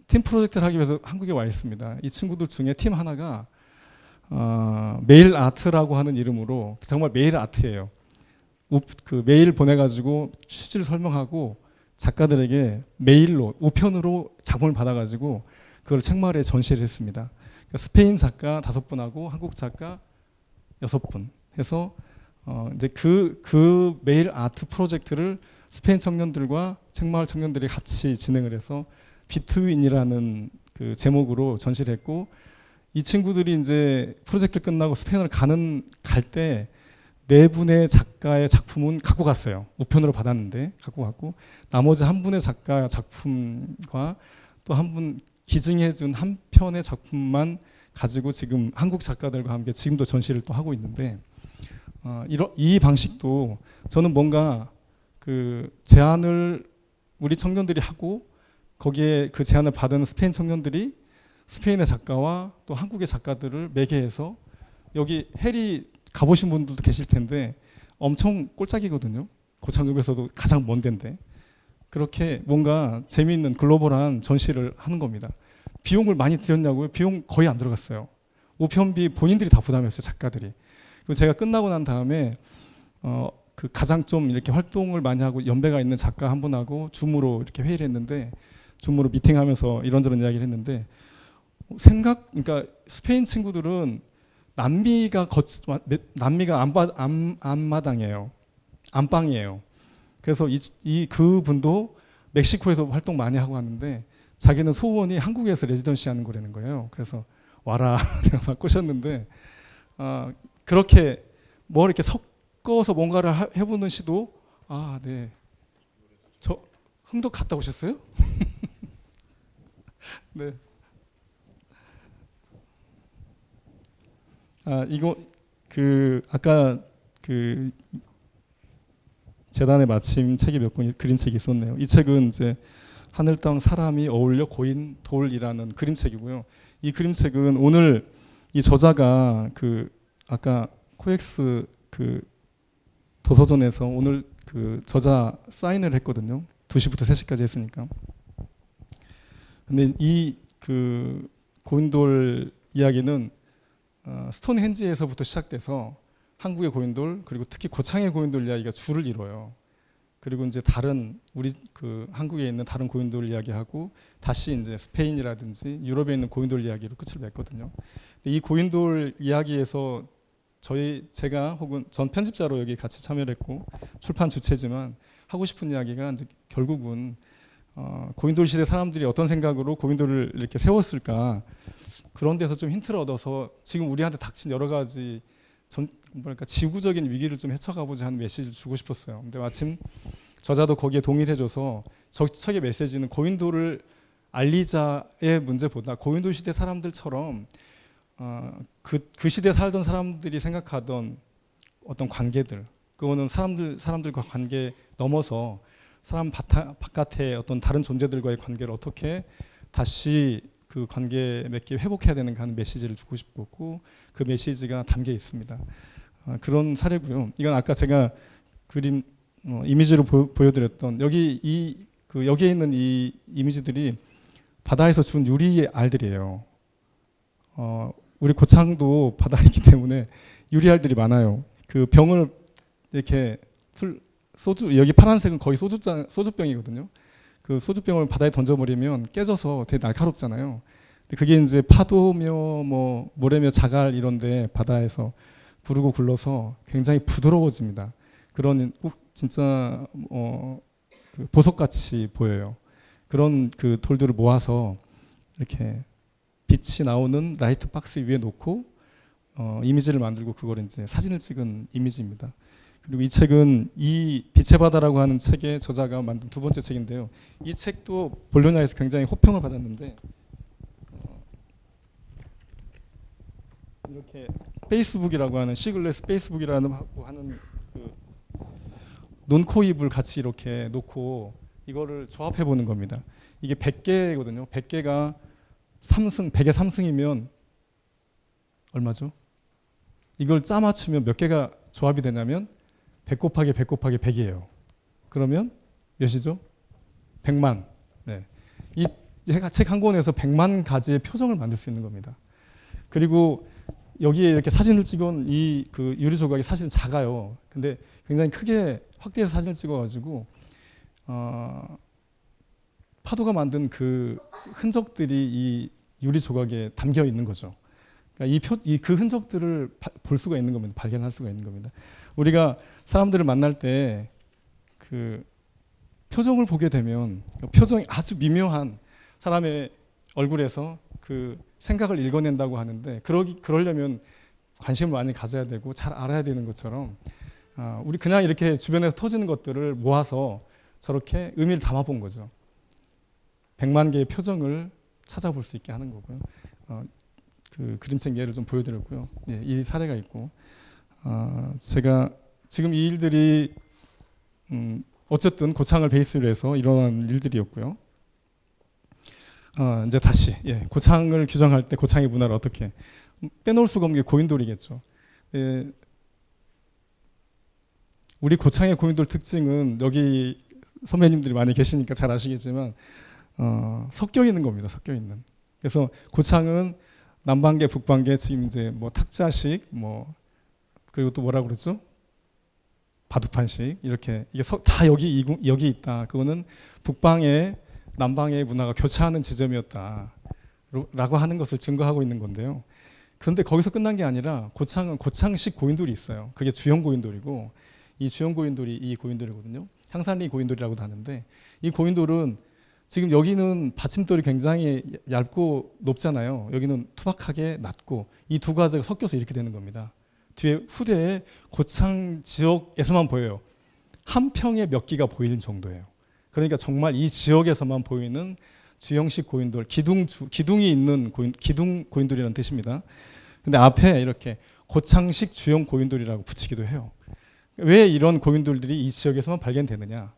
S3: 팀 프로젝트를 하기 위해서 한국에 와 있습니다. 이 친구들 중에 팀 하나가 메일 아트라고 하는 이름으로 정말 메일 아트예요. 그 메일 보내가지고 취지를 설명하고 작가들에게 메일로 우편으로 작품을 받아가지고 그걸 책마을에 전시를 했습니다. 그러니까 스페인 작가 5분하고 한국 작가 6분 해서 이제 그 메일 아트 프로젝트를 스페인 청년들과 책마을 청년들이 같이 진행을 해서 비트윈이라는 그 제목으로 전시를 했고 이 친구들이 이제 프로젝트 끝나고 스페인을 갈 때 4분의 작가의 작품은 갖고 갔어요. 우편으로 받았는데 갖고 갔고 나머지 1분의 작가 작품과 또 1분 기증해준 한 편의 작품만 가지고 지금 한국 작가들과 함께 지금도 전시를 또 하고 있는데 이 방식도 저는 뭔가 그 제안을 우리 청년들이 하고 거기에 그 제안을 받은 스페인 청년들이 스페인의 작가와 또 한국의 작가들을 매개해서 여기 해리 가보신 분들도 계실 텐데 엄청 꼴짝이거든요. 고창급에서도 가장 먼 데인데 그렇게 뭔가 재미있는 글로벌한 전시를 하는 겁니다. 비용을 많이 들였냐고요? 비용 거의 안 들어갔어요. 우편비 본인들이 다 부담했어요. 작가들이. 그리고 제가 끝나고 난 다음에 그 가장 좀 이렇게 활동을 많이 하고 연배가 있는 작가 한 분하고 줌으로 이렇게 회의를 했는데 줌으로 미팅하면서 이런저런 이야기를 했는데 그러니까 스페인 친구들은 남미가 안마당이에요. 안방이에요. 그래서 그분도 멕시코에서 활동 많이 하고 하는데 자기는 소원이 한국에서 레지던시 하는 거라는 거예요. 그래서 와라 내가 막 꼬셨는데 그렇게 뭐 이렇게 섞어서 뭔가를 해보는 시도 네. 저 흥도 갔다 오셨어요? 네. 이거 아까 그 재단에 마침 책이 몇 권 그림책이 있었네요. 이 책은 이제 하늘 땅 사람이 어울려 고인 돌이라는 그림책이고요. 이 그림책은 오늘 이 저자가 아까 코엑스 도서전에서 오늘 저자 사인을 했거든요. 2시부터 3시까지 했으니까. 근데 이 고인돌 이야기는 스톤헨지에서부터 시작돼서 한국의 고인돌 그리고 특히 고창의 고인돌 이야기가 줄을 이뤄요. 그리고 이제 다른 우리 한국에 있는 다른 고인돌 이야기하고 다시 이제 스페인이라든지 유럽에 있는 고인돌 이야기로 끝을 맺거든요. 이 고인돌 이야기에서 제가 혹은 전 편집자로 여기 같이 참여를 했고 출판 주체지만 하고 싶은 이야기가 이제 결국은 고인돌 시대 사람들이 어떤 생각으로 고인돌을 이렇게 세웠을까 그런 데서 좀 힌트를 얻어서 지금 우리한테 닥친 여러 가지 지구적인 위기를 좀 헤쳐가보자 하는 메시지를 주고 싶었어요. 근데 마침 저자도 거기에 동의를 해줘서 저 책의 메시지는 고인돌을 알리자의 문제보다 고인돌 시대 사람들처럼 그 시대에 살던 사람들이 생각하던 어떤 관계들 그거는 사람들과 관계 넘어서 사람 바깥의 어떤 다른 존재들과의 관계를 어떻게 다시 그 관계 맺기 회복해야 되는가 하는 메시지를 주고 싶었고 그 메시지가 담겨 있습니다. 그런 사례고요. 이건 아까 제가 그림 이미지로 보여드렸던 여기에 있는 이 이미지들이 바다에서 준 유리 알들이에요. 우리 고창도 바다에 있기 때문에 유리 알들이 많아요. 그 병을 이렇게 소주 여기 파란색은 거의 소주병이거든요. 그 소주병을 바다에 던져버리면 깨져서 되게 날카롭잖아요. 근데 그게 이제 파도며 뭐 모래며 자갈 이런데 바다에서 부르고 굴러서 굉장히 부드러워집니다. 그런 꼭 진짜 그 보석같이 보여요. 그런 그 돌들을 모아서 이렇게 빛이 나오는 라이트 박스 위에 놓고 이미지를 만들고 그걸 이제 사진을 찍은 이미지입니다. 그리고 이 책은 이 빛의 바다라고 하는 책의 저자가 만든 2번째 책인데요. 이 책도 볼로냐에서 굉장히 호평을 받았는데 이렇게 페이스북이라고 하는 시글레스 페이스북이라는 하는 그 눈, 코, 입을 같이 이렇게 놓고 이거를 조합해 보는 겁니다. 이게 100개거든요. 100개가 100의 3승이면 얼마죠? 이걸 짜 맞추면 몇 개가 조합이 되냐면 100 곱하기 100 곱하기 100이에요. 그러면 몇이죠? 100만. 네. 이 책 한 권에서 100만 가지의 표정을 만들 수 있는 겁니다. 그리고 여기에 이렇게 사진을 찍은 이 그 유리 조각이 사실은 작아요. 근데 굉장히 크게 확대해서 사진을 찍어가지고 파도가 만든 그 흔적들이 이 유리 조각에 담겨 있는 거죠. 그러니까 그 흔적들을 볼 수가 있는 겁니다. 발견할 수가 있는 겁니다. 우리가 사람들을 만날 때 그 표정을 보게 되면 표정이 아주 미묘한 사람의 얼굴에서 그 생각을 읽어낸다고 하는데 그러려면 관심을 많이 가져야 되고 잘 알아야 되는 것처럼 우리 그냥 이렇게 주변에서 터지는 것들을 모아서 저렇게 의미를 담아본 거죠. 100만 개의 표정을 찾아볼 수 있게 하는 거고요. 그 그림책 예를 좀 보여드렸고요. 예, 이 사례가 있고 제가 지금 이 일들이 어쨌든 고창을 베이스로 해서 일어난 일들이었고요. 이제 다시 고창을 규정할 때 고창의 문화를 어떻게 빼놓을 수가 없는 게 고인돌이겠죠. 우리 고창의 고인돌 특징은 여기 선배님들이 많이 계시니까 잘 아시겠지만 섞여 있는 겁니다. 섞여 있는. 그래서 고창은 남방계, 북방계 지금 이제 뭐 탁자식 뭐 그리고 또 뭐라 그러죠? 바둑판식 이렇게 이게 다 여기 있다. 그거는 북방의 남방의 문화가 교차하는 지점이었다라고 하는 것을 증거하고 있는 건데요. 그런데 거기서 끝난 게 아니라 고창은 고창식 고인돌이 있어요. 그게 주형 고인돌이고 이 주형 고인돌이 이 고인돌이거든요. 향산리 고인돌이라고도 하는데 이 고인돌은 지금 여기는 받침돌이 굉장히 얇고 높잖아요. 여기는 투박하게 낮고 이 두 가지가 섞여서 이렇게 되는 겁니다. 뒤에 후대에 고창 지역에서만 보여요. 한 평에 몇 기가 보이는 정도예요. 그러니까 정말 이 지역에서만 보이는 주형식 고인돌, 기둥이 있는 기둥 고인돌이라는 뜻입니다. 근데 앞에 이렇게 고창식 주형 고인돌이라고 붙이기도 해요. 왜 이런 고인돌들이 이 지역에서만 발견되느냐?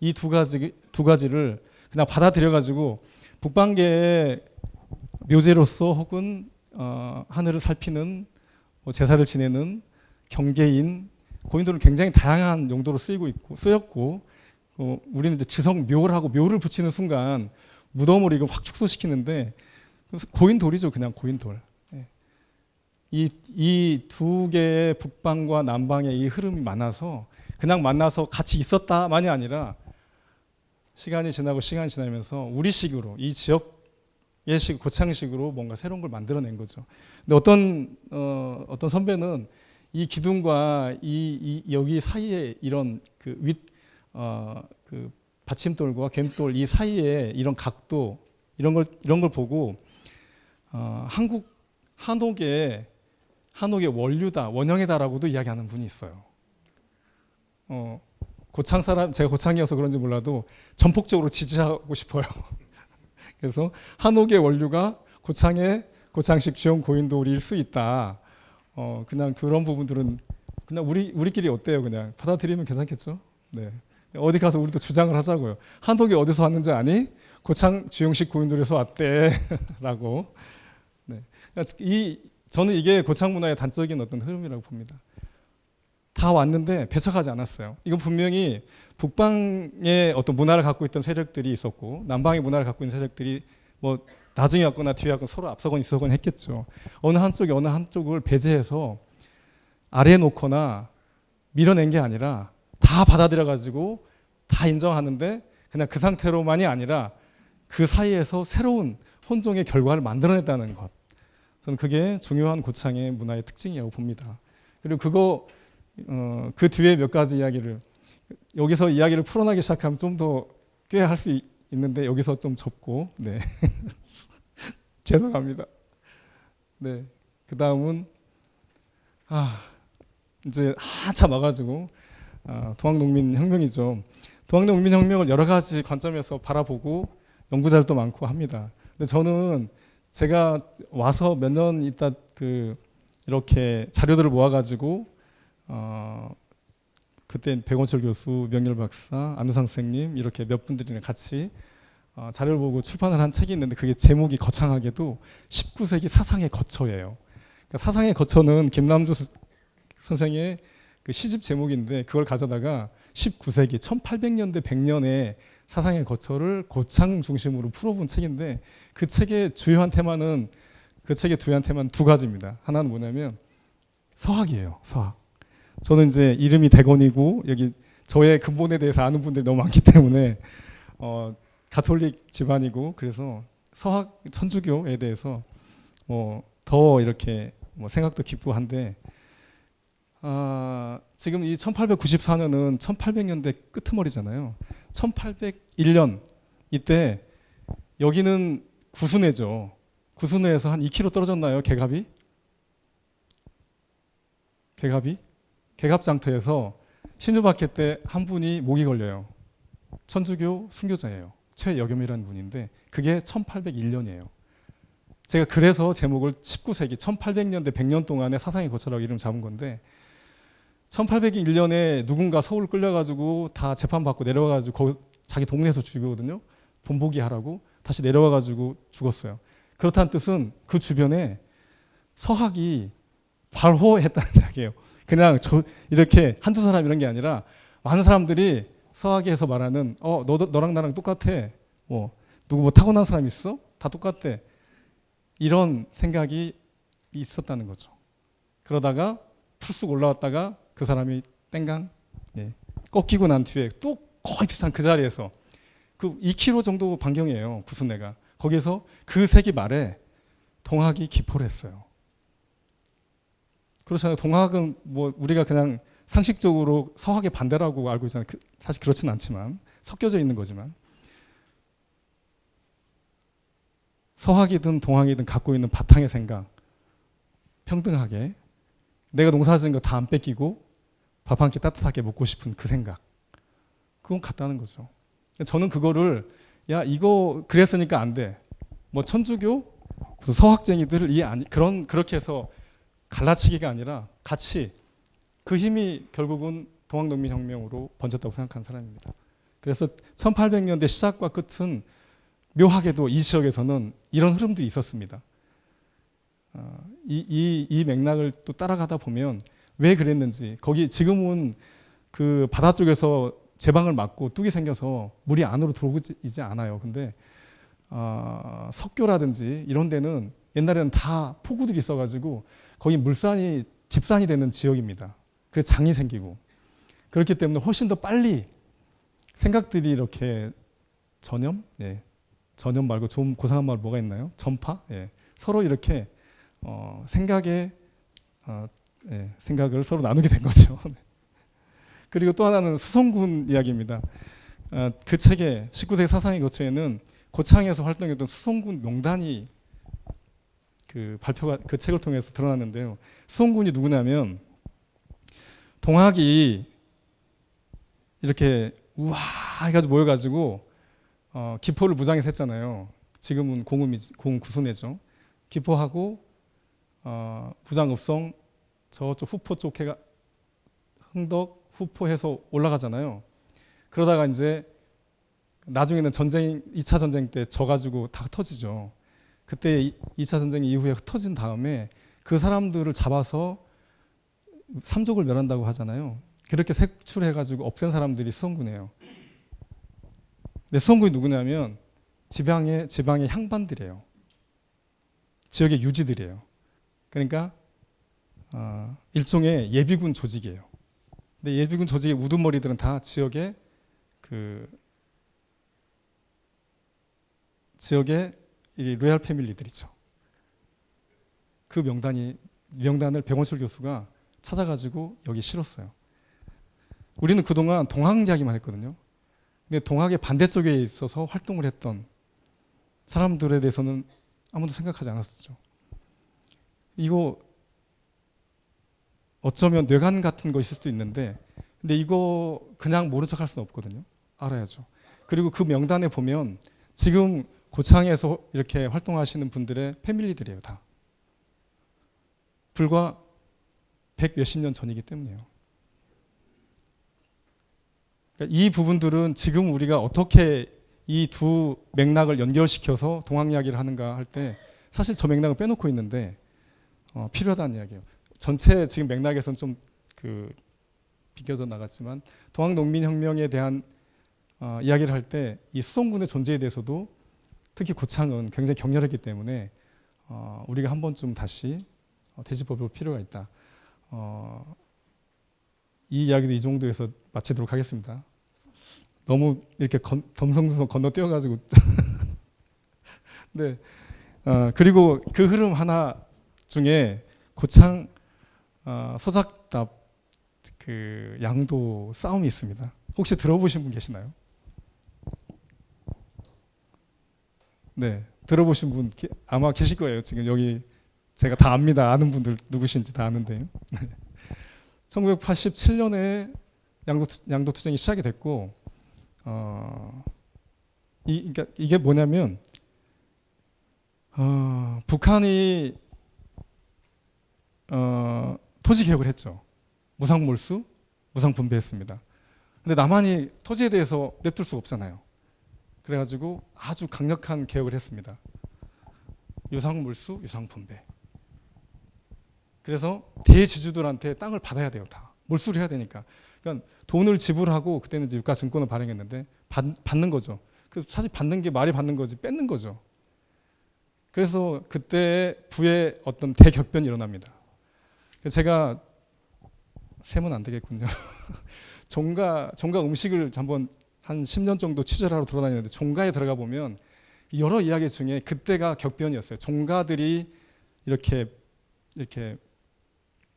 S3: 이 두 가지를 그냥 받아들여 가지고 북방계의 묘제로서 혹은 하늘을 살피는 제사를 지내는 경계인 고인돌은 굉장히 다양한 용도로 쓰였고 우리는 이제 지성묘라고 묘를 붙이는 순간 무덤을 이거 확 축소시키는데 그래서 고인돌이죠. 그냥 고인돌. 이 두 개의 북방과 남방의 이 흐름이 만나서 그냥 만나서 같이 있었다만이 아니라 시간이 지나면서 우리식으로 이 지역의 고창식으로 뭔가 새로운 걸 만들어낸 거죠. 근데 어떤 선배는 이 기둥과 여기 사이에 이런 그 받침돌과 갬돌 이 사이에 이런 각도 이런 걸 보고 한옥의 원류다 원형이다라고도 이야기하는 분이 있어요. 고창 사람 제가 고창이어서 그런지 몰라도 전폭적으로 지지하고 싶어요. 그래서 한옥의 원류가 고창식 주형 고인돌일 수 있다. 그냥 그런 부분들은 그냥 우리끼리 어때요? 그냥 받아들이면 괜찮겠죠? 네. 어디 가서 우리도 주장을 하자고요. 한옥이 어디서 왔는지 아니? 고창 주형식 고인돌에서 왔대라고. 네. 저는 이게 고창 문화의 단적인 어떤 흐름이라고 봅니다. 다 왔는데 배척하지 않았어요. 이건 분명히 북방의 어떤 문화를 갖고 있던 세력들이 있었고 남방의 문화를 갖고 있는 세력들이 뭐 나중에 왔거나 뒤에 왔거나 서로 앞서건 있었건 했겠죠. 어느 한쪽을 배제해서 아래에 놓거나 밀어낸 게 아니라 다 받아들여 가지고 다 인정하는데 그냥 그 상태로만이 아니라 그 사이에서 새로운 혼종의 결과를 만들어냈다는 것. 저는 그게 중요한 고창의 문화의 특징이라고 봅니다. 그리고 그 뒤에 몇 가지 이야기를 여기서 이야기를 풀어나기 시작하면 좀 더 꽤 할 수 있는데 여기서 좀 접고 네 죄송합니다. 네 그 다음은 이제 한참 와가지고 동학농민혁명이죠. 동학농민혁명을 여러 가지 관점에서 바라보고 연구자들도 많고 합니다. 근데 저는 제가 와서 몇 년 있다 이렇게 자료들을 모아가지고 그때 백원철 교수, 명렬 박사, 안우상 선생님 이렇게 몇 분들이랑 같이 자료를 보고 출판을 한 책이 있는데 그게 제목이 거창하게도 19세기 사상의 거처예요. 그러니까 사상의 거처는 김남주 선생의 그 시집 제목인데 그걸 가져다가 19세기 1800년대 100년에 사상의 거처를 고창 중심으로 풀어본 책인데 그 책의 주요한 테마는 두 가지입니다. 하나는 뭐냐면 서학이에요. 서학. 저는 이제 이름이 대건이고 여기 저의 근본에 대해서 아는 분들이 너무 많기 때문에 가톨릭 집안이고 그래서 서학 천주교에 대해서 더 이렇게 생각도 깊고 한데 지금 이 1894년은 1800년대 끄트머리잖아요. 1801년 이때 여기는 구순회죠. 구순회에서 한 2km 떨어졌나요? 개갑이? 개갑장터에서 신주박해 때 한 분이 목이 걸려요. 천주교 순교자예요. 최여겸이라는 분인데 그게 1801년이에요. 제가 그래서 제목을 19세기 1800년대 100년 동안의 사상의 거처라고 이름 잡은 건데 1801년에 누군가 서울 끌려가지고 다 재판받고 내려와가지고 거기 자기 동네에서 죽이거든요. 본보기 하라고 다시 내려와가지고 죽었어요. 그렇다는 뜻은 그 주변에 서학이 발호했다는 이야기예요. 그냥 이렇게 한두 사람 이런 게 아니라 많은 사람들이 서학에서 말하는 너랑 나랑 똑같아. 누구 타고난 사람 있어? 다 똑같아. 이런 생각이 있었다는 거죠. 그러다가 푸쑥 올라왔다가 그 사람이 땡강 꺾이고 난 뒤에 또 거의 비슷한 그 자리에서 그 2km 정도 반경이에요. 구순회가. 거기서 그 세기 말에 동학이 기포를 했어요. 그렇잖아요. 동학은 우리가 그냥 상식적으로 서학의 반대라고 알고 있잖아요. 사실 그렇지는 않지만 섞여져 있는 거지만 서학이든 동학이든 갖고 있는 바탕의 생각 평등하게 내가 농사지은 거 다 안 뺏기고 밥 한 끼 따뜻하게 먹고 싶은 그 생각 그건 같다는 거죠. 저는 그거를 이거 그랬으니까 안 돼. 천주교 서학쟁이들을 그렇게 해서 갈라치기가 아니라 같이 그 힘이 결국은 동학농민혁명으로 번졌다고 생각하는 사람입니다. 그래서 1800년대 시작과 끝은 묘하게도 이 지역에서는 이런 흐름들이 있었습니다. 이 맥락을 또 따라가다 보면 왜 그랬는지 거기 지금은 그 바다 쪽에서 제방을 막고 뚝이 생겨서 물이 안으로 들어오지 않아요. 근데 석교라든지 이런 데는 옛날에는 다 포구들이 있어가지고 거기 물산이 집산이 되는 지역입니다. 그래서 장이 생기고 그렇기 때문에 훨씬 더 빨리 생각들이 이렇게 전염 말고 좀 고상한 말 뭐가 있나요? 전파? 서로 이렇게 생각을 서로 나누게 된 거죠. 그리고 또 하나는 수성군 이야기입니다. 그 책에 19세기 사상의 거처에는 고창에서 활동했던 수성군 명단이 그 책을 통해서 드러났는데요. 수성군이 누구냐면 동학이 이렇게 우와 해가지고 모여가지고 기포를 무장해서 했잖아요. 지금은 공구순회죠. 기포하고 부장읍성 저쪽 후포 쪽 해가 흥덕 후포해서 올라가잖아요. 그러다가 이제 나중에는 2차 전쟁 때 져가지고 다 흩어지죠. 그때 2차 전쟁 이후에 흩어진 다음에 그 사람들을 잡아서 삼족을 멸한다고 하잖아요. 그렇게 색출해가지고 없앤 사람들이 수성군이에요. 근데 수성군이 누구냐면 지방의 향반들이에요. 지역의 유지들이에요. 그러니까 일종의 예비군 조직이에요. 근데 예비군 조직의 우두머리들은 다 지역의 이 로얄 패밀리들이죠. 그 명단을 백원술 교수가 찾아가지고 여기 실었어요. 우리는 그동안 동학 이야기만 했거든요. 근데 동학의 반대쪽에 있어서 활동을 했던 사람들에 대해서는 아무도 생각하지 않았었죠. 이거 어쩌면 뇌관 같은 것일 수도 있는데 근데 이거 그냥 모른 척 할 수는 없거든요. 알아야죠. 그리고 그 명단에 보면 지금 고창에서 이렇게 활동하시는 분들의 패밀리들이에요. 다. 불과 100 몇십 년 전이기 때문이에요. 그러니까 이 부분들은 지금 우리가 어떻게 이 두 맥락을 연결시켜서 동학 이야기를 하는가 할 때 사실 저 맥락을 빼놓고 있는데 필요하다는 이야기예요. 전체 지금 맥락에서는 좀 비껴져 나갔지만 동학농민혁명에 대한 이야기를 할 때 이 수송군의 존재에 대해서도 특히 고창은 굉장히 격렬했기 때문에 우리가 한 번쯤 다시 되짚어볼 필요가 있다. 이 이야기도 이 정도에서 마치도록 하겠습니다. 너무 이렇게 덤성덤성 건너뛰어가지고 네. 그리고 그 흐름 하나 중에 고창 소작답 그 양도 싸움이 있습니다. 혹시 들어보신 분 계시나요? 네, 들어보신 분 아마 계실 거예요. 지금 여기 제가 다 압니다. 아는 분들 누구신지 다 아는데요. 1987년에 양도 투쟁이 시작이 됐고, 그러니까 이게 뭐냐면 북한이 토지 개혁을 했죠. 무상몰수, 무상분배했습니다. 근데 남한이 토지에 대해서 냅둘 수가 없잖아요. 그래가지고 아주 강력한 개혁을 했습니다. 유상몰수, 유상분배. 그래서 대지주들한테 땅을 받아야 돼요. 다 몰수를 해야 되니까. 그러니까 돈을 지불하고 그때는 이제 유가증권을 발행했는데 받는 거죠. 그 사실 받는 게 말이 받는 거지 뺏는 거죠. 그래서 그때 부의 어떤 대격변이 일어납니다. 제가 세면 안 되겠군요. 종가 음식을 한번 한 10년 정도 취재를 하러 돌아다니는데 종가에 들어가 보면 여러 이야기 중에 그때가 격변이었어요. 종가들이 이렇게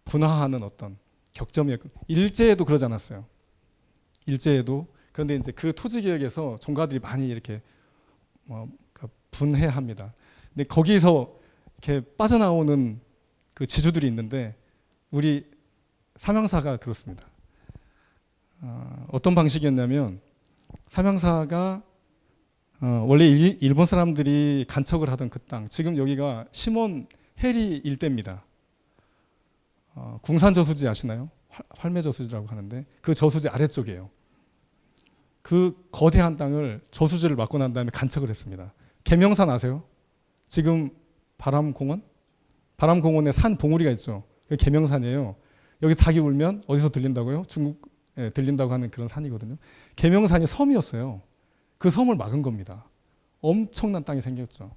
S3: 분화하는 어떤 격점이었고 일제에도 그러지 않았어요. 일제에도. 그런데 이제 그 토지 개혁에서 종가들이 많이 이렇게 분해합니다. 근데 거기서 이렇게 빠져나오는 그 지주들이 있는데 우리 삼양사가 그렇습니다. 어떤 방식이었냐면 삼양사가 원래 일본 사람들이 간척을 하던 그 땅, 지금 여기가 심원 해리 일대입니다. 궁산 저수지 아시나요? 활매 저수지라고 하는데 그 저수지 아래쪽이에요. 그 거대한 땅을 저수지를 막고 난 다음에 간척을 했습니다. 계명산 아세요? 지금 바람공원에 산 봉우리가 있죠. 그게 계명산이에요. 여기 닭이 울면 어디서 들린다고요? 중국에 들린다고 하는 그런 산이거든요. 계명산이 섬이었어요. 그 섬을 막은 겁니다. 엄청난 땅이 생겼죠.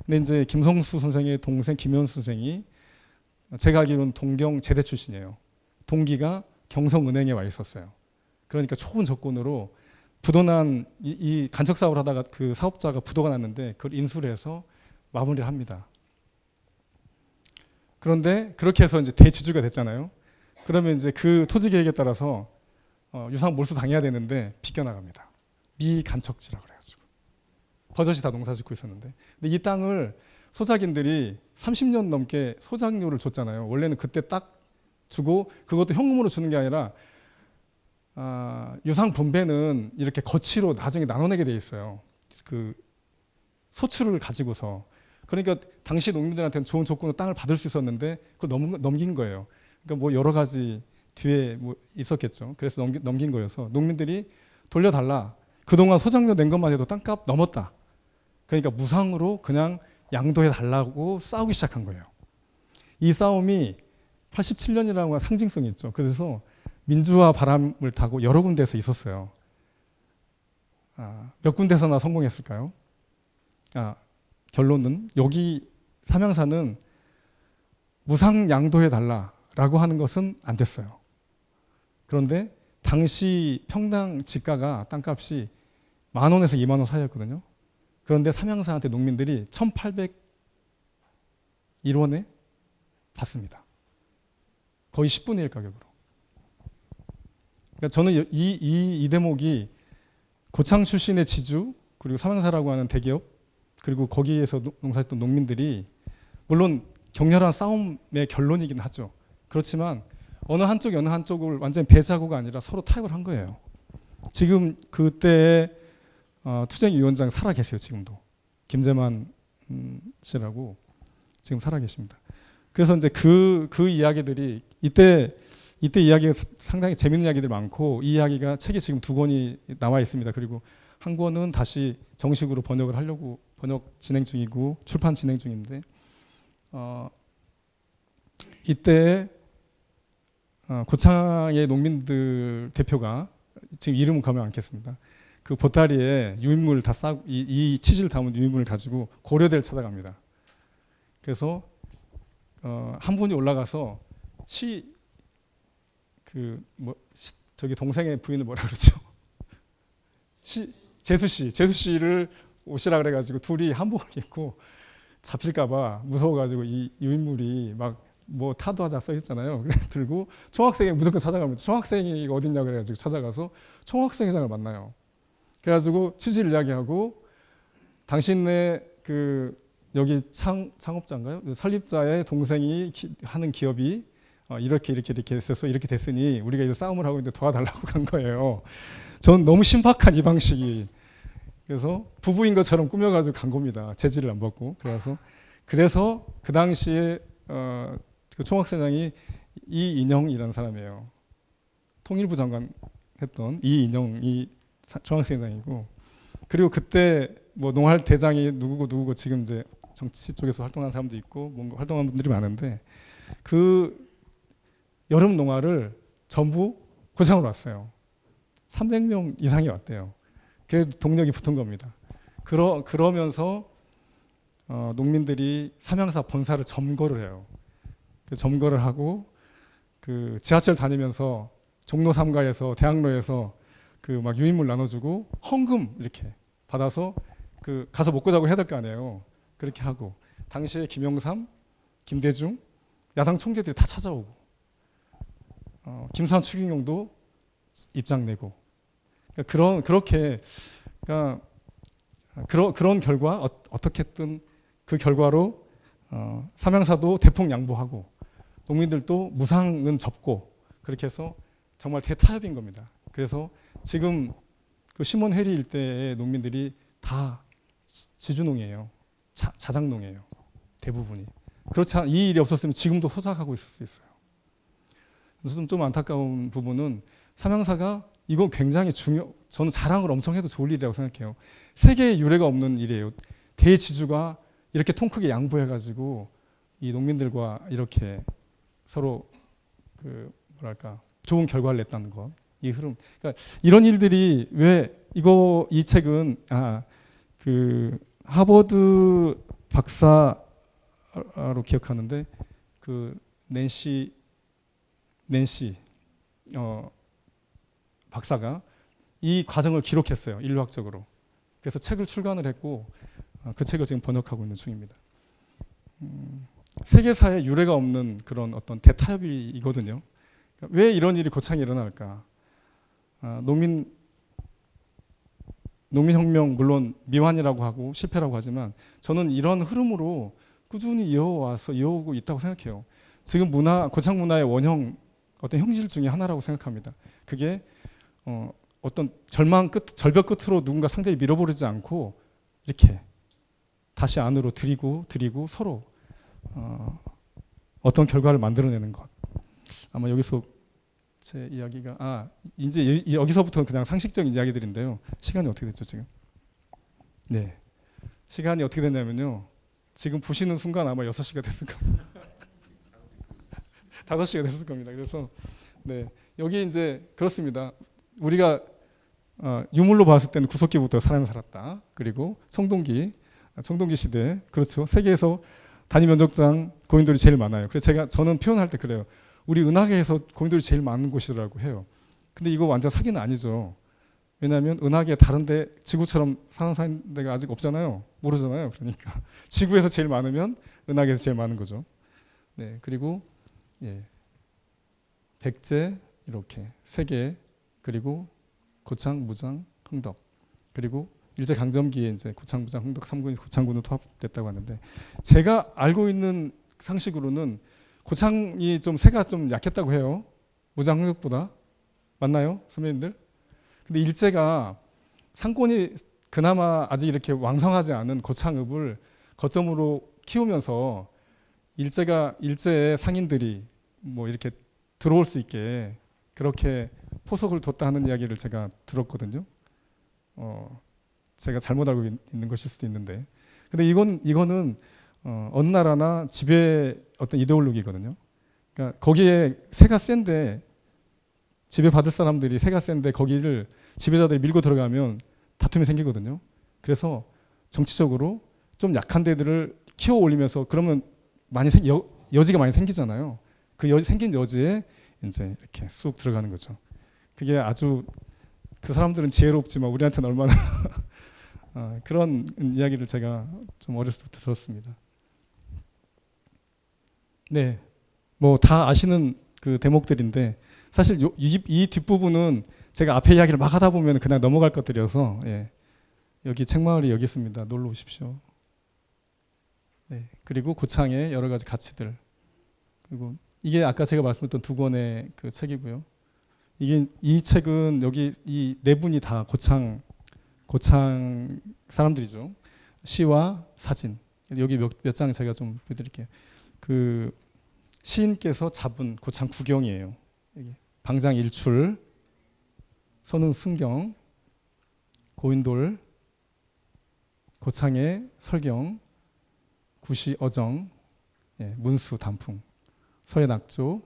S3: 근데 이제 김성수 선생의 동생 김현수 선생이 제가 알기로는 동경 제대 출신이에요. 동기가 경성은행에 와 있었어요. 그러니까 좋은 조건으로 부도난 이 간척 사업을 하다가 그 사업자가 부도가 났는데 그걸 인수를 해서 마무리를 합니다. 그런데 그렇게 해서 이제 대지주가 됐잖아요. 그러면 이제 그 토지 계획에 따라서 유상 몰수 당해야 되는데 비껴나갑니다. 미간척지라 그래가지고 버젓이 다 농사 짓고 있었는데, 근데 이 땅을 소작인들이 30년 넘게 소작료를 줬잖아요. 원래는 그때 딱 주고 그것도 현금으로 주는 게 아니라 유상 분배는 이렇게 거치로 나중에 나눠내게 돼 있어요. 그 소출을 가지고서. 그러니까 당시 농민들한테는 좋은 조건으로 땅을 받을 수 있었는데 그걸 넘긴 거예요. 그러니까 뭐 여러 가지 뒤에 뭐 있었겠죠. 그래서 넘긴 거여서 농민들이 돌려달라. 그동안 소작료 낸 것만 해도 땅값 넘었다. 그러니까 무상으로 그냥 양도해 달라고 싸우기 시작한 거예요. 이 싸움이 87년이라고 하는 상징성이 있죠. 그래서 민주화 바람을 타고 여러 군데에서 있었어요. 몇 군데서나 성공했을까요? 결론은 여기 삼양사는 무상 양도해 달라라고 하는 것은 안 됐어요. 그런데 당시 평당 지가가 땅값이 10,000원에서 20,000원 사이였거든요. 그런데 삼양사한테 농민들이 1,801원에 받습니다. 거의 10분의 1 가격으로. 그러니까 저는 이 대목이 고창 출신의 지주 그리고 삼양사라고 하는 대기업 그리고 거기에서 농사짓던 농민들이 물론 격렬한 싸움의 결론이긴 하죠. 그렇지만 어느 한쪽을 완전히 배제하고가 아니라 서로 타협을 한 거예요. 지금 그때의 투쟁위원장 살아 계세요. 지금도 김재만 씨라고 지금 살아 계십니다. 그래서 이제 그 이야기들이 이때 이야기가 상당히 재밌는 이야기들 많고 이 이야기가 책이 지금 2권이 나와 있습니다. 그리고 한 권은 다시 정식으로 번역 진행 중이고 출판 진행 중인데 이때 고창의 농민들 대표가 지금 이름은 가면 않겠습니다. 그 보따리에 유인물 다 싸고 이 치즈를 담은 유인물을 가지고 고려대를 찾아갑니다. 그래서 한 분이 올라가서 저기 동생의 부인을 뭐라 그러죠? 재수 씨를 오시라 그래가지고 둘이 한복을 입고 잡힐까봐 무서워가지고 이 유인물이 막 뭐 타도하자 써 있잖아요. 그래 들고 총학생회 무조건 찾아갑니다. 총학생회가 어딨냐 그래가지고 찾아가서 총학생회장을 만나요. 그래가지고 취지를 이야기하고 당신네 그 여기 창업자인가요? 설립자의 동생이 하는 기업이 이렇게 됐어서 이렇게 됐으니 우리가 이제 싸움을 하고 있는데 도와달라고 간 거예요. 전 너무 신박한 이 방식이. 그래서 부부인 것처럼 꾸며가지고 간 겁니다. 제지를 안 받고. 그래서 그 당시에 그 총학생장이 이인영이라는 사람이에요. 통일부 장관 했던 이인영이 총학생장이고, 그리고 그때 뭐 농활 대장이 누구고 지금 이제 정치 쪽에서 활동하는 사람도 있고 뭔가 활동하는 분들이 많은데 그 여름 농활을 전부 고창으로 왔어요. 300명 이상이 왔대요. 그래도 동력이 붙은 겁니다. 그러면서 농민들이 삼양사 본사를 점거를 해요. 점거를 하고 그 지하철 다니면서 종로 3가에서 대학로에서 그 막 유인물 나눠주고 헌금 이렇게 받아서 그 가서 먹고 자고 해야 될 거 아니에요. 그렇게 하고 당시에 김영삼, 김대중 야당 총재들이 다 찾아오고 김수환 추경호도 입장 내고 그렇게 그런 결과 어떻게든 그 결과로 삼양사도 대폭 양보하고 농민들도 무상은 접고 그렇게 해서 정말 대타협인 겁니다. 그래서 지금 그 시몬 해리 일대의 농민들이 다 지주농이에요. 자작농이에요. 대부분이. 그렇지 않, 이 일이 없었으면 지금도 소작하고 있을 수 있어요. 그래서 좀 안타까운 부분은 삼양사가 이거 굉장히 저는 자랑을 엄청 해도 좋을 일이라고 생각해요. 세계에 유례가 없는 일이에요. 대지주가 이렇게 통 크게 양보해가지고 이 농민들과 이렇게 서로 그 뭐랄까 좋은 결과를 냈다는 것, 이 흐름. 그러니까 이런 일들이 왜 이 책은 그 하버드 박사로 기억하는데 그 낸시 박사가 이 과정을 기록했어요. 인류학적으로. 그래서 책을 출간을 했고 그 책을 지금 번역하고 있는 중입니다. 세계사에 유례가 없는 그런 어떤 대타협이거든요. 그러니까 왜 이런 일이 고창에 일어날까? 농민혁명 물론 미완이라고 하고 실패라고 하지만 저는 이런 흐름으로 꾸준히 이어오고 있다고 생각해요. 지금 고창 문화의 원형 어떤 형질 중에 하나라고 생각합니다. 그게 어떤 절벽 끝으로 누군가 상대를 밀어버리지 않고 이렇게 다시 안으로 들이고 서로 어떤 결과를 만들어내는 것. 아마 여기서 제 이야기가 이제 여기서부터는 그냥 상식적인 이야기들인데요. 시간이 어떻게 됐죠 지금? 네, 시간이 어떻게 됐냐면요. 지금 보시는 순간 아마 6시가 됐을 겁니다. 5시가 됐을 겁니다. 그래서 네, 여기 이제 그렇습니다. 우리가 유물로 봤을 때는 구석기부터 사람이 살았다. 그리고 청동기 시대, 그렇죠. 세계에서 단위 면적장 고인돌이 제일 많아요. 그래서 저는 표현할 때 그래요. 우리 은하계에서 고인돌이 제일 많은 곳이라고 해요. 근데 이거 완전 사기는 아니죠. 왜냐하면 은하계 다른데 지구처럼 사는 데가 아직 없잖아요. 모르잖아요. 그러니까 지구에서 제일 많으면 은하계에서 제일 많은 거죠. 네, 그리고 백제 이렇게 세 개, 그리고 고창, 무장, 흥덕, 그리고 일제 강점기에 이제 고창, 무장, 흥덕 3군이 고창군으로 통합됐다고 하는데 제가 알고 있는 상식으로는 고창이 좀 세가 좀 약했다고 해요. 무장, 흥덕보다. 맞나요, 선배님들? 근데 일제가 상권이 그나마 아직 이렇게 왕성하지 않은 고창읍을 거점으로 키우면서 일제의 상인들이 뭐 이렇게 들어올 수 있게 그렇게 포석을 뒀다 하는 이야기를 제가 들었거든요. 제가 잘못 알고 있는 것일 수도 있는데, 근데 이거는 어느 나라나 지배 어떤 이데올로기거든요. 그러니까 거기에 세가 센데 지배받을 사람들이 세가 센데 거기를 지배자들이 밀고 들어가면 다툼이 생기거든요. 그래서 정치적으로 좀 약한 데들을 키워 올리면서 그러면 많이 여지가 많이 생기잖아요. 그 생긴 여지에 이제 이렇게 쑥 들어가는 거죠. 그게 아주 그 사람들은 지혜롭지만 우리한테는 얼마나 그런 이야기를 제가 좀 어렸을 때부터 들었습니다. 네, 뭐 다 아시는 그 대목들인데 사실 이 뒷부분은 제가 앞에 이야기를 막 하다 보면 그냥 넘어갈 것들이어서 예, 여기 책마을이 여기 있습니다. 놀러 오십시오. 네, 그리고 고창의 여러 가지 가치들 그리고 이게 아까 제가 말씀드렸던 두 권의 그 책이고요. 이 책은 여기 이 네 분이 다 고창 사람들이죠. 시와 사진 여기 몇 장 제가 좀 보여드릴게요. 그 시인께서 잡은 고창 구경이에요. 여기 방장 일출, 선운 순경, 고인돌, 고창의 설경, 구시 어정, 예, 문수 단풍, 서해 낙조,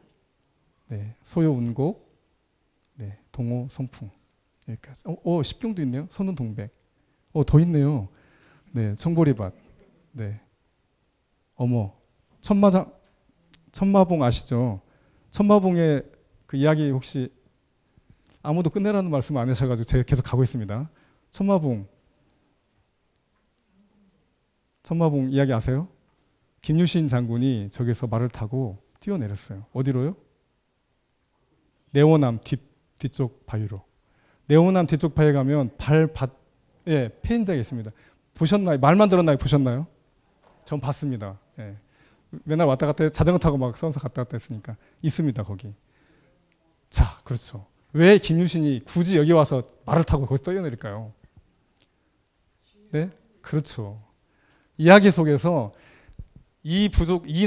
S3: 네, 소요 운곡, 네, 동호 성풍 여기까지. 십경도 있네요. 선운 동백. 더 있네요. 네, 청보리밭. 네, 어머, 천마봉 아시죠? 천마봉의 그 이야기 혹시 아무도 끝내라는 말씀 안 하셔가지고 제가 계속 가고 있습니다. 천마봉 이야기 아세요? 김유신 장군이 저기서 말을 타고 뛰어내렸어요. 어디로요? 내원암 뒤쪽 바위로. 내원암 뒤쪽 바위에 가면 발밭에 폐인장이 있습니다. 보셨나요? 말만 들었나요? 보셨나요? 전 봤습니다. 예. 맨날 왔다 갔다 자전거 타고 막 서서 갔다 갔다 했으니까 있습니다 거기. 자, 그렇죠. 왜 김유신이 굳이 여기 와서 말을 타고 거기 뛰어내릴까요? 네, 그렇죠. 이야기 속에서 이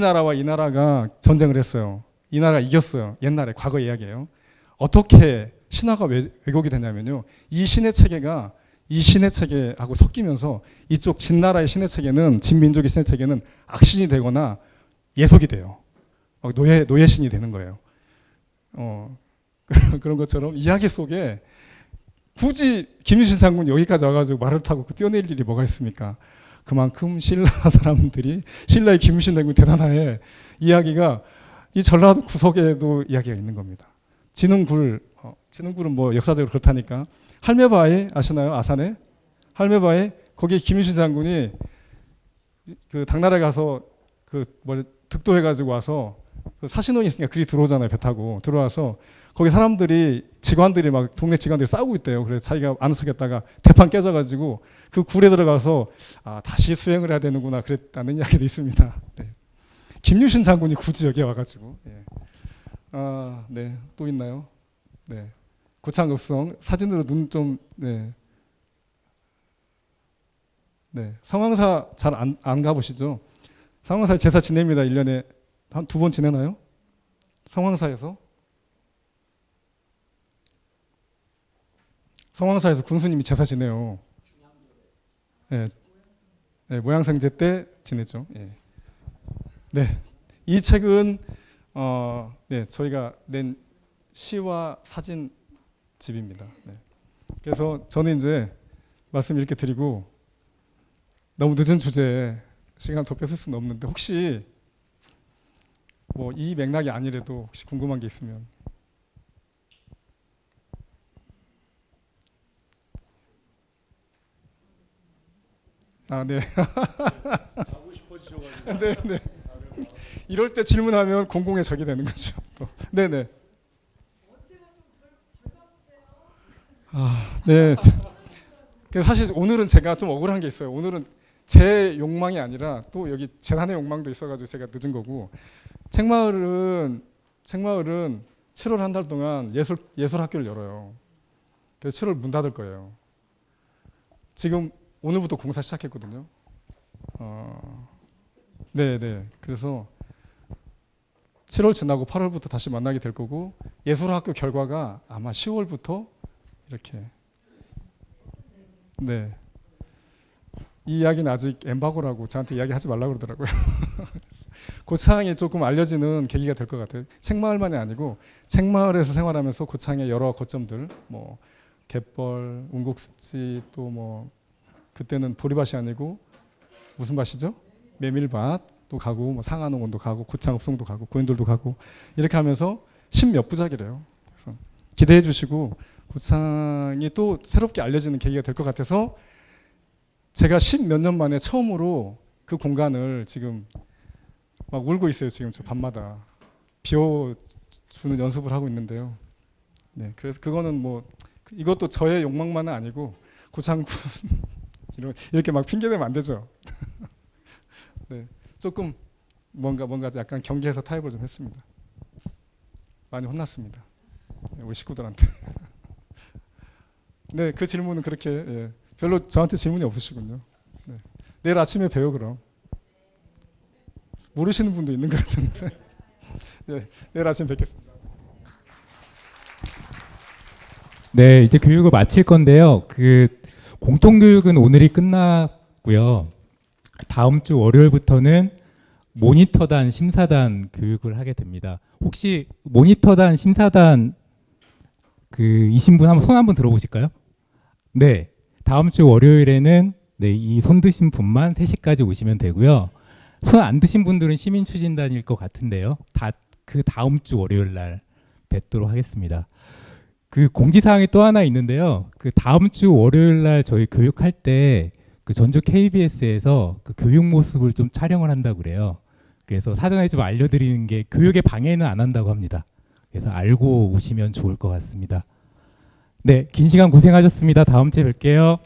S3: 나라와 이 나라가 전쟁을 했어요. 이 나라가 이겼어요. 옛날에 과거 이야기예요. 어떻게 신화가 왜곡이 되냐면요. 이 신의 체계하고 섞이면서 이쪽 진나라의 신의 체계는 진민족의 신의 체계는 악신이 되거나 예속이 돼요. 노예신이 되는 거예요. 그런 것처럼 이야기 속에 굳이 김유신 장군이 여기까지 와가지고 말을 타고 뛰어내릴 일이 뭐가 있습니까? 그만큼 신라 사람들이 신라의 김유신 장군이 대단해. 이야기가 이 전라도 구석에도 이야기가 있는 겁니다. 진흥굴은 뭐 역사적으로 그렇다니까. 할매바위 아시나요? 아산에 할매바위 거기 김유신 장군이 그 당나라에 가서 득도해가지고 와서 그 사신원이 있으니까 그리 들어오잖아요. 배 타고 들어와서 거기 직원들이 막 동네 직원들이 싸우고 있대요. 그래서 자기가 안 서겠다가 대판 깨져가지고 그 굴에 들어가서 다시 수행을 해야 되는구나 그랬다는 이야기도 있습니다. 네. 김유신 장군이 굳이 여기 와가지고 예. 네, 또 있나요? 네, 고창읍성 사진으로 눈 좀 네. 네, 성황사 잘 안 가보시죠? 성황사에 제사 지냅니다. 1년에 한 2번 지내나요? 성황사에서 군수님이 제사 지내요. 네, 네, 모양생제 때 지내죠. 예. 네, 이 책은 네, 저희가 낸 시와 사진 집입니다. 네. 그래서 저는 이제 말씀 이렇게 드리고 너무 늦은 주제에 시간 더 뺏을 수는 없는데 혹시 뭐 이 맥락이 아니래도 혹시 궁금한 게 있으면 네.
S2: 하고 싶어지셔가지고.
S3: 네. 이럴 때 질문하면 공공의 적이 되는 거죠. 또. 네네. 네. 사실 오늘은 제가 좀 억울한 게 있어요. 오늘은 제 욕망이 아니라 또 여기 재단의 욕망도 있어가지고 제가 늦은 거고. 책마을은 7월 한 달 동안 예술 학교를 열어요. 그래서 7월 문 닫을 거예요. 지금 오늘부터 공사 시작했거든요. 네. 그래서 7월 지나고 8월부터 다시 만나게 될 거고 예술학교 결과가 아마 10월부터 이렇게 네. 이 이야기는 아직 엠바고라고 저한테 이야기하지 말라고 그러더라고요. 고창이 조금 알려지는 계기가 될 것 같아요. 책마을만이 아니고 책마을에서 생활하면서 고창의 여러 거점들, 뭐 갯벌, 운곡습지, 또 뭐 그때는 보리밭이 아니고 무슨 밭이죠? 메밀밭도 가고, 뭐 상하농원도 가고, 고창읍송도 가고, 고인돌도 가고 이렇게 하면서 10몇 부작이래요. 그래서 기대해 주시고 고창이 또 새롭게 알려지는 계기가 될 것 같아서 제가 10몇 년 만에 처음으로 그 공간을 지금 막 울고 있어요. 지금 저 밤마다 비워주는 연습을 하고 있는데요. 네, 그래서 그거는 뭐 이것도 저의 욕망만은 아니고 고창군 이렇게 막 핑계대면 안 되죠. 네, 조금 뭔가 약간 경계해서 타협을 좀 했습니다. 많이 혼났습니다. 네, 우리 식구들한테. 네, 그 질문은 그렇게 별로 저한테 질문이 없으시군요. 네. 내일 아침에 봬요 그럼. 모르시는 분도 있는 것 같은데. 네, 내일 아침 뵙겠습니다.
S1: 네, 이제 교육을 마칠 건데요. 그 공통교육은 오늘이 끝났고요. 다음 주 월요일부터는 모니터단, 심사단 교육을 하게 됩니다. 혹시 모니터단, 심사단 이신 분 한번 손 한번 들어보실까요? 네, 다음 주 월요일에는 네, 이 손 드신 분만 3시까지 오시면 되고요. 손 안 드신 분들은 시민 추진단일 것 같은데요. 그 다음 주 월요일 날 뵙도록 하겠습니다. 그 공지사항이 또 하나 있는데요. 그 다음 주 월요일 날 저희 교육할 때 그 전주 KBS에서 그 교육 모습을 좀 촬영을 한다고 그래요. 그래서 사전에 좀 알려드리는 게 교육에 방해는 안 한다고 합니다. 그래서 알고 오시면 좋을 것 같습니다. 네, 긴 시간 고생하셨습니다. 다음 주에 뵐게요.